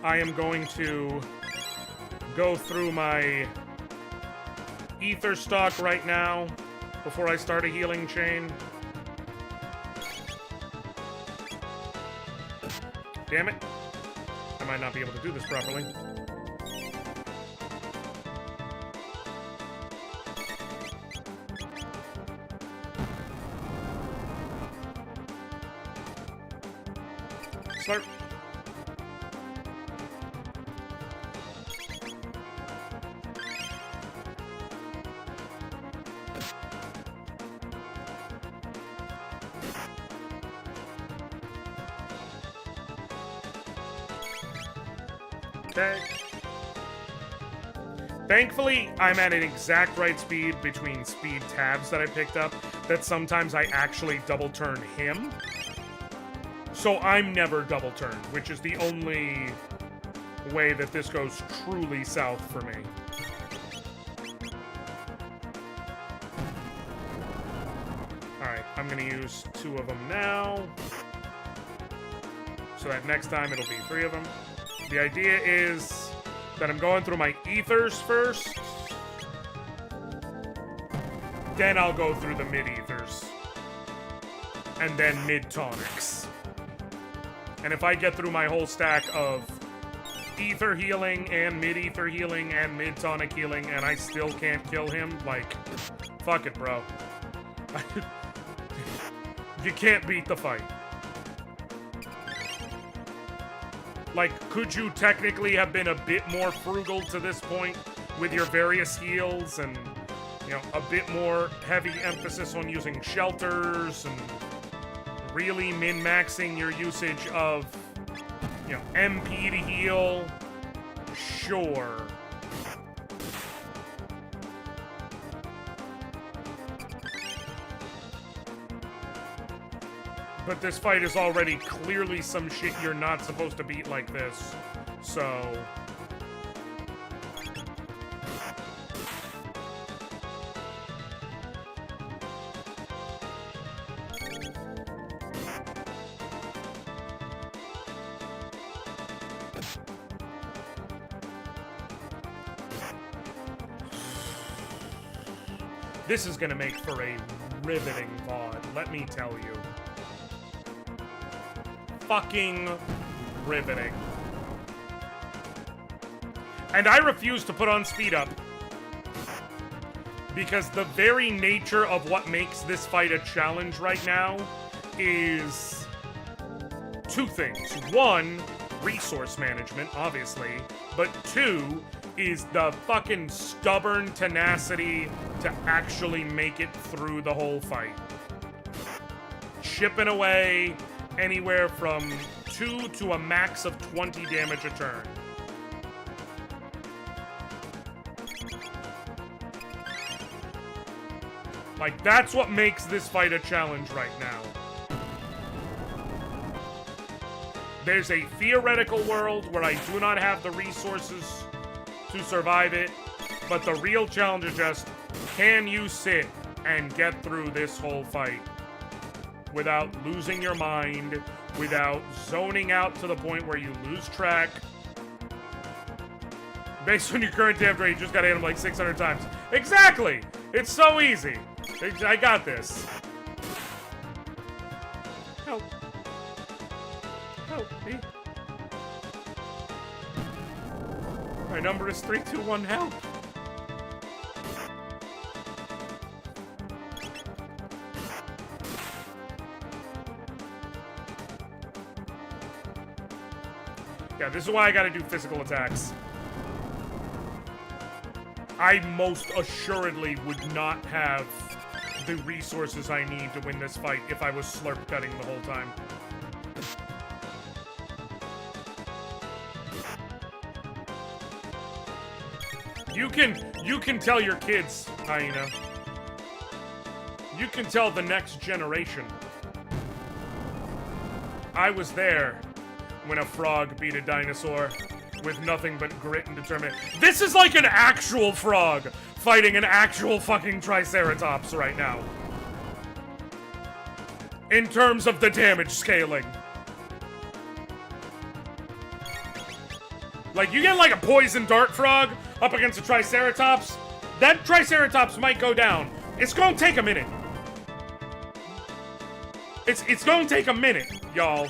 I am going to go through my ether stock right now before I start a healing chain. Damn it. I might not be able to do this properly. Slurp. Okay. Thankfully, I'm at an exact right speed between speed tabs that I picked up that sometimes I actually double turn him. So I'm never double turned, which is the only way that this goes truly south for me. Alright, I'm gonna use 2 of them now. So that next time it'll be 3 of them. The idea is that I'm going through my ethers first. Then I'll go through the mid-ethers. And then mid-tonics. And if I get through my whole stack of ether healing and mid-ether healing and mid-tonic healing and I still can't kill him, like, fuck it, bro. You can't beat the fight. Like, could you technically have been a bit more frugal to this point with your various heals and, you know, a bit more heavy emphasis on using shelters and really min-maxing your usage of, you know, MP to heal? Sure. But this fight is already clearly some shit you're not supposed to beat like this. So... This is gonna make for a riveting VOD, let me tell you. Fucking riveting. And I refuse to put on speed up. Because the very nature of what makes this fight a challenge right now is 2 things. 1, resource management, obviously. But 2, is the fucking stubborn tenacity to actually make it through the whole fight. Chipping away anywhere from 2 to a max of 20 damage a turn. Like, that's what makes this fight a challenge right now. There's a theoretical world where I do not have the resources to survive it, but the real challenge is just, can you sit and get through this whole fight without losing your mind, without zoning out to the point where you lose track? Based on your current damage rate, you just gotta hit him like 600 times. Exactly! It's so easy. I got this. Help. Help me. My number is 321 help. Yeah, this is why I gotta do physical attacks. I most assuredly would not have the resources I need to win this fight if I was slurp cutting the whole time. You can tell your kids, Hyena. You can tell the next generation. I was there when a frog beat a dinosaur with nothing but grit and determination. This is like an actual frog fighting an actual fucking Triceratops right now. In terms of the damage scaling. Like, you get like a poison dart frog up against a Triceratops, that Triceratops might go down. It's gonna take a minute. It's gonna take a minute, y'all.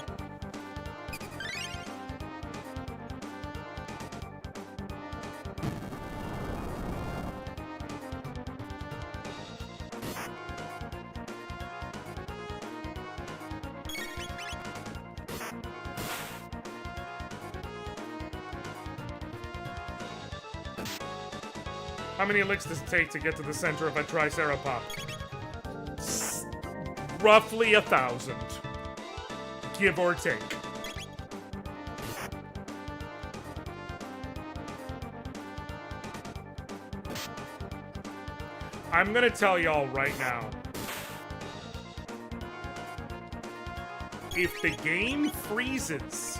How many licks does it take to get to the center of a Triceratops? Roughly 1,000. Give or take. I'm gonna tell y'all right now. If the game freezes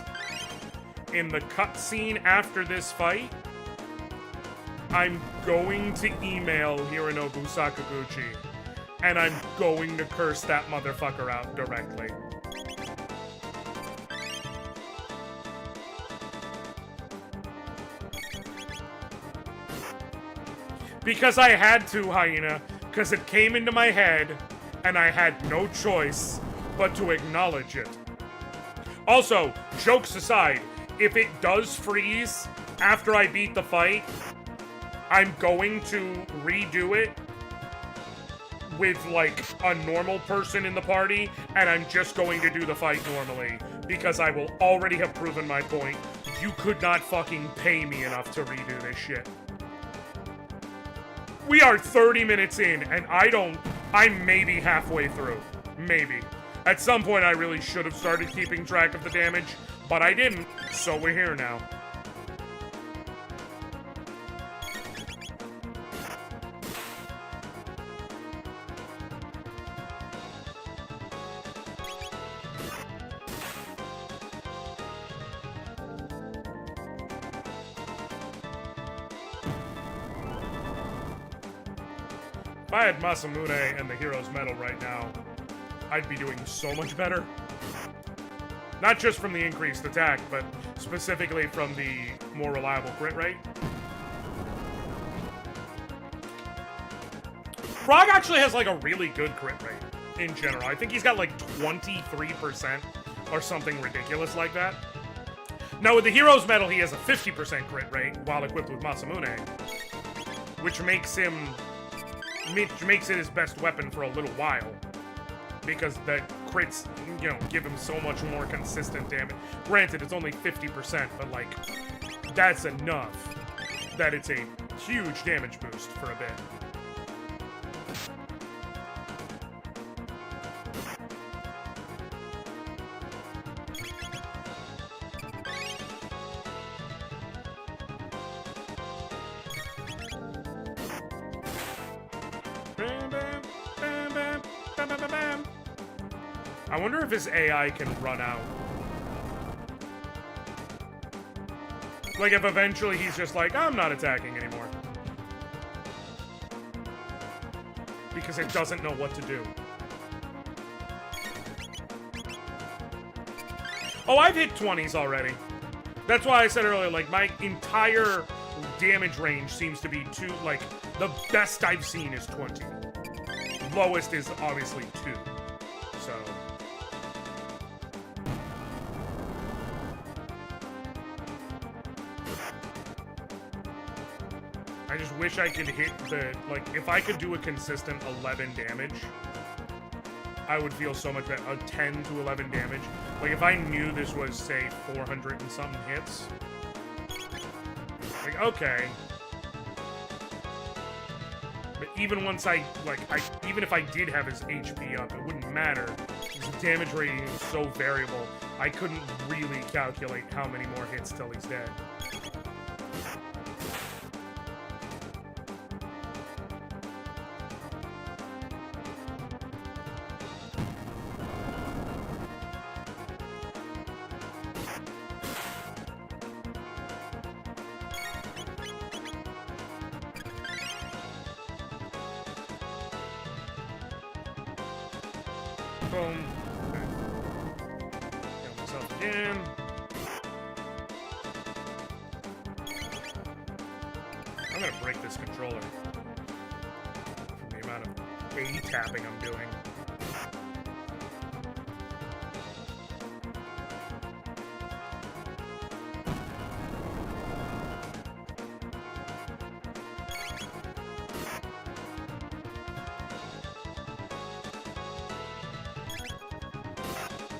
in the cutscene after this fight, I'm going to email Hironobu Sakaguchi, and I'm going to curse that motherfucker out directly. Because I had to, Hyena, because it came into my head, and I had no choice but to acknowledge it. Also, jokes aside, if it does freeze after I beat the fight, I'm going to redo it with, like, a normal person in the party, and I'm just going to do the fight normally, because I will already have proven my point. You could not fucking pay me enough to redo this shit. We are 30 minutes in, and I'm maybe halfway through. Maybe. At some point, I really should have started keeping track of the damage, but I didn't, so we're here now. If I had Masamune and the Hero's Medal right now, I'd be doing so much better. Not just from the increased attack, but specifically from the more reliable crit rate. Frog actually has like a really good crit rate in general. I think he's got like 23% or something ridiculous like that. Now with the Hero's Medal, he has a 50% crit rate while equipped with Masamune, which makes it his best weapon for a little while, because the crits, you know, give him so much more consistent damage. Granted, it's only 50%, but like, that's enough that it's a huge damage boost for a bit. I wonder if his AI can run out. Like, if eventually he's just like, I'm not attacking anymore. Because it doesn't know what to do. Oh, I've hit 20s already. That's why I said earlier, like, my entire damage range seems to be like, the best I've seen is 20. Lowest is obviously 2. So... I just wish I could hit the, like, if I could do a consistent 11 damage, I would feel so much better. 10 to 11 damage. Like, if I knew this was, say, 400 and something hits. Like, okay. But even once even if I did have his HP up, it wouldn't matter. His damage rating is so variable, I couldn't really calculate how many more hits till he's dead. Boom. Kill myself again. I'm gonna break this controller from the amount of A tapping I'm doing.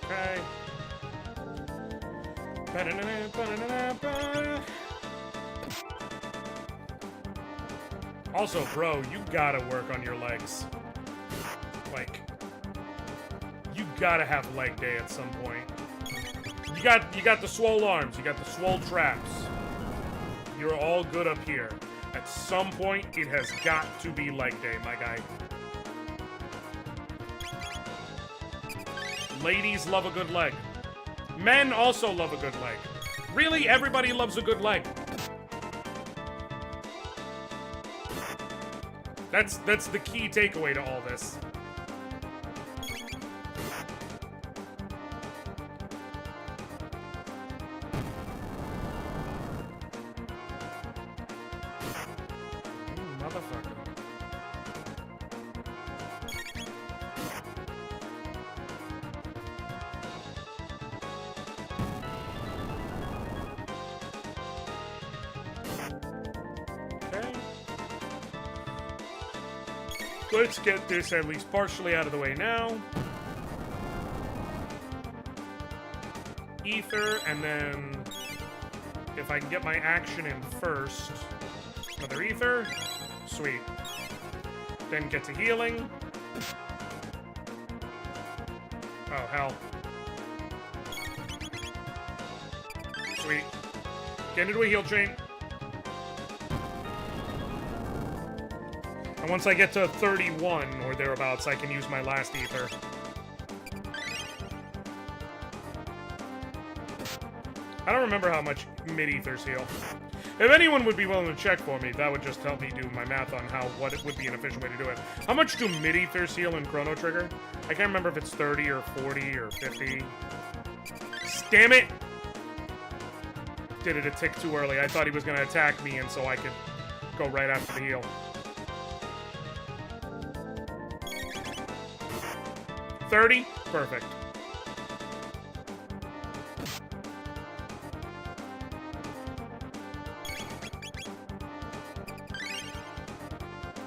Okay. Also, bro, you gotta work on your legs. Like, you gotta have leg day at some point. You got the swole arms, you got the swole traps. You're all good up here. At some point, it has got to be leg day, my guy. Ladies love a good leg. Men also love a good leg. Really, everybody loves a good leg. That's the key takeaway to all this. Motherfucker. Let's get this at least partially out of the way now. Ether, and then if I can get my action in first, another ether. Sweet. Then get to healing. Oh, hell. Sweet. Get into a heal chain. And once I get to 31 or thereabouts, I can use my last ether. I don't remember how much mid-ethers heal. If anyone would be willing to check for me, that would just help me do my math on what it would be an efficient way to do it. How much do mid-ethers heal in Chrono Trigger? I can't remember if it's 30 or 40 or 50. Damn it! Did it a tick too early. I thought he was going to attack me, and so I could go right after the heal. 30? Perfect.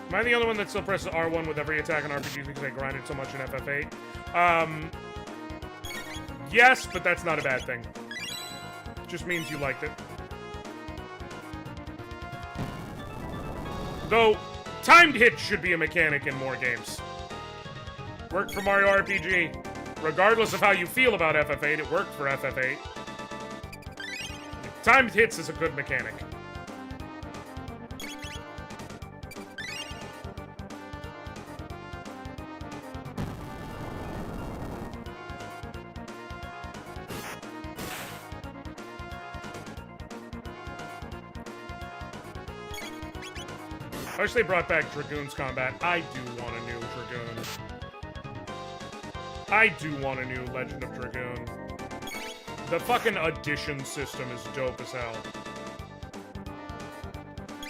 Am I the only one that still presses R1 with every attack in RPGs because I grinded so much in FF8? Yes, but that's not a bad thing. Just means you liked it. Though, timed hits should be a mechanic in more games. Worked for Mario RPG. Regardless of how you feel about FF8, it worked for FF8. Timed hits is a good mechanic. I wish they brought back Dragoon's combat. I do want a new Dragoon. I do want a new Legend of Dragoon. The fucking addition system is dope as hell.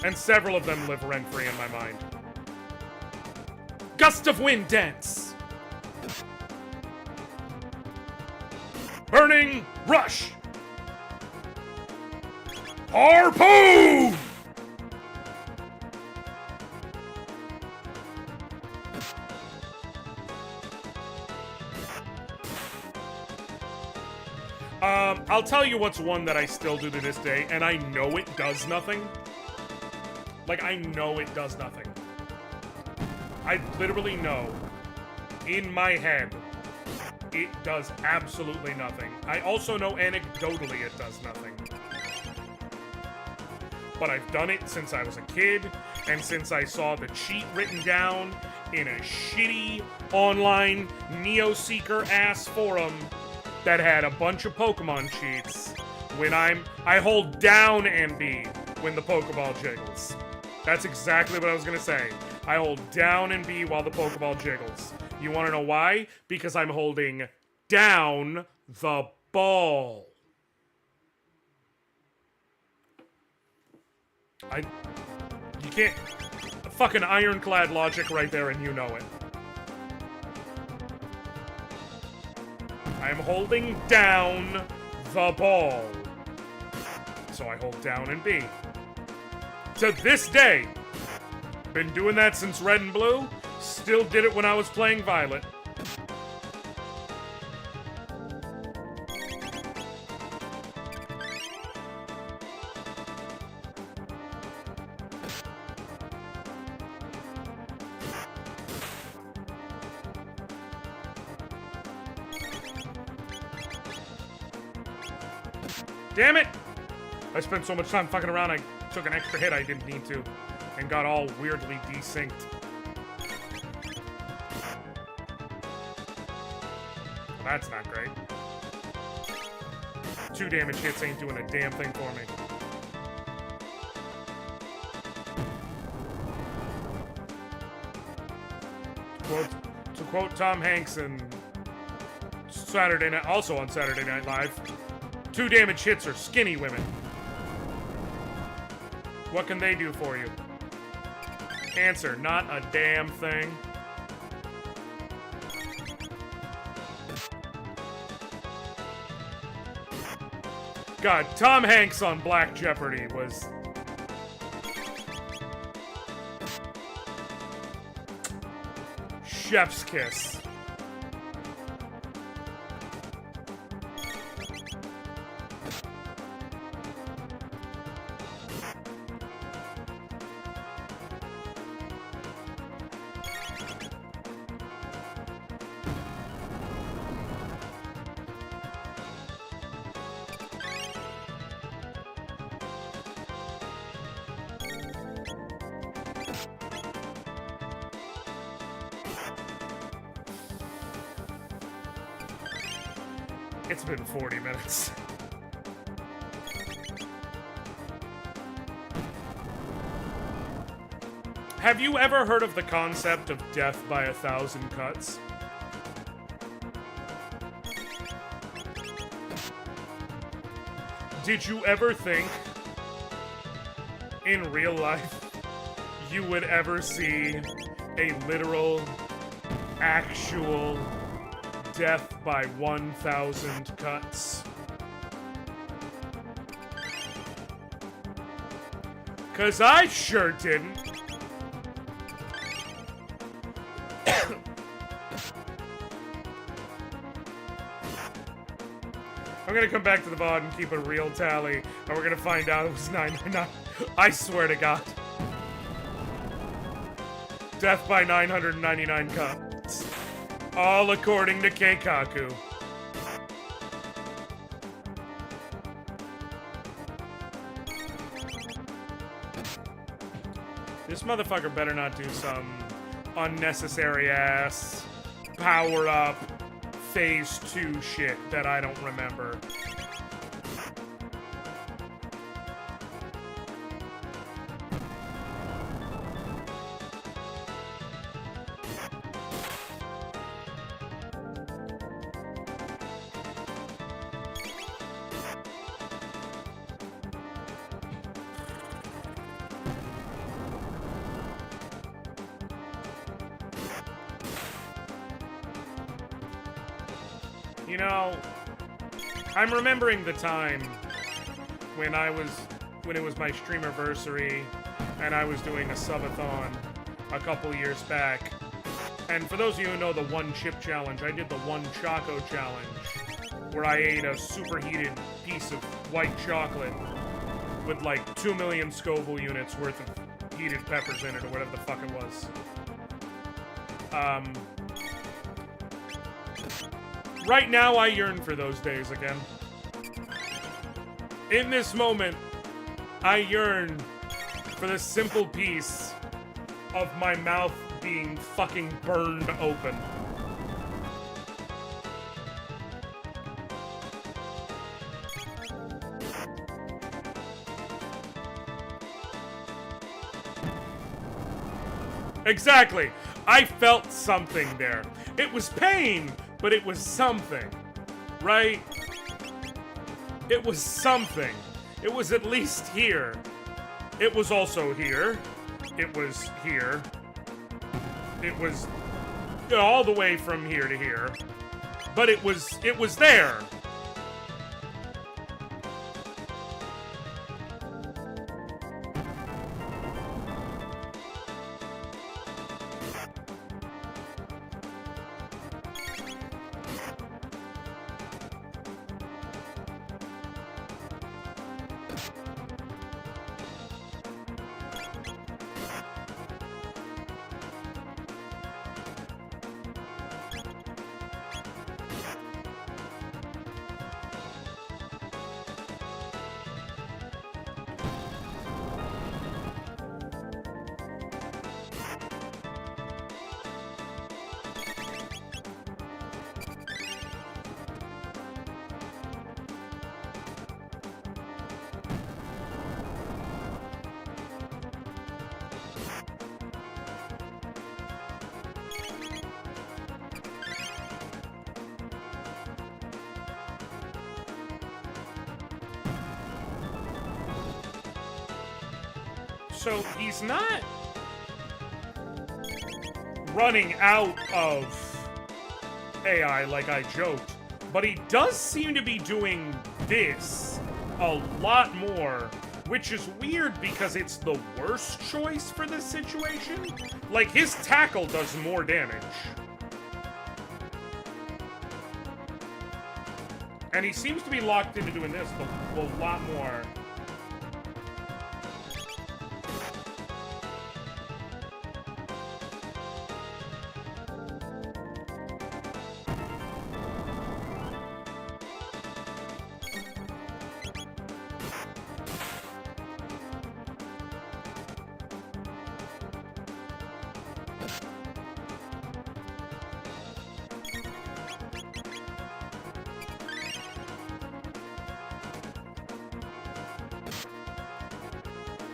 And several of them live rent-free in my mind. Gust of Wind Dance! Burning Rush! Harpoon! I'll tell you what's one that I still do to this day, and I know it does nothing. Like, I know it does nothing. I literally know, in my head, it does absolutely nothing. I also know anecdotally it does nothing. But I've done it since I was a kid, and since I saw the cheat written down in a shitty online Neo-Seeker-ass forum that had a bunch of Pokemon cheats when I hold down and B when the Pokeball jiggles. That's exactly what I was gonna say. I hold down and B while the Pokeball jiggles. You wanna know why? Because I'm holding down the ball. You can't... Fucking ironclad logic right there, and you know it. I'm holding down the ball. So I hold down and B. To this day, been doing that since Red and Blue, still did it when I was playing Violet. Damn it! I spent so much time fucking around, I took an extra hit I didn't need to, and got all weirdly desynced. That's not great. 2 damage hits ain't doing a damn thing for me. To quote Tom Hanks in Saturday Night, also on Saturday Night Live, 2 damage hits are skinny women. What can they do for you? Answer, not a damn thing. God, Tom Hanks on Black Jeopardy was... chef's kiss. It's been 40 minutes. Have you ever heard of the concept of death by 1,000 cuts? Did you ever think, in real life, you would ever see a literal, actual death by 1,000 cuts? 'Cause I sure didn't. I'm gonna come back to the VOD and keep a real tally, and we're gonna find out it was 999. I swear to God. Death by 999 cuts. All according to Keikaku. This motherfucker better not do some unnecessary ass power-up Phase 2 shit that I don't remember. You know, I'm remembering the time when it was my streamerversary and I was doing a subathon a couple years back. And for those of you who know the one chip challenge, I did the one Choco challenge where I ate a superheated piece of white chocolate with like 2 million Scoville units worth of heated peppers in it, or whatever the fuck it was. Right now, I yearn for those days again. In this moment, I yearn for the simple peace of my mouth being fucking burned open. Exactly. I felt something there. It was pain, but it was something, right? It was something. It was at least here. It was also here. It was here. It was all the way from here to here. But it was there. So he's not running out of AI like I joked, but he does seem to be doing this a lot more, which is weird because it's the worst choice for this situation. Like, his tackle does more damage. And he seems to be locked into doing this a lot more.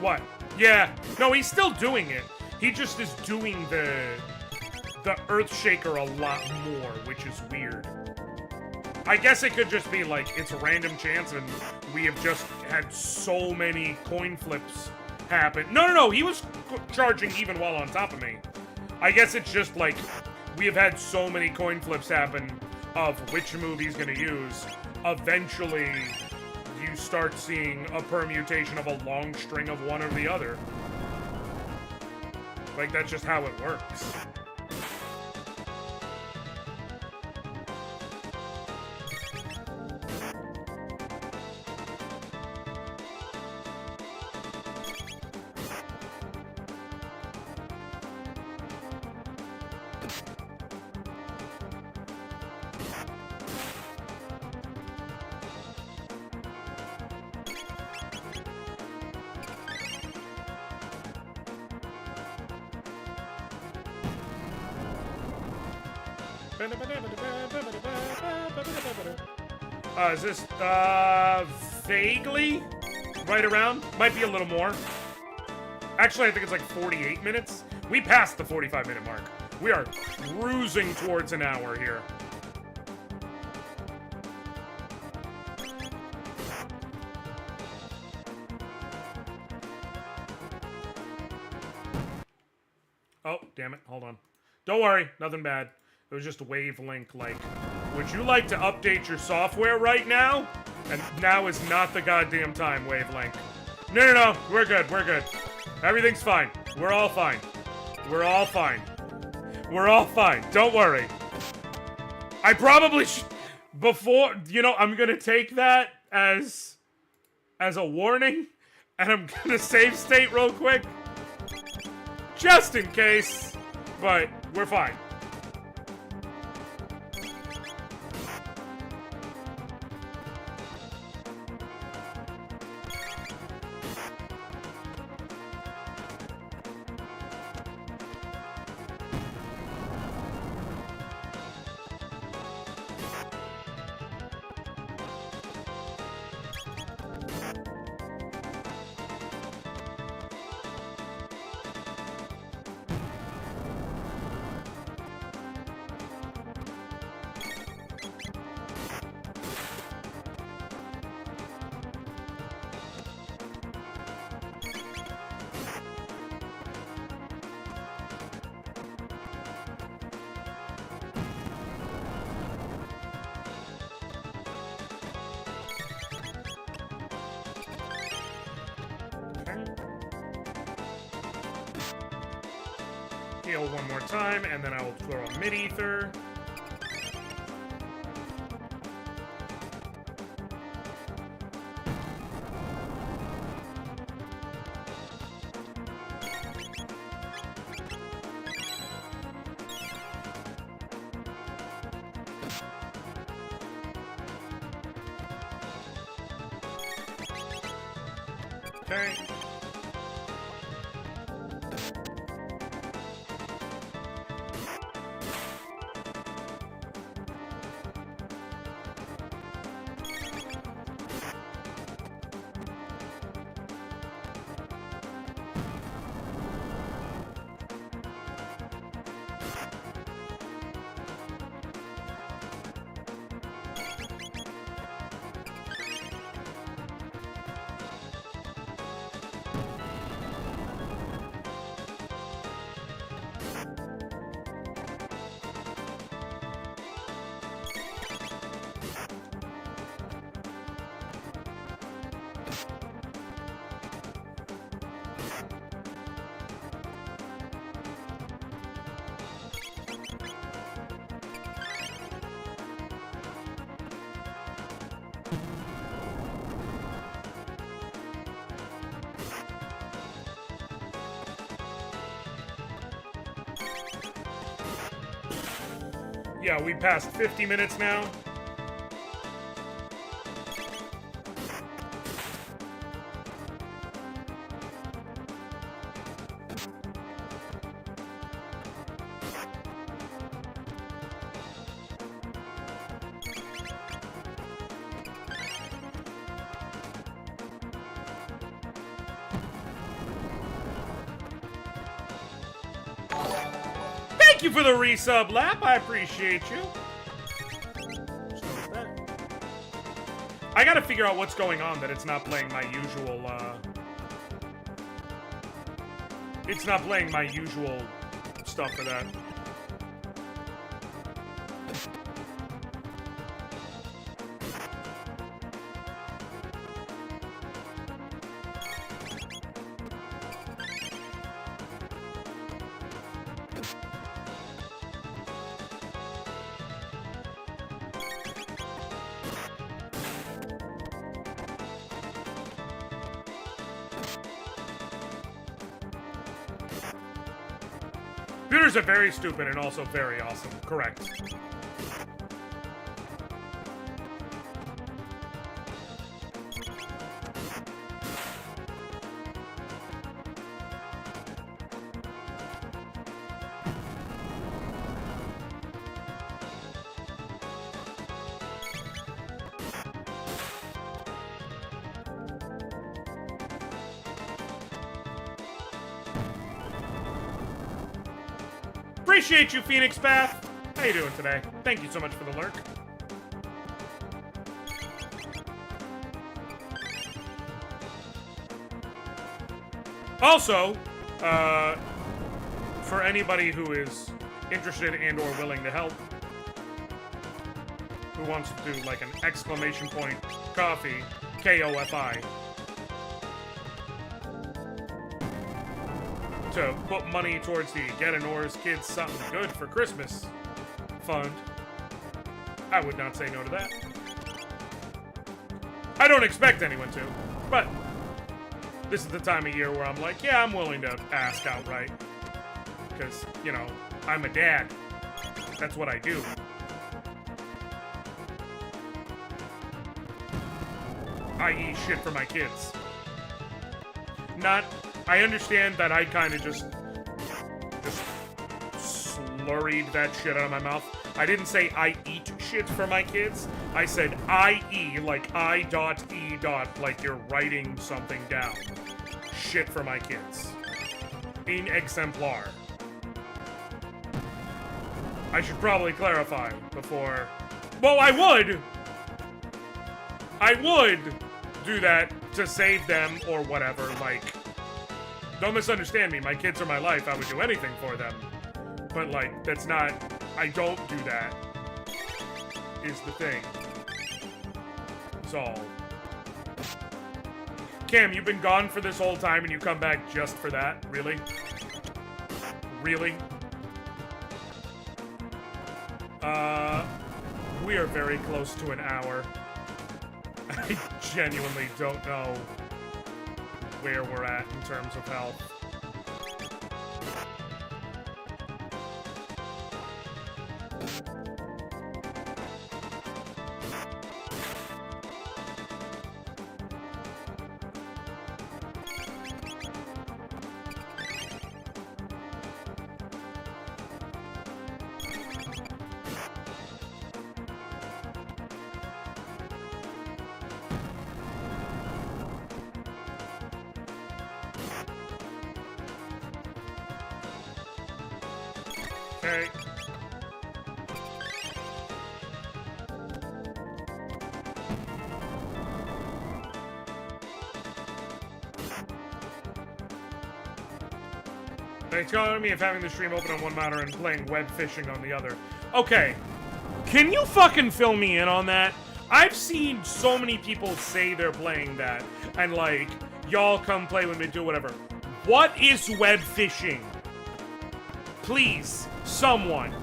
What? Yeah. No, he's still doing it. He just is doing the Earthshaker a lot more, which is weird. I guess it could just be like, it's a random chance and we have just had so many coin flips happen. No, he was charging even while on top of me. I guess it's just like, we have had so many coin flips happen of which move he's gonna use. Eventually, you start seeing a permutation of a long string of one or the other. Like, that's just how it works. Is this, vaguely right around? Might be a little more. Actually, I think it's like 48 minutes. We passed the 45-minute mark. We are cruising towards an hour here. Oh, damn it. Hold on. Don't worry. Nothing bad. It was just a wavelength, like, would you like to update your software right now? And now is not the goddamn time, wavelength. No. We're good. Everything's fine. We're all fine. We're all fine. Don't worry. I probably before, you know, I'm gonna take that as a warning, and I'm gonna save state real quick, just in case, but we're fine. Heal one more time, and then I will throw a mid-ether. Okay. Yeah, we passed 50 minutes now. Thank you for the resub, Lap. I appreciate you. I gotta figure out what's going on that it's not playing my usual, it's not playing my usual stuff for that. Computers are very stupid and also very awesome. Correct. Appreciate you, Phoenix Path. How you doing today? Thank you so much for the lurk. Also, for anybody who is interested and or willing to help, who wants to do like an exclamation point coffee, KOFI, to put money towards the Get Anora's Kids Something Good for Christmas fund. I would not say no to that. I don't expect anyone to, but this is the time of year where I'm like, yeah, I'm willing to ask outright. Because, you know, I'm a dad. That's what I do. I eat shit for my kids. I understand that I kind of just slurried that shit out of my mouth. I didn't say I eat shit for my kids. I said I-E, like I.E. like you're writing something down. Shit for my kids. In exemplar. I should probably clarify before... Well, I would do that to save them or whatever, like... Don't misunderstand me, my kids are my life, I would do anything for them. But, like, that's not... I don't do that, is the thing. That's all. Cam, you've been gone for this whole time and you come back just for that? Really? Really? We are very close to an hour. I genuinely don't know where we're at in terms of health. Okay. It's calling me if having the stream open on one monitor and playing web fishing on the other. Okay. Can you fucking fill me in on that? I've seen so many people say they're playing that, and like, y'all come play with me, do whatever. What is web fishing? Please, someone.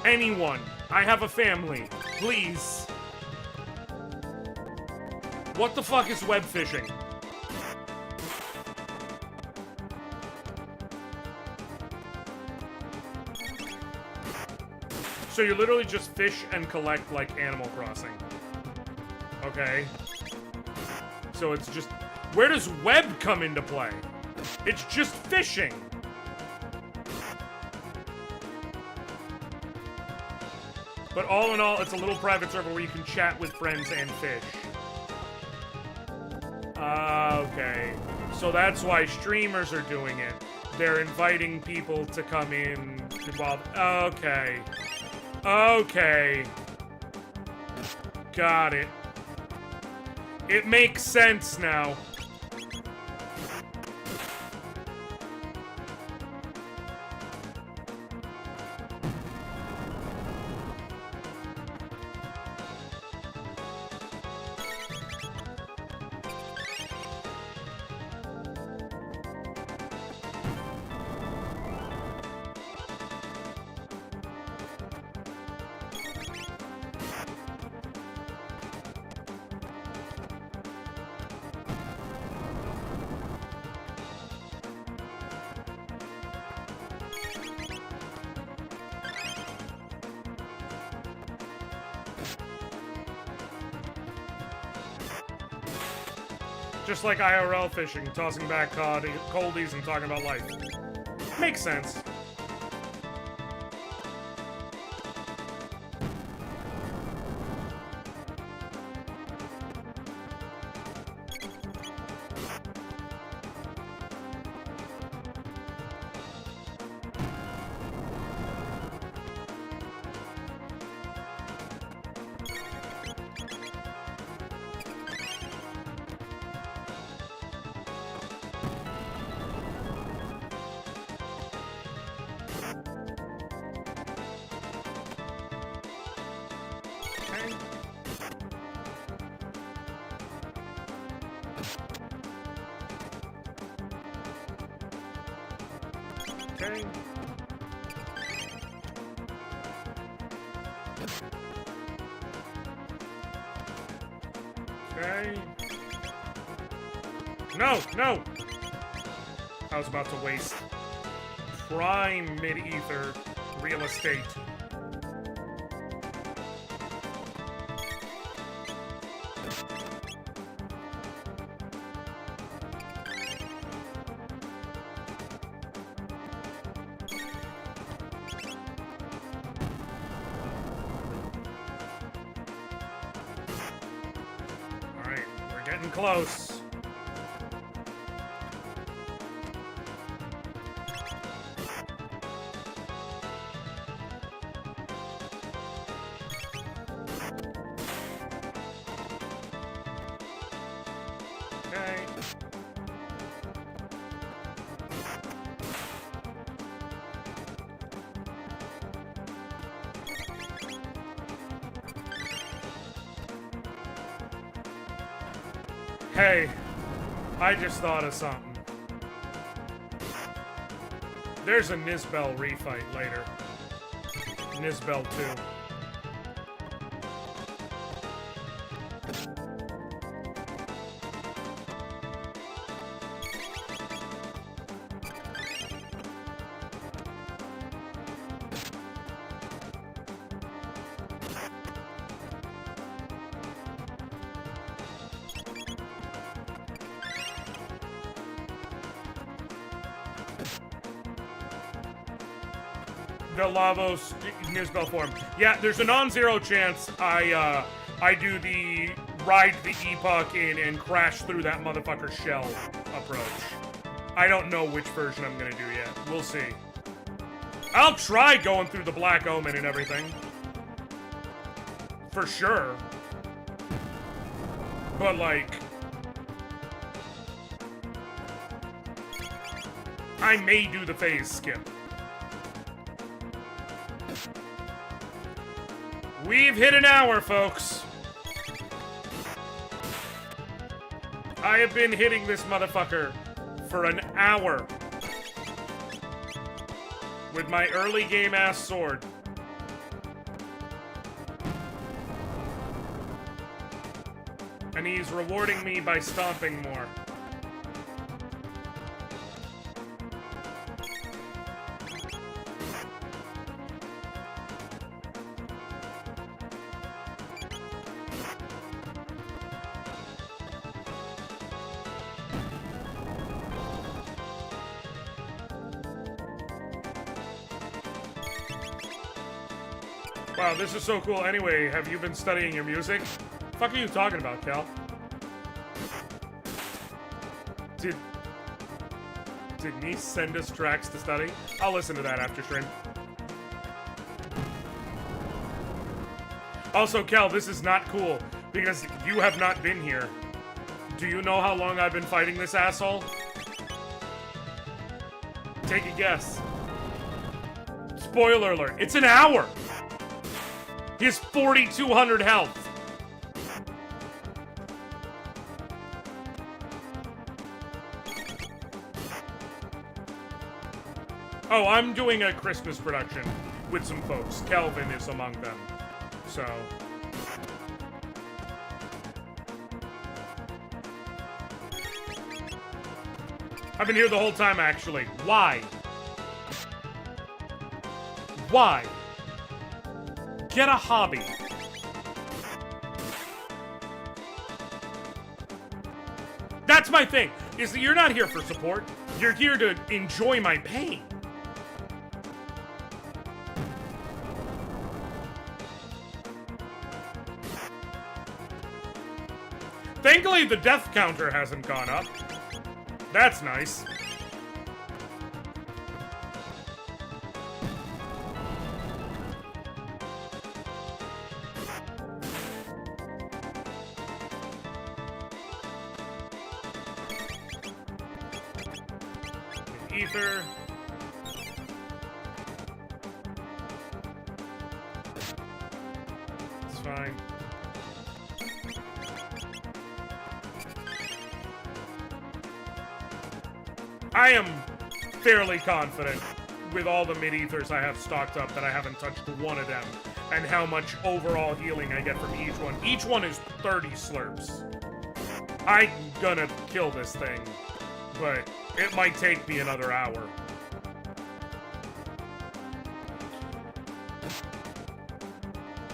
Anyone. I have a family. Please. What the fuck is web fishing? So you literally just fish and collect like Animal Crossing. Okay. So it's just... Where does web come into play? It's just fishing. But all in all, it's a little private server where you can chat with friends and fish. Okay. So that's why streamers are doing it. They're inviting people to come in while... Okay. Okay. Got it. It makes sense now. Just like IRL fishing, tossing back coldies and talking about life. Makes sense. Okay. Okay. No, no! I was about to waste prime mid-ether real estate. Alright, we're getting close. Okay. Hey, I just thought of something. There's a Nizbel refight later. Nizbel 2. The Lavos Nizbel form. Yeah, there's a non-zero chance I do the ride the epoch in and crash through that motherfucker's shell approach. I don't know which version I'm gonna do yet. We'll see. I'll try going through the Black Omen and everything. For sure. But like, I may do the phase skip. We've hit an hour, folks. I have been hitting this motherfucker for an hour with my early game ass sword. And he's rewarding me by stomping more. Wow, this is so cool. Anyway, have you been studying your music? The fuck are you talking about, Cal? Did Niece send us tracks to study? I'll listen to that after stream. Also, Cal, this is not cool because you have not been here. Do you know how long I've been fighting this asshole? Take a guess. Spoiler alert, it's an hour! He has 4,200 health. Oh, I'm doing a Christmas production with some folks. Kelvin is among them. So. I've been here the whole time, actually. Why? Why? Get a hobby. That's my thing, is that you're not here for support. You're here to enjoy my pain. Thankfully, the death counter hasn't gone up. That's nice. Ether. It's fine. I am fairly confident with all the mid-ethers I have stocked up that I haven't touched one of them, and how much overall healing I get from each one. Each one is 30 slurps. I'm gonna kill this thing, but it might take me another hour.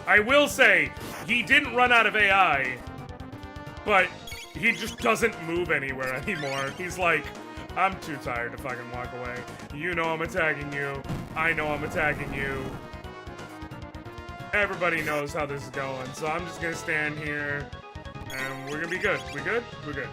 I will say, he didn't run out of AI, but he just doesn't move anywhere anymore. He's like, I'm too tired to fucking walk away. You know I'm attacking you. I know I'm attacking you. Everybody knows how this is going, so I'm just gonna stand here, and we're gonna be good. We good? We're good.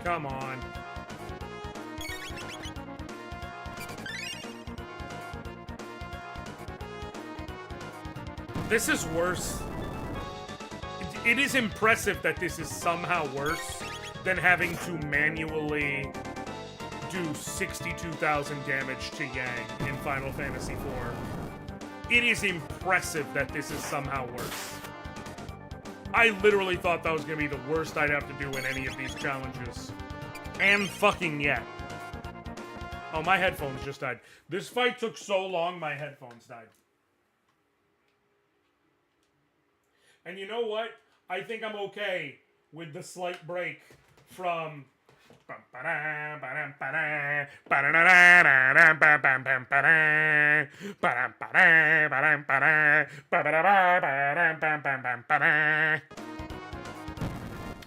Come on. This is worse. It is impressive that this is somehow worse than having to manually do 62,000 damage to Yang in Final Fantasy IV. It is impressive that this is somehow worse. I literally thought that was going to be the worst I'd have to do in any of these challenges. And fucking yet. Oh, my headphones just died. This fight took so long, my headphones died. And you know what? I think I'm okay with the slight break from...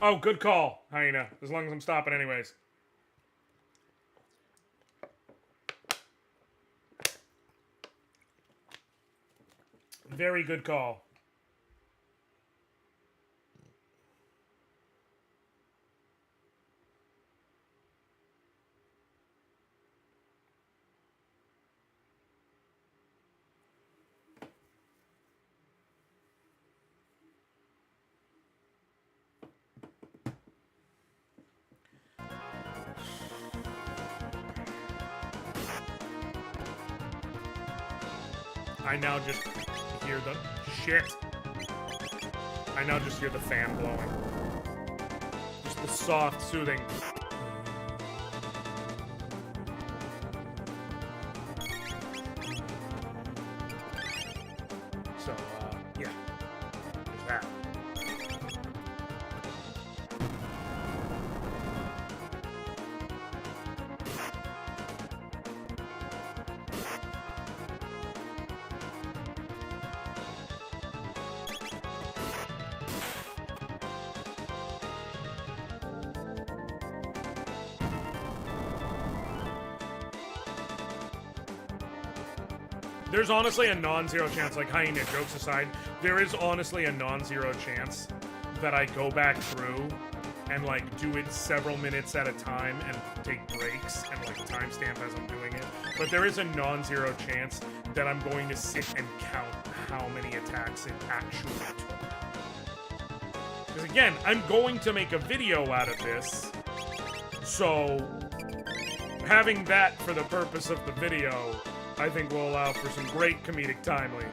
Oh, good call, Hyena. As long as I'm stopping anyways. Very good call. I now just hear the shit. I now just hear the fan blowing. Just the soft, soothing. So, yeah. There's that. There's honestly a non-zero chance, like Hyena, jokes aside, there is honestly a non-zero chance that I go back through and like do it several minutes at a time and take breaks and like timestamp as I'm doing it. But there is a non-zero chance that I'm going to sit and count how many attacks it actually took. Because again, I'm going to make a video out of this, so having that for the purpose of the video I think will allow for some great comedic timely.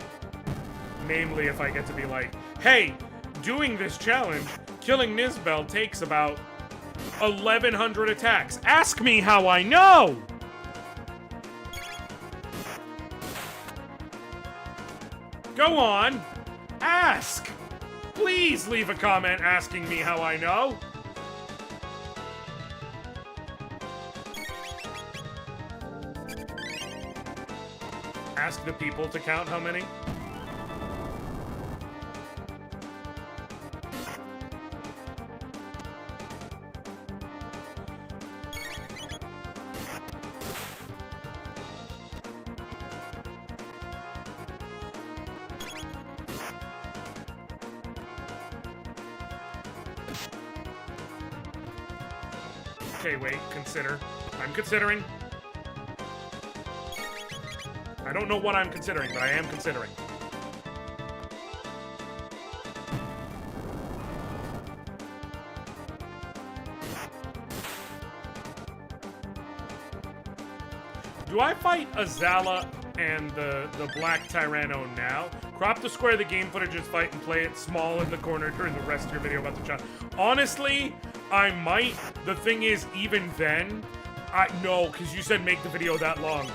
Namely, if I get to be like, hey, doing this challenge, killing Nizbel takes about 1,100 attacks. Ask me how I know! Go on! Ask! Please leave a comment asking me how I know! Ask the people to count how many? Okay, wait, consider. I'm considering. I don't know what I'm considering, but I am considering. Do I fight Azala and the Black Tyranno now? Crop the square the game footage is fight and play it small in the corner during the rest of your video about the child. Honestly, I might. The thing is, even then, no, because you said make the video that long.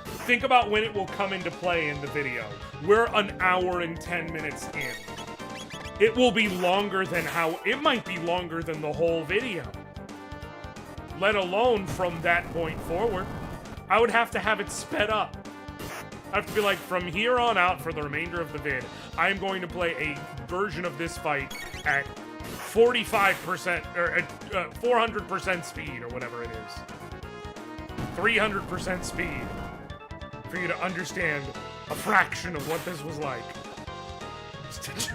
Think about when it will come into play in the video. We're an hour and 10 minutes in. It will be longer than it might be longer than the whole video. Let alone from that point forward. I would have to have it sped up. I have to be like, from here on out for the remainder of the vid, I am going to play a version of this fight at 45% or at 400% speed or whatever it is. 300% speed for you to understand a fraction of what this was like.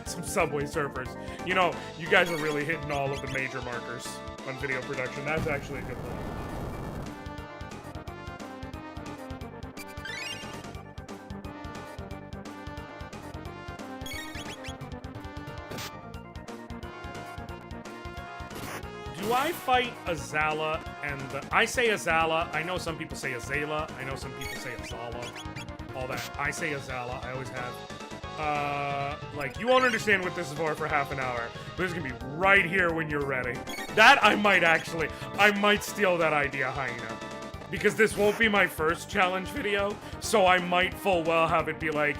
Some Subway Surfers. You know, you guys are really hitting all of the major markers on video production. That's actually a good one. Do I fight Azala and I say Azala. I know some people say Azala. I know some people say Azala. All that. I say Azala. I always have. Like, you won't understand what this is for half an hour. But it's gonna be right here when you're ready. That I might steal that idea, Hyena. Because this won't be my first challenge video. So I might full well have it be like,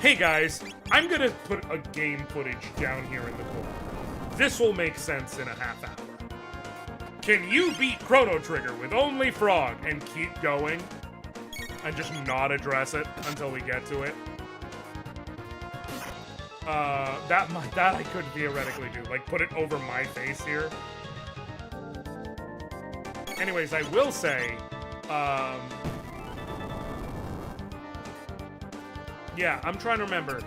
hey guys, I'm gonna put a game footage down here in the corner. This will make sense in a half hour. Can you beat Chrono Trigger with only Frog and keep going? And just not address it until we get to it? That I could theoretically do. Like, put it over my face here. Anyways, I will say, yeah, I'm trying to remember.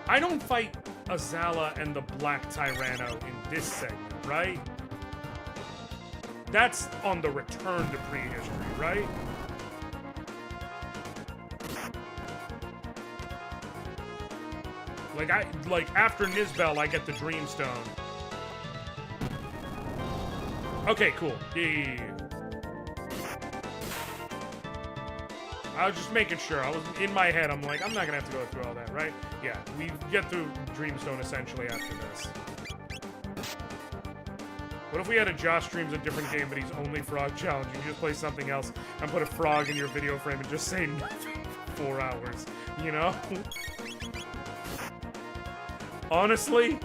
I don't fight Azala and the Black Tyranno in this segment, right? That's on the return to prehistory, right? Like after Nizbel, I get the Dreamstone. Okay, cool. Yeah. I was just making sure. I was in my head. I'm like, I'm not gonna have to go through all that, right? Yeah, we get through Dreamstone essentially after this. What if we had a Josh streams a different game, but he's only Frog challenge? You just play something else and put a frog in your video frame and just say nothing for 4 hours, you know? Honestly?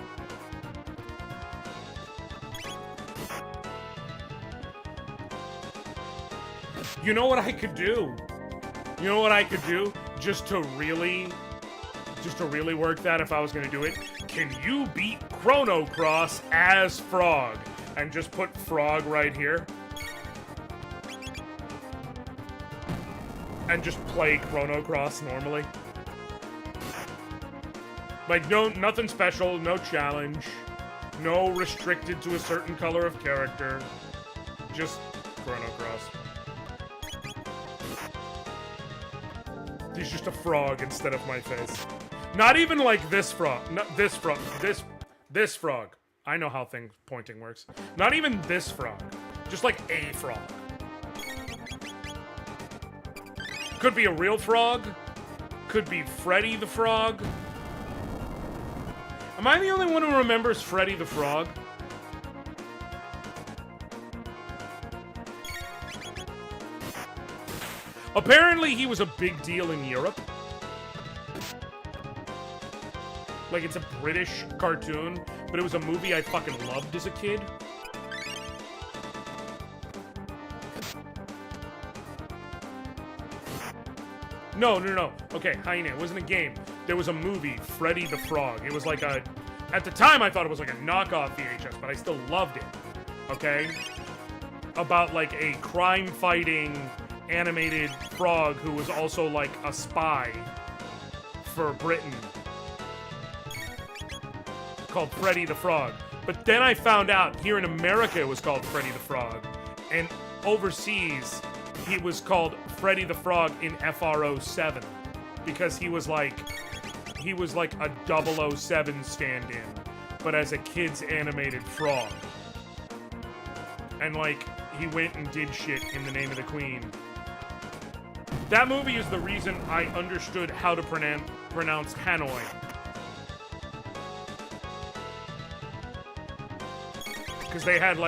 You know what I could do? You know what I could do? Just to really work that if I was gonna do it? Can you beat Chrono Cross as Frog? And just put Frog right here. And just play Chrono Cross normally. Like, nothing special, no challenge. No restricted to a certain color of character. Just Chrono Cross. He's just a frog instead of my face. Not even like this frog. No, this frog. This frog. I know how pointing works. Not even this frog. Just like a frog. Could be a real frog. Could be Freddy the Frog. Am I the only one who remembers Freddy the Frog? Apparently he was a big deal in Europe. Like, it's a British cartoon, but it was a movie I fucking loved as a kid. No. Okay, Hyena, it wasn't a game. There was a movie, Freddy the Frog. It was like a... At the time, I thought it was like a knockoff VHS, but I still loved it. Okay? About, like, a crime-fighting animated frog who was also, like, a spy for Britain. Called Freddy the Frog. But then I found out here in America it was called Freddy the Frog. And overseas, he was called Freddy the Frog in FR07. Because he was like a 007 stand-in, but as a kid's animated frog. And like, he went and did shit in the name of the Queen. That movie is the reason I understood how to pronounce Hanoi. Because they had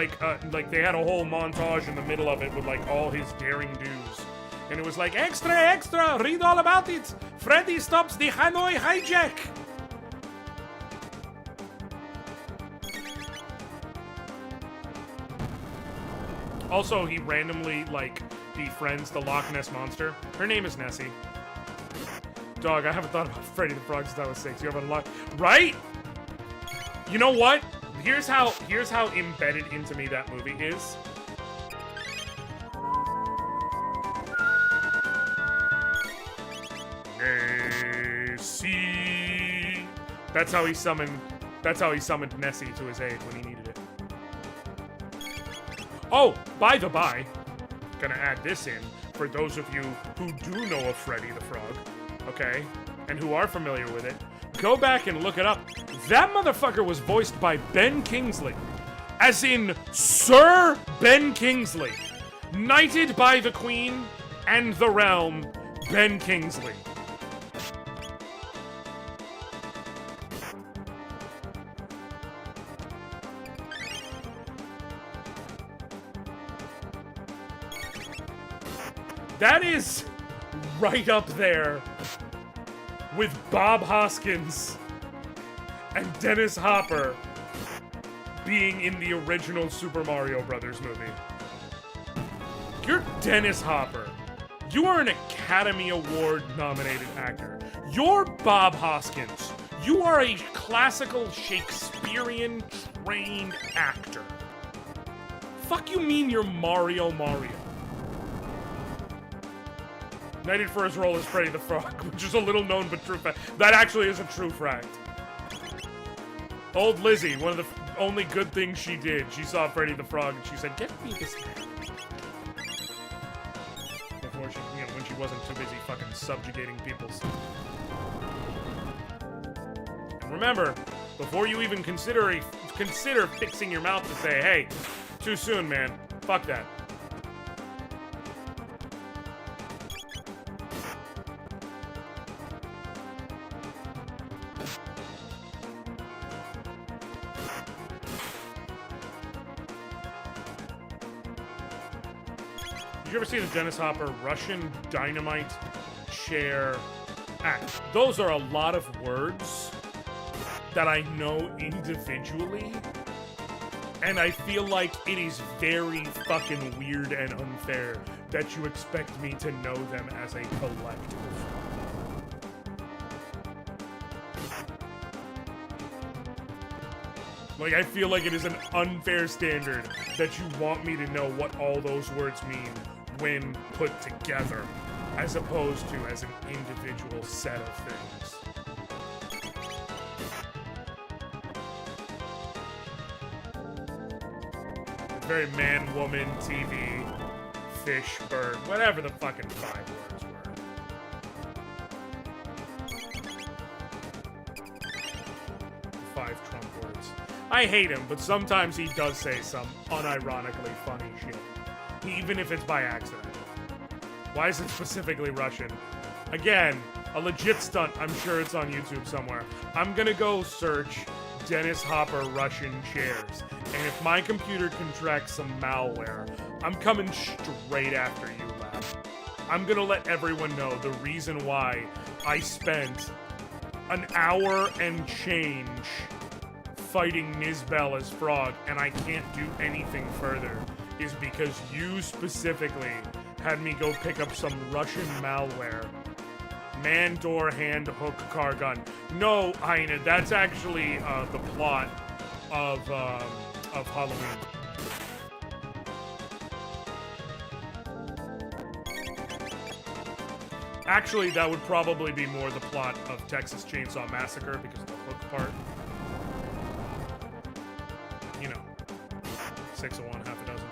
they had a whole montage in the middle of it with like all his daring do's. And it was like, extra, extra, read all about it. Freddy stops the Hanoi hijack. Also, he randomly, like, befriends the Loch Ness Monster. Her name is Nessie. Dog, I haven't thought about Freddy the Frog since I was 6. You have a lot, right? You know what? Here's how embedded into me that movie is. Nessie. That's how he summoned Nessie to his aid when he needed it. Oh, by the by, gonna add this in for those of you who do know of Freddy the Frog, okay, and who are familiar with it. Go back and look it up. That motherfucker was voiced by Ben Kingsley, as in Sir Ben Kingsley, knighted by the Queen and the realm, Ben Kingsley. That is right up there with Bob Hoskins and Dennis Hopper being in the original Super Mario Brothers movie. You're Dennis Hopper. You are an Academy Award nominated actor. You're Bob Hoskins. You are a classical Shakespearean trained actor. Fuck you mean you're Mario? Knighted for his role as Freddy the Frog, which is a little known but true fact. That actually is a true fact. Old Lizzie, one of the only good things she did, she saw Freddy the Frog and she said, "Get me this man." Before she, when she wasn't too busy fucking subjugating peoples. And remember, before you even consider fixing your mouth to say, "Hey, too soon, man. Fuck that." Did you ever see the Dennis Hopper Russian dynamite chair act? Those are a lot of words that I know individually, and I feel like it is very fucking weird and unfair that you expect me to know them as a collective. Like, I feel like it is an unfair standard that you want me to know what all those words mean when put together, as opposed to as an individual set of things. It's very man, woman, TV, fish, bird, whatever the fucking 5 words were. 5 Trump words. I hate him, but sometimes he does say some unironically funny shit. Even if it's by accident. Why is it specifically Russian? Again, a legit stunt. I'm sure it's on YouTube somewhere. I'm gonna go search Dennis Hopper Russian chairs. And if my computer can track some malware, I'm coming straight after you, lab. I'm gonna let everyone know the reason why I spent an hour and change fighting Nizbel as Frog, and I can't do anything further, is because you specifically had me go pick up some Russian malware. Man, door, hand, hook, car, gun. No, Heine, that's actually the plot of Halloween. Actually, that would probably be more the plot of Texas Chainsaw Massacre, because of the hook part. you know, 6 of one, half a dozen.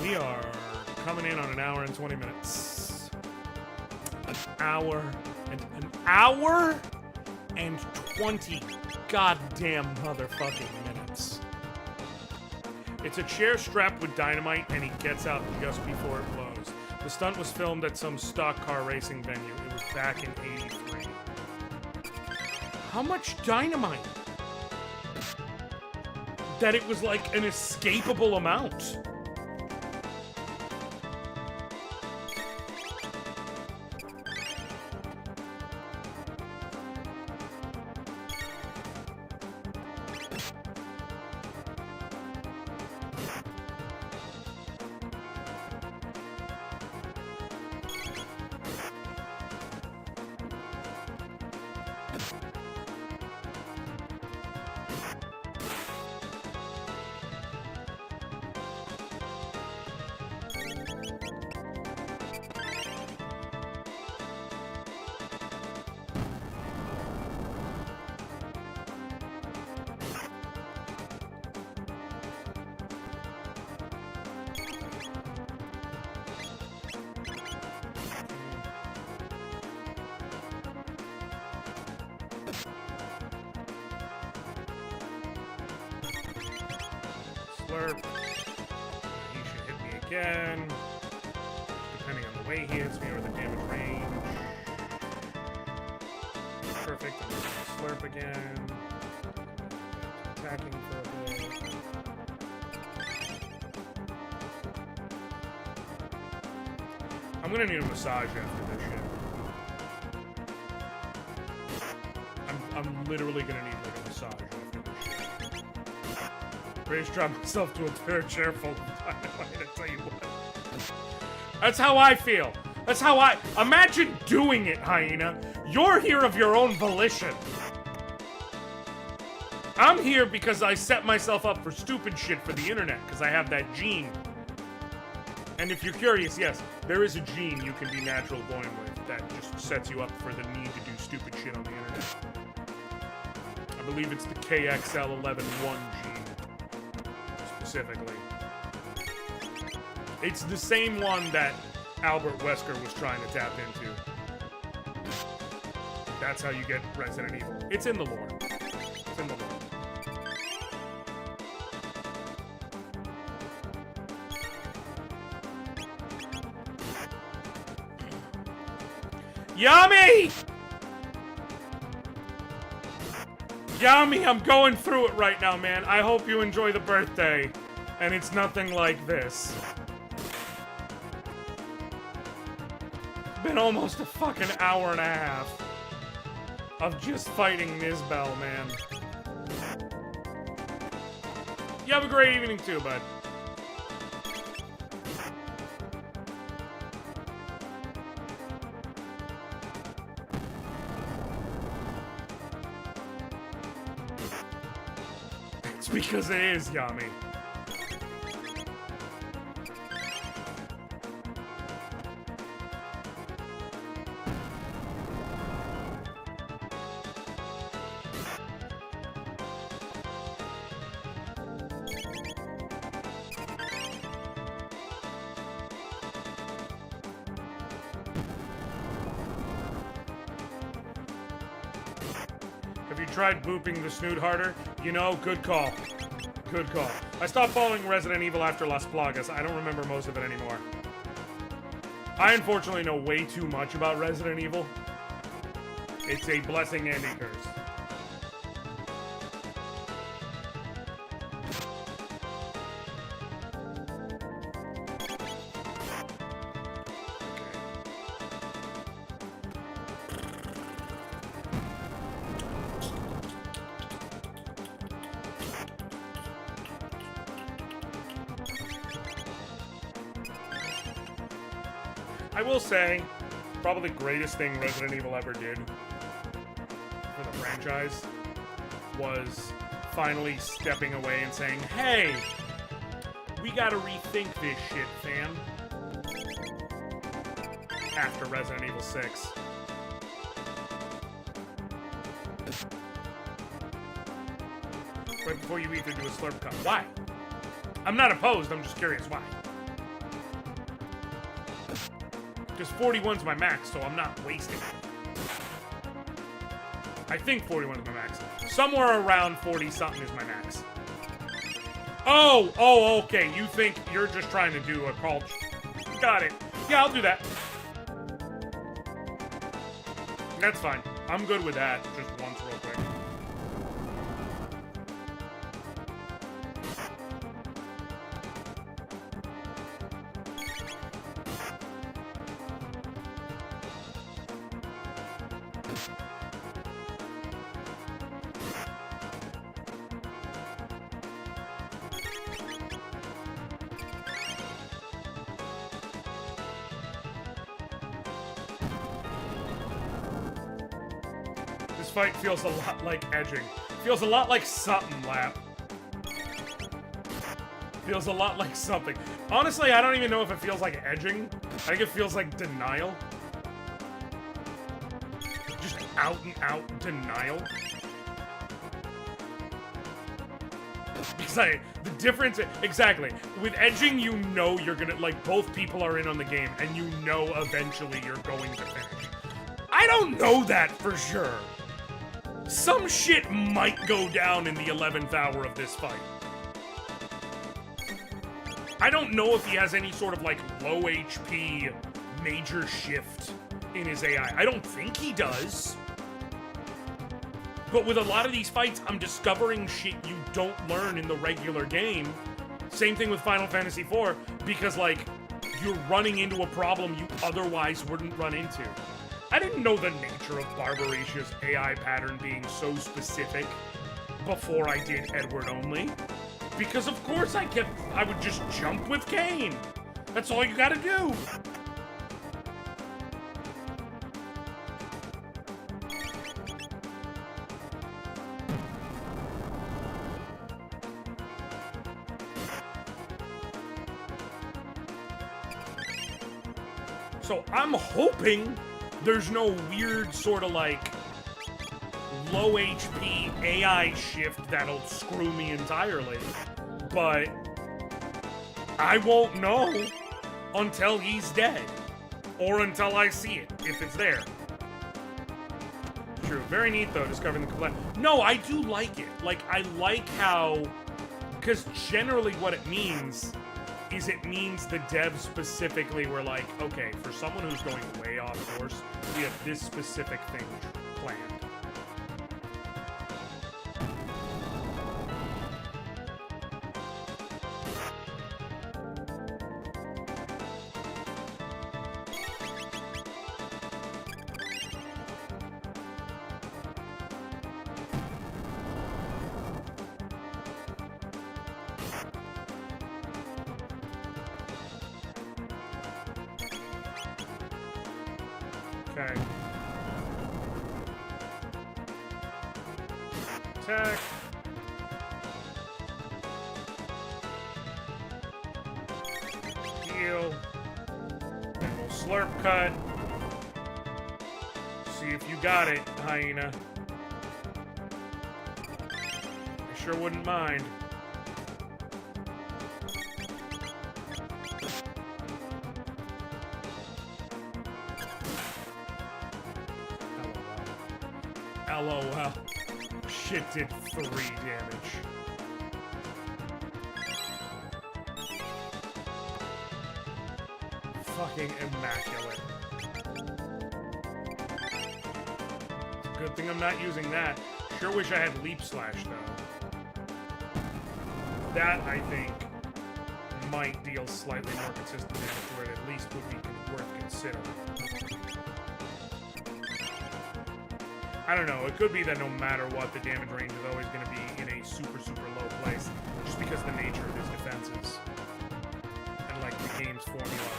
We are coming in on an hour and 20 minutes. An hour and 20 goddamn motherfucking minutes. It's a chair strapped with dynamite and he gets out just before it blows. The stunt was filmed at some stock car racing venue. It was back in '83. How much dynamite? That it was like an escapable amount. Slurp. He should hit me again. Depending on the way he hits me or the damage range. Perfect. I'm gonna slurp again. Attacking for a bit. I'm gonna need a massage after this shit. I'm literally gonna need like a massage after this shit. Ready to drop myself to a third chair full of dynamite, I tell you what. That's how I feel. That's how I... Imagine doing it, Hyena. You're here of your own volition. I'm here because I set myself up for stupid shit for the internet, because I have that gene. And if you're curious, yes, there is a gene you can be natural born with that just sets you up for the need to do stupid shit on the internet. I believe it's the KXL111 gene, specifically. It's the same one that Albert Wesker was trying to tap into. That's how you get Resident Evil. It's in the lore. It's in the lore. Yummy! Yummy, I'm going through it right now, man. I hope you enjoy the birthday. And it's nothing like this. Been almost a fucking hour and a half of just fighting Nizbel, man. You have a great evening too, bud. It's because it is Yami. Tried booping the snoot harder. You know, good call. Good call. I stopped following Resident Evil after Las Plagas. I don't remember most of it anymore. I unfortunately know way too much about Resident Evil. It's a blessing and a curse. I will say, probably the greatest thing Resident Evil ever did for the franchise was finally stepping away and saying, hey, we gotta rethink this shit, fam. After Resident Evil 6. Right before you eat, they do a slurp cup. Why? I'm not opposed, I'm just curious why. Because 41's my max, so I'm not wasting it. I think 41's my max. Somewhere around 40-something is my max. Oh, okay. You think you're just trying to do a call. Got it. Yeah, I'll do that. That's fine. I'm good with that. Just once real quick. Fight feels a lot like edging. Feels a lot like something, Lap. Feels a lot like something. Honestly, I don't even know if it feels like edging. I think it feels like denial. Just out and out denial. Because the difference, exactly. With edging, you know you're gonna, like, both people are in on the game, and you know eventually you're going to finish. I don't know that for sure. Some shit might go down in the 11th hour of this fight. I don't know if he has any sort of, like, low HP major shift in his AI. I don't think he does. But with a lot of these fights, I'm discovering shit you don't learn in the regular game. Same thing with Final Fantasy IV, because, like, you're running into a problem you otherwise wouldn't run into. I didn't know the nature of Barbaricia's AI pattern being so specific before I did Edward only. Because of course I would just jump with Cain. That's all you gotta do. So I'm hoping there's no weird sort of like low HP AI shift that'll screw me entirely. But I won't know until he's dead. Or until I see it, if it's there. True. Very neat though, discovering the complete. No, I do like it. Like, I like how, because generally what it means is it means the devs specifically were like, okay, for someone who's going way off course, we have this specific thing planned. Okay. Attack. Heal. Then we'll slurp cut. See if you got it, hyena. I sure wouldn't mind. LOL. Shit did 3 damage. Fucking immaculate. Good thing I'm not using that. Sure wish I had Leap Slash, though. That, I think, might deal slightly more consistent damage, where it at least would be worth considering. I don't know, it could be that no matter what, the damage range is always going to be in a super, super low place, just because of the nature of his defenses. And, like, the game's formula.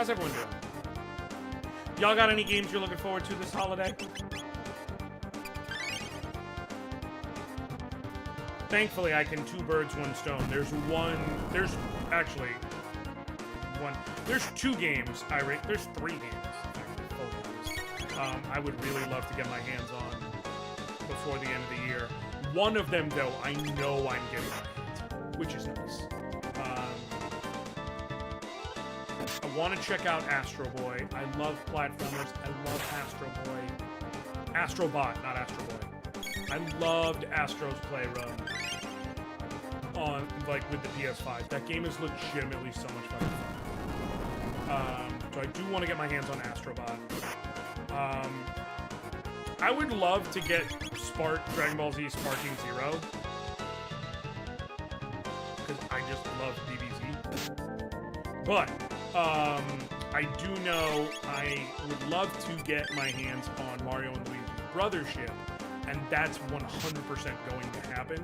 How's everyone doing? Y'all got any games you're looking forward to this holiday? Thankfully, I can two birds, one stone. There's actually one. There's two games. There's three games. I would really love to get my hands on before the end of the year. One of them, though, I know I'm getting my hands on, which is nice. I want to check out Astro Boy. I love platformers. I love Astro Boy. Astrobot, not Astro Boy. I loved Astro's Playroom on with the PS5. That game is legitimately so much fun. So I do want to get my hands on Astrobot. I would love to get Dragon Ball Z Sparking Zero, because I just love DBZ. But I do know I would love to get my hands on Mario and Luigi Brothership, and that's 100% going to happen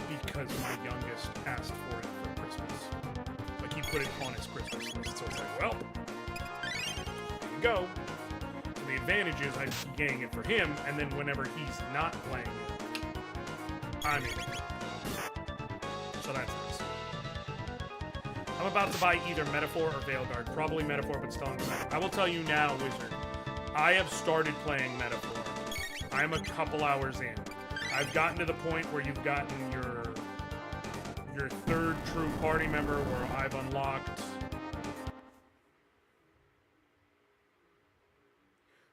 because my youngest asked for it for Christmas. Like, he put it on his Christmas list, so it's like, well, there you go. So the advantage is I'm getting it for him, and then whenever he's not playing it, I'm in it. So that's nice. I'm about to buy either Metaphor or Veilguard. Probably Metaphor, but still undecided. I will tell you now, Wizard, I have started playing Metaphor. I'm a couple hours in. I've gotten to the point where you've gotten your third true party member, where I've unlocked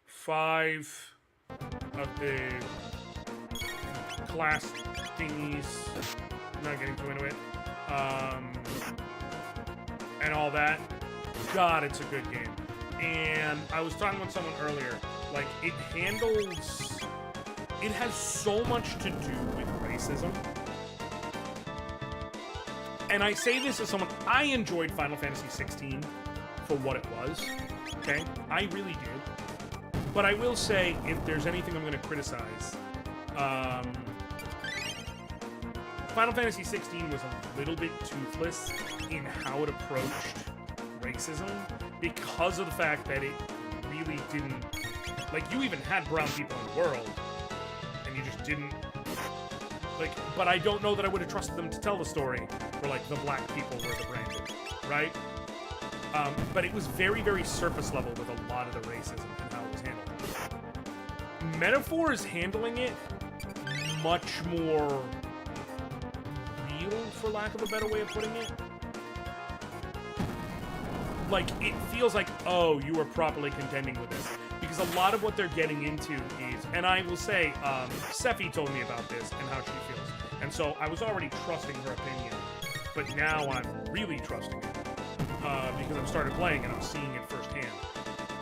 5 of the class thingies. I'm not getting too into it. And all that. God, it's a good game. And I was talking with someone earlier, like, it has so much to do with racism. And I say this as someone, I enjoyed Final Fantasy 16 for what it was, okay? I really did. But I will say, if there's anything I'm going to criticize, Final Fantasy 16 was a little bit toothless in how it approached racism, because of the fact that it really didn't... Like, you even had brown people in the world, and you just didn't... Like, but I don't know that I would have trusted them to tell the story where, like, the black people were the branded, right? But it was very, very surface level with a lot of the racism and how it was handled. Metaphor is handling it much more real, for lack of a better way of putting it. Like, it feels like, oh, you are properly contending with this. Because a lot of what they're getting into is, and I will say, Sephi told me about this and how she feels. And so I was already trusting her opinion, but now I'm really trusting it. Because I've started playing and I'm seeing it firsthand.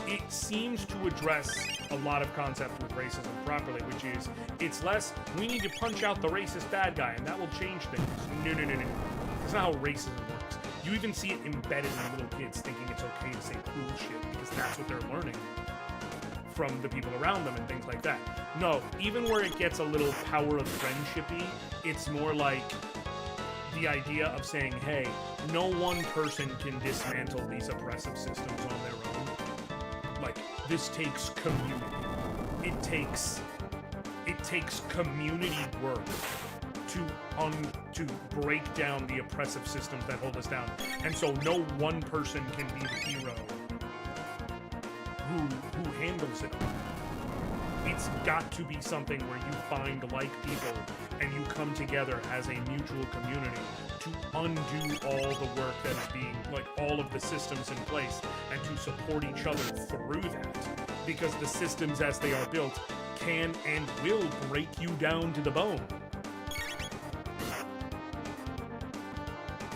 It seems to address a lot of concepts with racism properly, which is, it's less, we need to punch out the racist bad guy and that will change things. No. That's not how racism works. You even see it embedded in little kids thinking it's okay to say cool shit because that's what they're learning from the people around them and things like that. No, even where it gets a little power of friendshipy, it's more like the idea of saying, hey, no one person can dismantle these oppressive systems on their own. Like, this takes community. It takes community work to break down the oppressive systems that hold us down. And so no one person can be the hero who handles it. It's got to be something where you find like people and you come together as a mutual community to undo all the work that is being, like, all of the systems in place, and to support each other through that. Because the systems as they are built can and will break you down to the bone.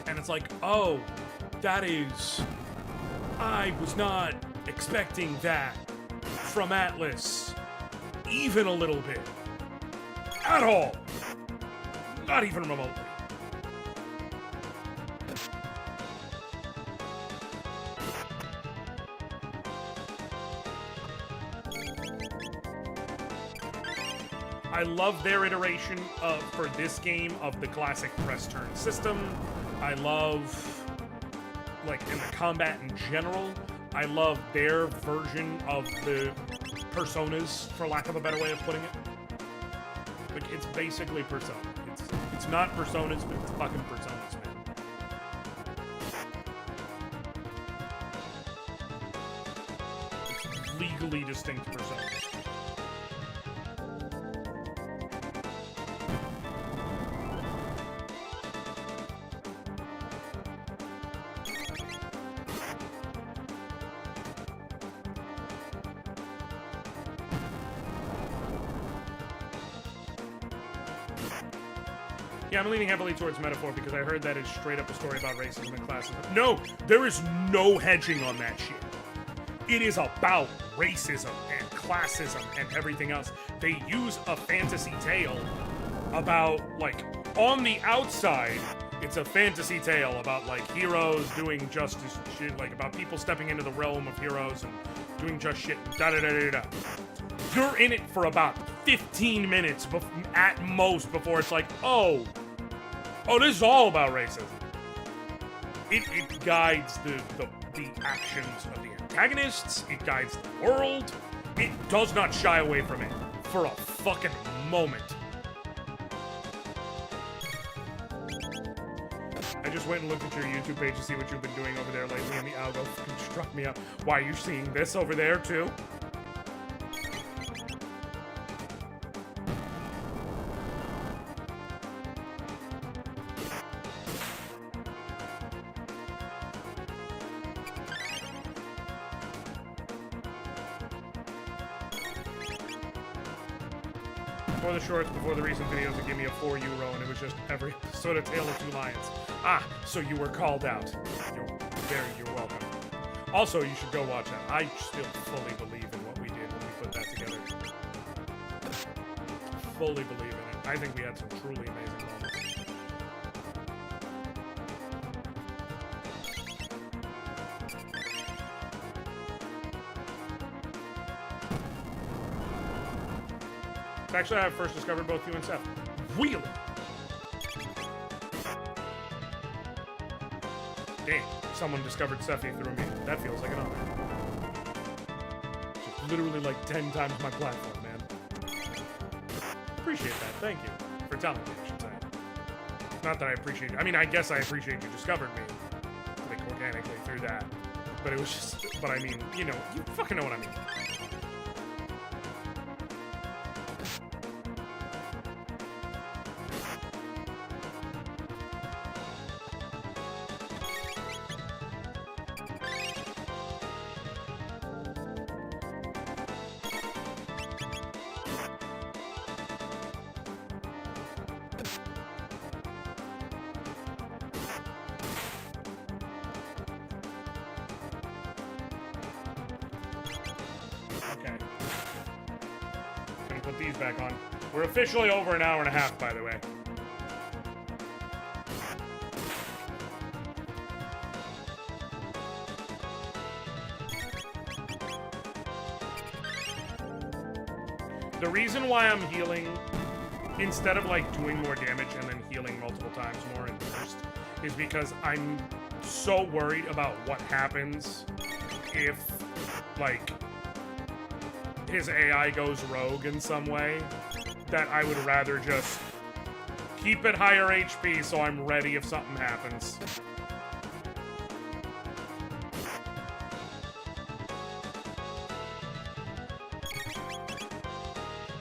And it's like, oh, that is... I was not expecting that from Atlas. Even a little bit. At all. Not even remotely. I love their iteration for this game of the classic press turn system. I love, like, in the combat in general. I love their version of the personas, for lack of a better way of putting it. Like, it's basically Persona. It's not personas, but it's fucking personas, man. It's legally distinct personas. Yeah, I'm leaning heavily towards metaphor because I heard that it's straight up a story about racism and classism. No, there is no hedging on that shit. It is about racism and classism and everything else. They use a fantasy tale about, like, on the outside, it's a fantasy tale about, like, heroes doing justice shit, like, about people stepping into the realm of heroes and doing just shit, da-da-da-da-da. You're in it for about 15 minutes at most before it's like, oh, this is all about racism. It guides the actions of the antagonists. It guides the world. It does not shy away from it for a fucking moment. I just went and looked at your YouTube page to see what you've been doing over there lately, and the algo struck me up. Why, are you seeing this over there too? Before the shorts, before the recent videos, it gave me a €4, and it was just every episode of Tale of Two Lions. Ah, so you were called out. You're welcome. Also, you should go watch that. I still fully believe in what we did when we put that together. Fully believe in it. I think we had some truly amazing moments. Actually, I first discovered both you and Seth. Really? Damn, someone discovered Sephi through me. That feels like an honor. Just literally like 10 times my platform, man. Appreciate that. Thank you for telling me, I should say. Not that I appreciate it. I mean, I guess I appreciate you discovered me, like, organically through that. But it was just, but I mean, you know, you fucking know what I mean. Back on. We're officially over an hour and a half, by the way. The reason why I'm healing, instead of like doing more damage and then healing multiple times more in burst, is because I'm so worried about what happens if, like, his AI goes rogue in some way, that I would rather just keep it higher HP so I'm ready if something happens.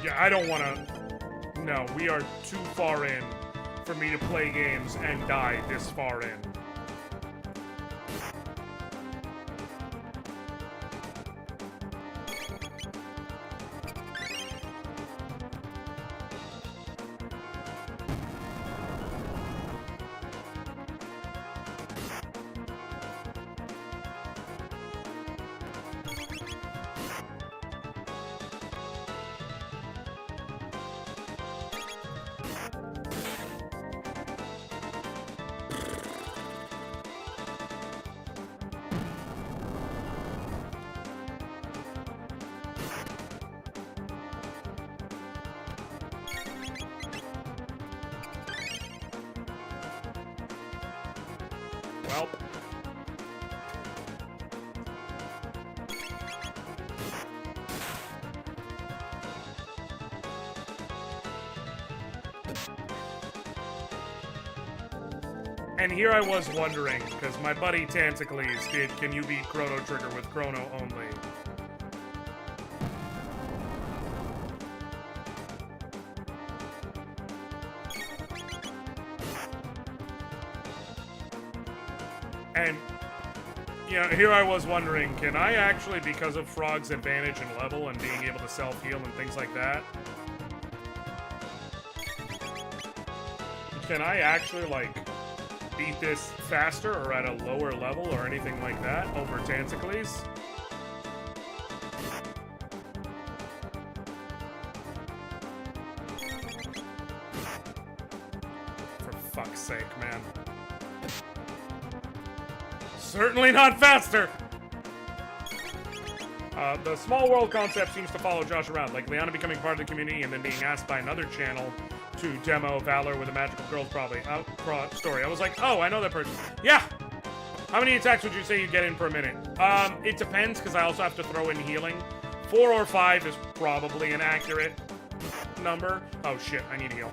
Yeah, I don't want to... No, we are too far in for me to play games and die this far in. And here I was wondering, because my buddy Tantacles did Can You Beat Chrono Trigger with Chrono only? And, you know, here I was wondering, can I actually, because of Frog's advantage in level and being able to self-heal and things like that, can I actually, like, beat this faster or at a lower level or anything like that over Tantacles? For fuck's sake, man. Certainly not faster! The small world concept seems to follow Josh around, like Liana becoming part of the community and then being asked by another channel to demo Valor with a magical girl's probably out story. I was like, oh, I know that person. Yeah! How many attacks would you say you get in per minute? It depends, because I also have to throw in healing. 4 or 5 is probably an accurate number. Oh shit, I need to heal.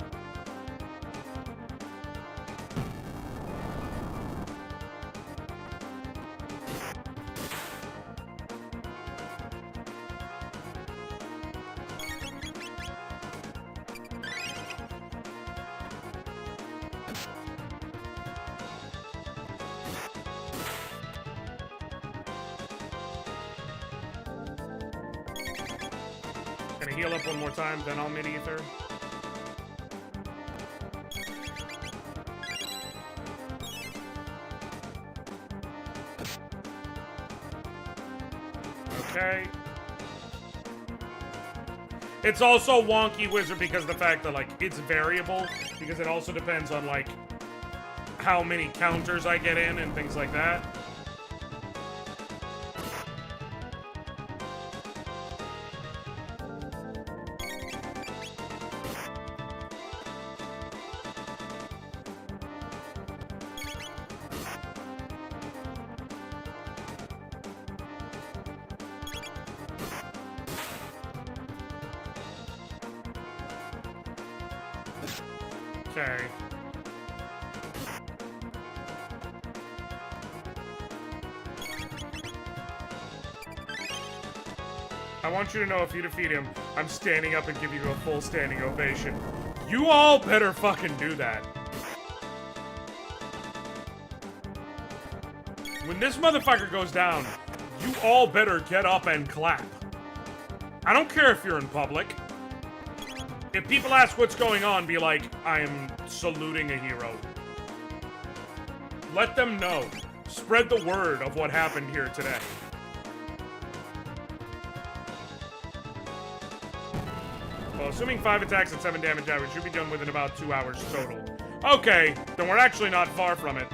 Gonna heal up one more time, then I'll mid-ether. Okay. It's also wonky Wizard because of the fact that, like, it's variable, because it also depends on, like, how many counters I get in and things like that. Okay. I want you to know if you defeat him, I'm standing up and give you a full standing ovation. You all better fucking do that. When this motherfucker goes down, you all better get up and clap. I don't care if you're in public. If people ask what's going on, be like, I am saluting a hero. Let them know. Spread the word of what happened here today. Well, assuming 5 attacks and 7 damage average, should be done within about 2 hours total. Okay, then we're actually not far from it.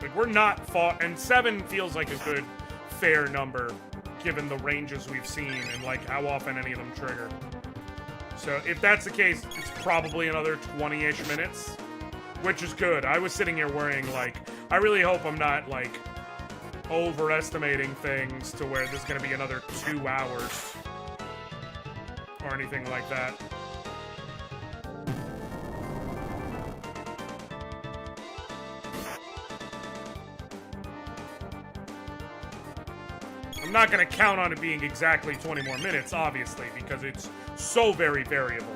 Like, we're not far, and 7 feels like a good, fair number, given the ranges we've seen and, like, how often any of them trigger. So, if that's the case, it's probably another 20-ish minutes, which is good. I was sitting here worrying, like, I really hope I'm not, like, overestimating things to where this is going to be another 2 hours or anything like that. I'm not going to count on it being exactly 20 more minutes, obviously, because it's so very variable.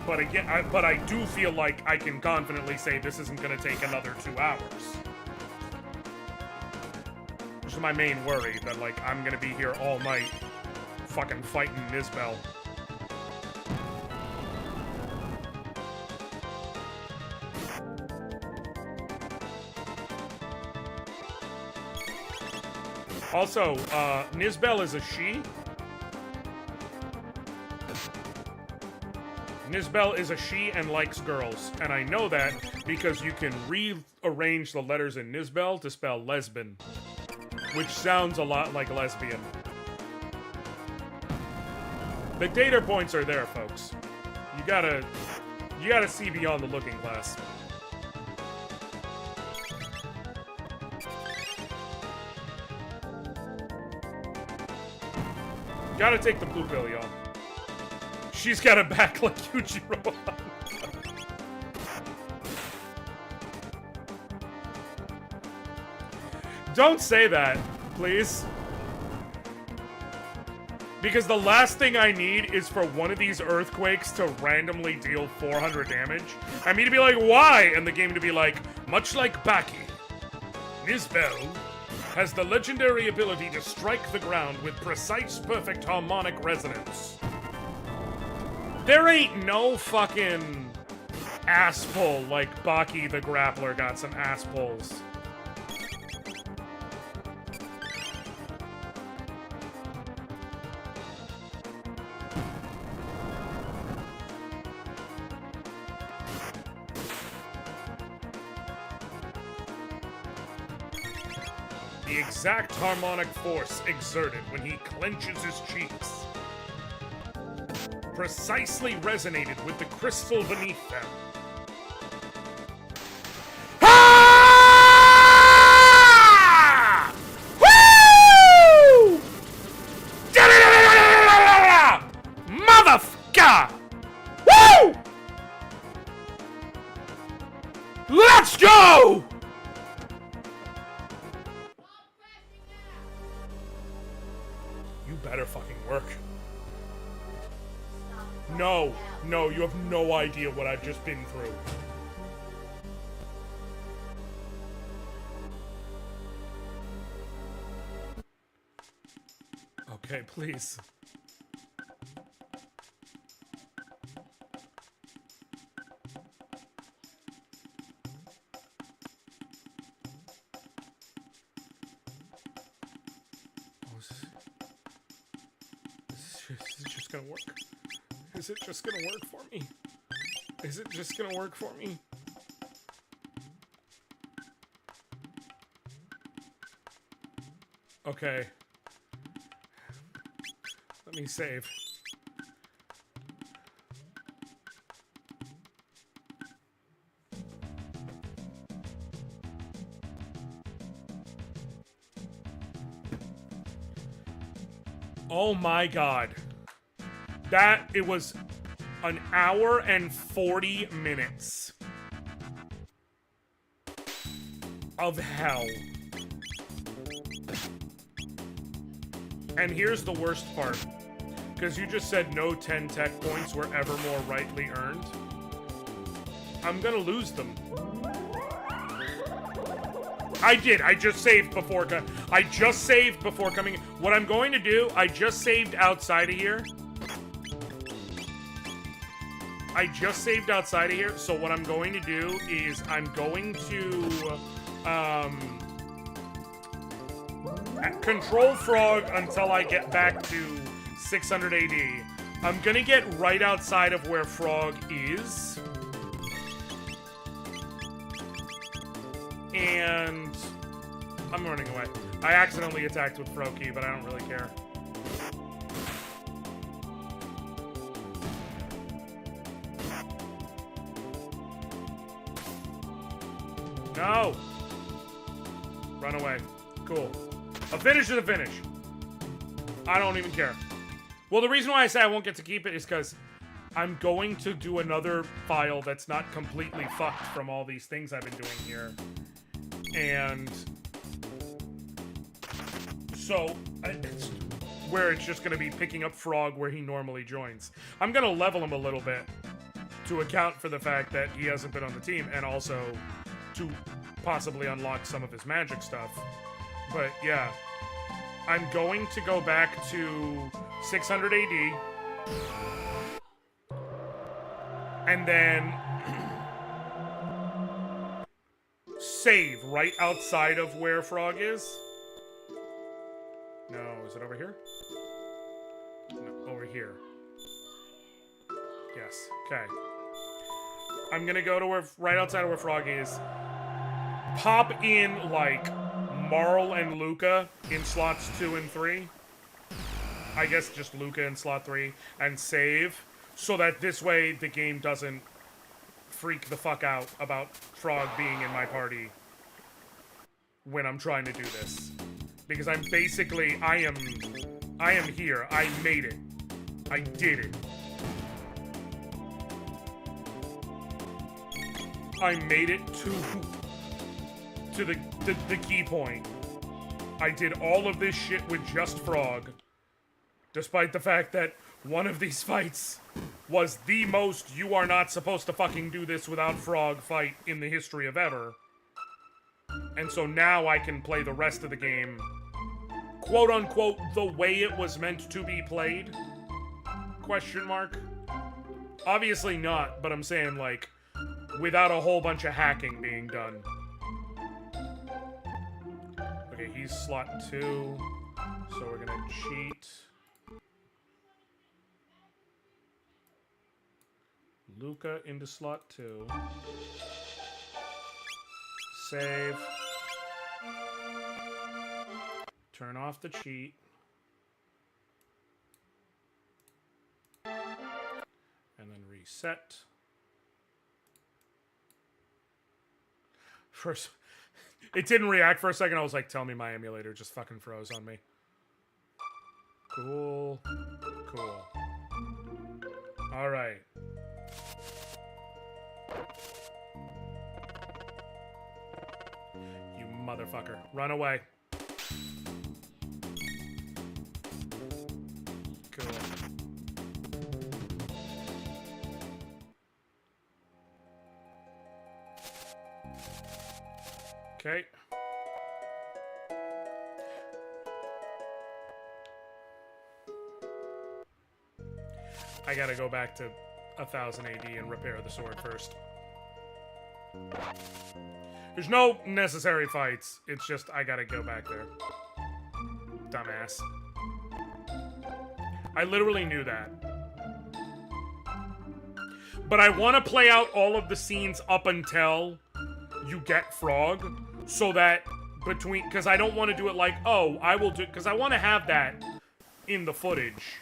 But again, I do feel like I can confidently say this isn't going to take another 2 hours. Which is my main worry, that, like, I'm going to be here all night fucking fighting Nisbel. Also, Nisbel is a she. Nisbel is a she and likes girls. And I know that because you can rearrange the letters in Nisbel to spell lesbian. Which sounds a lot like lesbian. The data points are there, folks. You gotta see beyond the looking glass. Gotta take the blue pill, y'all. She's got a back like Yujiro. Don't say that, please. Because the last thing I need is for one of these earthquakes to randomly deal 400 damage. And me to be like, why? And the game to be like, much like Baki, Nizbel has the legendary ability to strike the ground with precise, perfect harmonic resonance. There ain't no fucking ass pull like Baki the Grappler got some ass pulls. The exact harmonic force exerted when he clenches his cheeks precisely resonated with the crystal beneath them. Ah! Woo! Motherfucker! Woo! Let's go! You better fucking work. No, no, you have no idea what I've just been through. Okay, please. Oh, is it just gonna work? Is it just gonna work for me? Is it just gonna work for me? Okay. Let me save. Oh my god. It was an hour and 40 minutes of hell. And here's the worst part. Because you just said no 10 tech points were ever more rightly earned. I'm gonna lose them. I did. I just saved before coming. What I'm going to do, I just saved outside of here. So what I'm going to do is I'm going to control Frog until I get back to 600 AD. I'm gonna get right outside of where Frog is. And I'm running away. I accidentally attacked with Froakie, but I don't really care. No! Run away. Cool. A finish is a finish. I don't even care. Well, the reason why I say I won't get to keep it is because I'm going to do another file that's not completely fucked from all these things I've been doing here. And so, it's where it's just going to be picking up Frog where he normally joins. I'm going to level him a little bit to account for the fact that he hasn't been on the team, and also to possibly unlock some of his magic stuff. But yeah, I'm going to go back to 600 AD, and then save right outside of where Frog is. No, is it over here? No, over here. Yes, okay. I'm gonna go to where, right outside of where Frog is. Pop in, like, Marl and Luca in slots 2 and 3. I guess just Luca in slot 3. And save. So that this way the game doesn't freak the fuck out about Frog being in my party when I'm trying to do this. Because I'm basically, I am here. I made it. I did it. I made it to the key point. I did all of this shit with just Frog. Despite the fact that one of these fights was the most you are not supposed to fucking do this without Frog fight in the history of ever. And so now I can play the rest of the game, quote unquote, the way it was meant to be played? Question mark? Obviously not, but I'm saying, like, without a whole bunch of hacking being done. Okay, he's slot 2, so we're gonna cheat. Luca into slot 2. Save. Turn off the cheat. And then reset. First, it didn't react for a second. I was like, tell me my emulator just fucking froze on me. Cool. Cool. Alright. You motherfucker. Run away. Cool. Okay. I gotta go back to 1000 AD and repair the sword first. There's no necessary fights. It's just I gotta go back there. Dumbass. I literally knew that. But I want to play out all of the scenes up until you get Frog, so that between... Because I don't want to do it like, oh, I will do... Because I want to have that in the footage.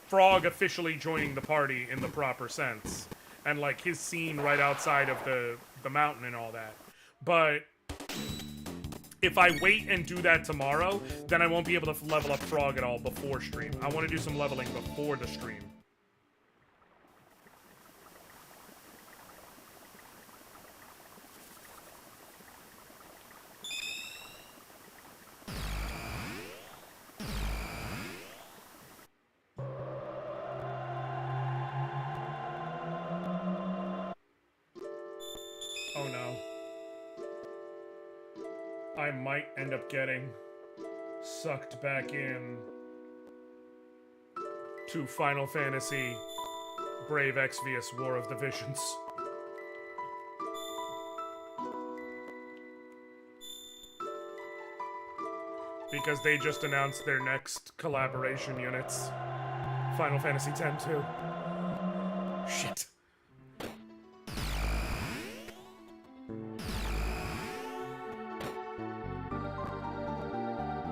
Frog officially joining the party in the proper sense. And, like, his scene right outside of the mountain and all that. But if I wait and do that tomorrow, then I won't be able to level up Frog at all before stream. I want to do some leveling before the stream. Oh no. I might end up getting sucked back in to Final Fantasy Brave Exvius War of the Visions. Because they just announced their next collaboration units. Final Fantasy X too. Shit.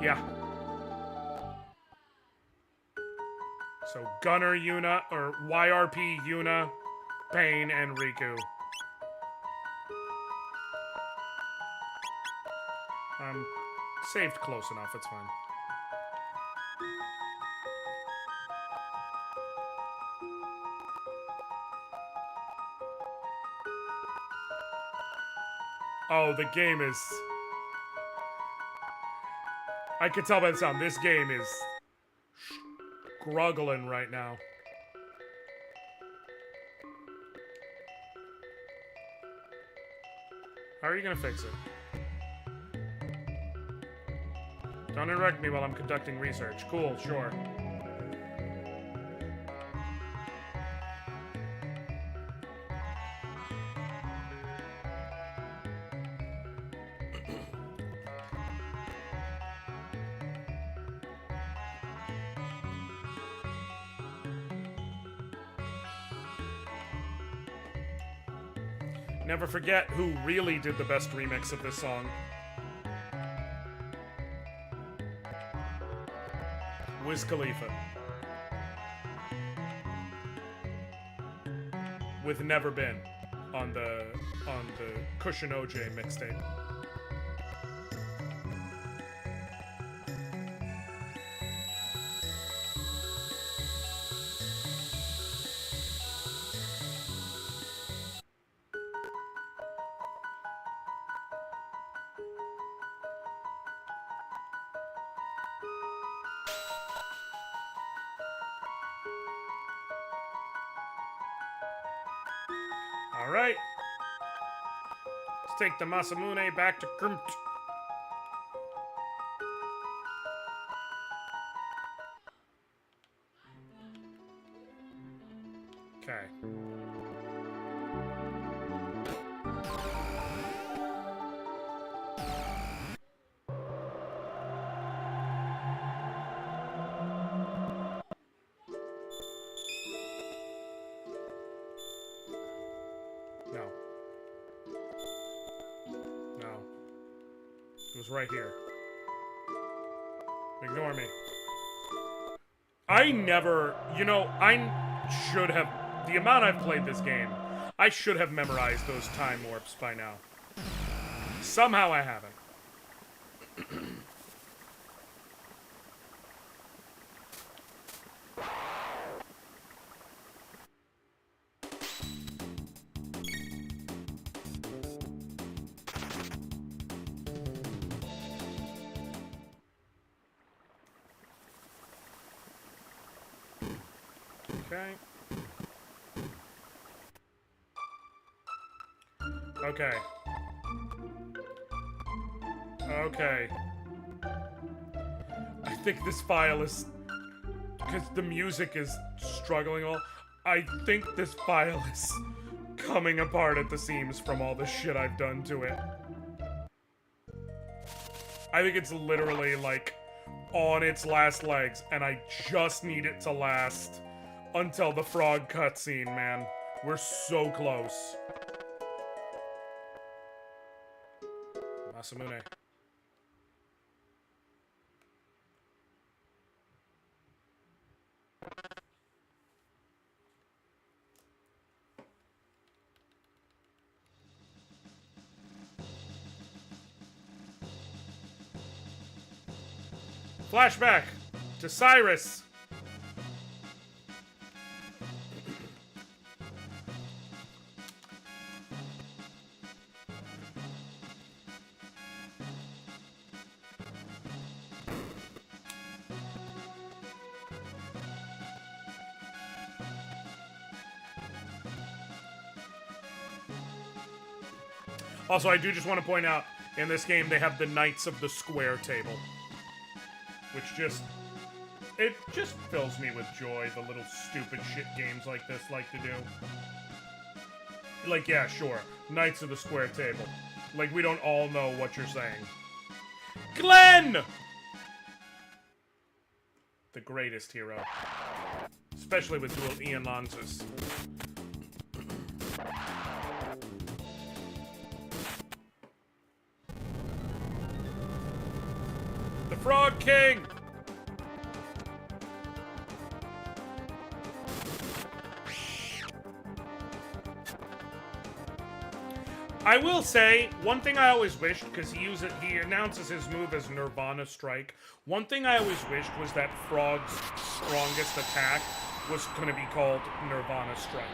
Yeah. So Gunner, Yuna, or YRP, Yuna, Pain, and Riku. Saved close enough, it's fine. Oh, the game is... I can tell by the sound, this game is struggling right now. How are you gonna fix it? Don't interrupt me while I'm conducting research. Cool, sure. Never forget who really did the best remix of this song. Wiz Khalifa. With Never Been on the Cushion OJ mixtape. Alright. Let's take the Masamune back to Grimt. Okay. No. No. It was right here. Ignore me. I never... You know, I should have... The amount I've played this game, I should have memorized those time warps by now. Somehow I haven't. Okay. Okay. Okay. I think this file is... Because the music is struggling all... I think this file is coming apart at the seams from all the shit I've done to it. I think it's literally, like, on its last legs, and I just need it to last until the frog cutscene, man. We're so close. Masamune. Flashback to Cyrus. Also, I do just want to point out, in this game, they have the Knights of the Square table. Which just... It just fills me with joy, the little stupid shit games like this like to do. Like, yeah, sure. Knights of the Square table. Like, we don't all know what you're saying. Glenn! The greatest hero. Especially with dual Ian Lances. The Frog King! I will say, one thing I always wished, because he announces his move as Nirvana Strike. One thing I always wished was that Frog's strongest attack was going to be called Nirvana Strike.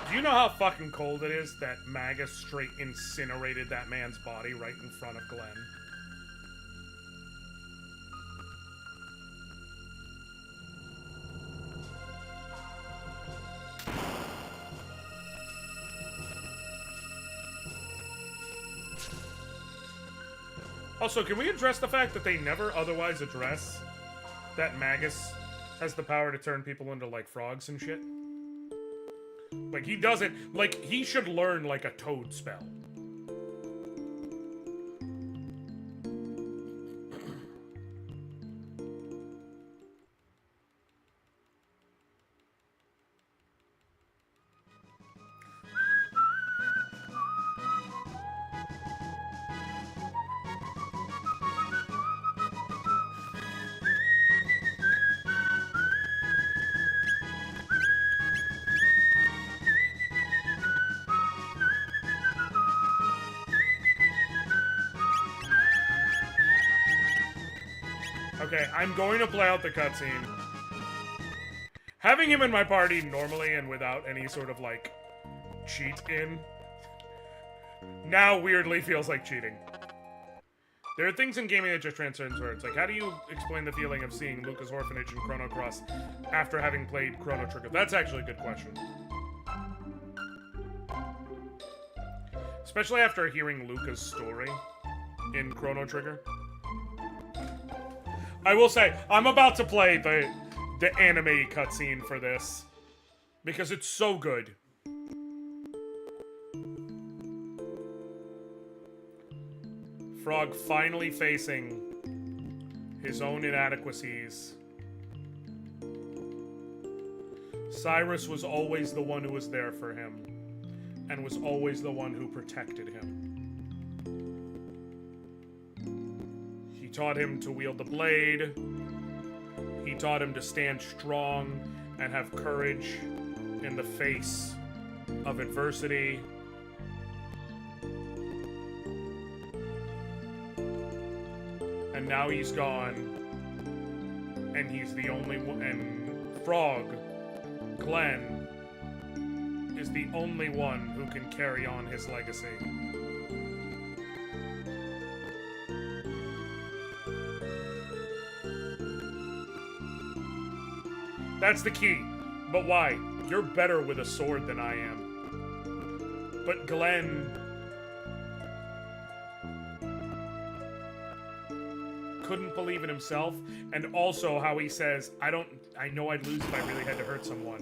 Do you know how fucking cold it is that Magus straight incinerated that man's body right in front of Glenn? Also, can we address the fact that they never otherwise address that Magus has the power to turn people into, like, frogs and shit? Like, he doesn't... Like, he should learn, like, a toad spell. Okay, I'm going to play out the cutscene. Having him in my party normally and without any sort of, like, cheat in, now weirdly feels like cheating. There are things in gaming that just transcends words. Like, how do you explain the feeling of seeing Luca's Orphanage and Chrono Cross after having played Chrono Trigger? That's actually a good question. Especially after hearing Luca's story in Chrono Trigger. I will say, I'm about to play the anime cutscene for this. Because it's so good. Frog finally facing his own inadequacies. Cyrus was always the one who was there for him, and was always the one who protected him. He taught him to wield the blade. He taught him to stand strong and have courage in the face of adversity. And now he's gone, and he's the only one, and Frog, Glenn, is the only one who can carry on his legacy. That's the key. But why? You're better with a sword than I am. But Glenn couldn't believe in himself, and also how he says, I know I'd lose if I really had to hurt someone.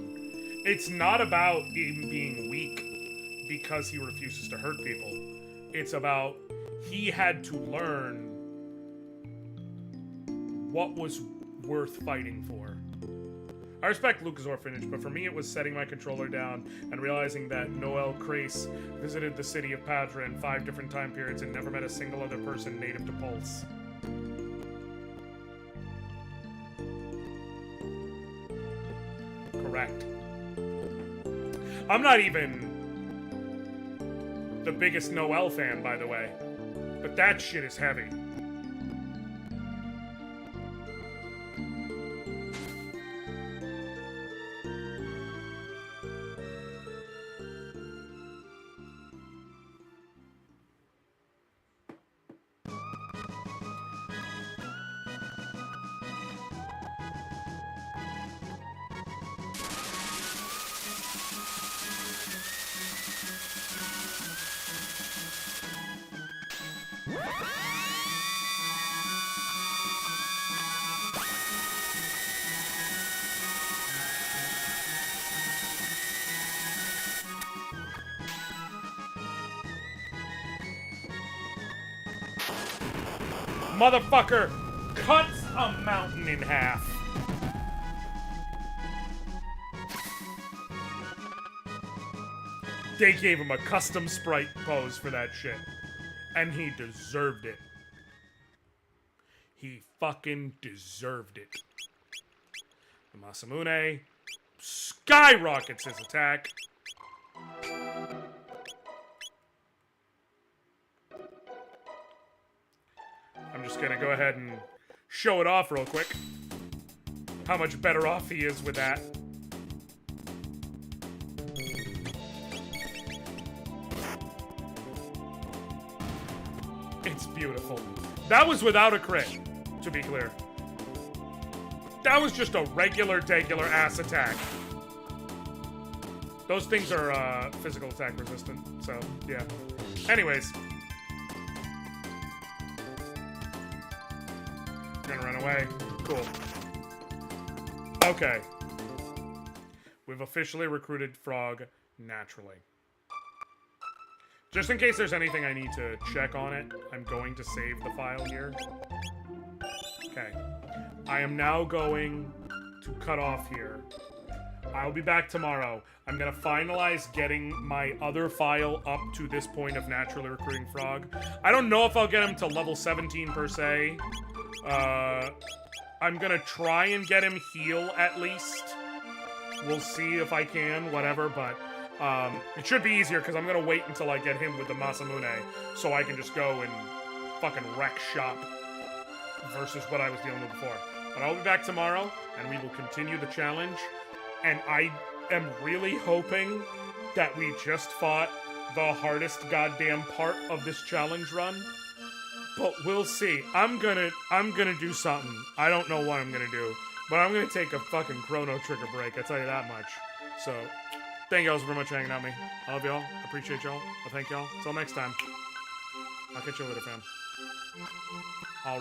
It's not about him being weak because he refuses to hurt people. It's about he had to learn what was worth fighting for. I respect Luca's Orphanage, but for me it was setting my controller down and realizing that Noel Crace visited the city of Padra in 5 different time periods and never met a single other person native to Pulse. Correct. I'm not even the biggest Noel fan, by the way, but that shit is heavy. Motherfucker cuts a mountain in half. They gave him a custom sprite pose for that shit. And he deserved it. He fucking deserved it. The Masamune skyrockets his attack. I'm just gonna go ahead and show it off real quick. How much better off he is with that. It's beautiful. That was without a crit, to be clear. That was just a regular ass attack. Those things are physical attack resistant, so yeah. Anyways. Gonna run away. Cool. Okay. We've officially recruited Frog naturally. Just in case there's anything I need to check on it, I'm going to save the file here. Okay. I am now going to cut off here. I'll be back tomorrow. I'm gonna finalize getting my other file up to this point of naturally recruiting Frog. I don't know if I'll get him to level 17 per se. I'm gonna try and get him heal at least. We'll see if I can, whatever, but it should be easier because I'm gonna wait until I get him with the Masamune so I can just go and fucking wreck shop. versus what I was dealing with before. But I'll be back tomorrow, and we will continue the challenge. And I am really hoping that we just fought the hardest goddamn part of this challenge run. But we'll see. I'm gonna do something. I don't know what I'm gonna do. But I'm gonna take a fucking Chrono Trigger break, I'll tell you that much. So, thank y'all so very much for hanging out with me. I love y'all. Appreciate y'all. Well, thank y'all. Until next time. I'll catch you later, fam. Alright.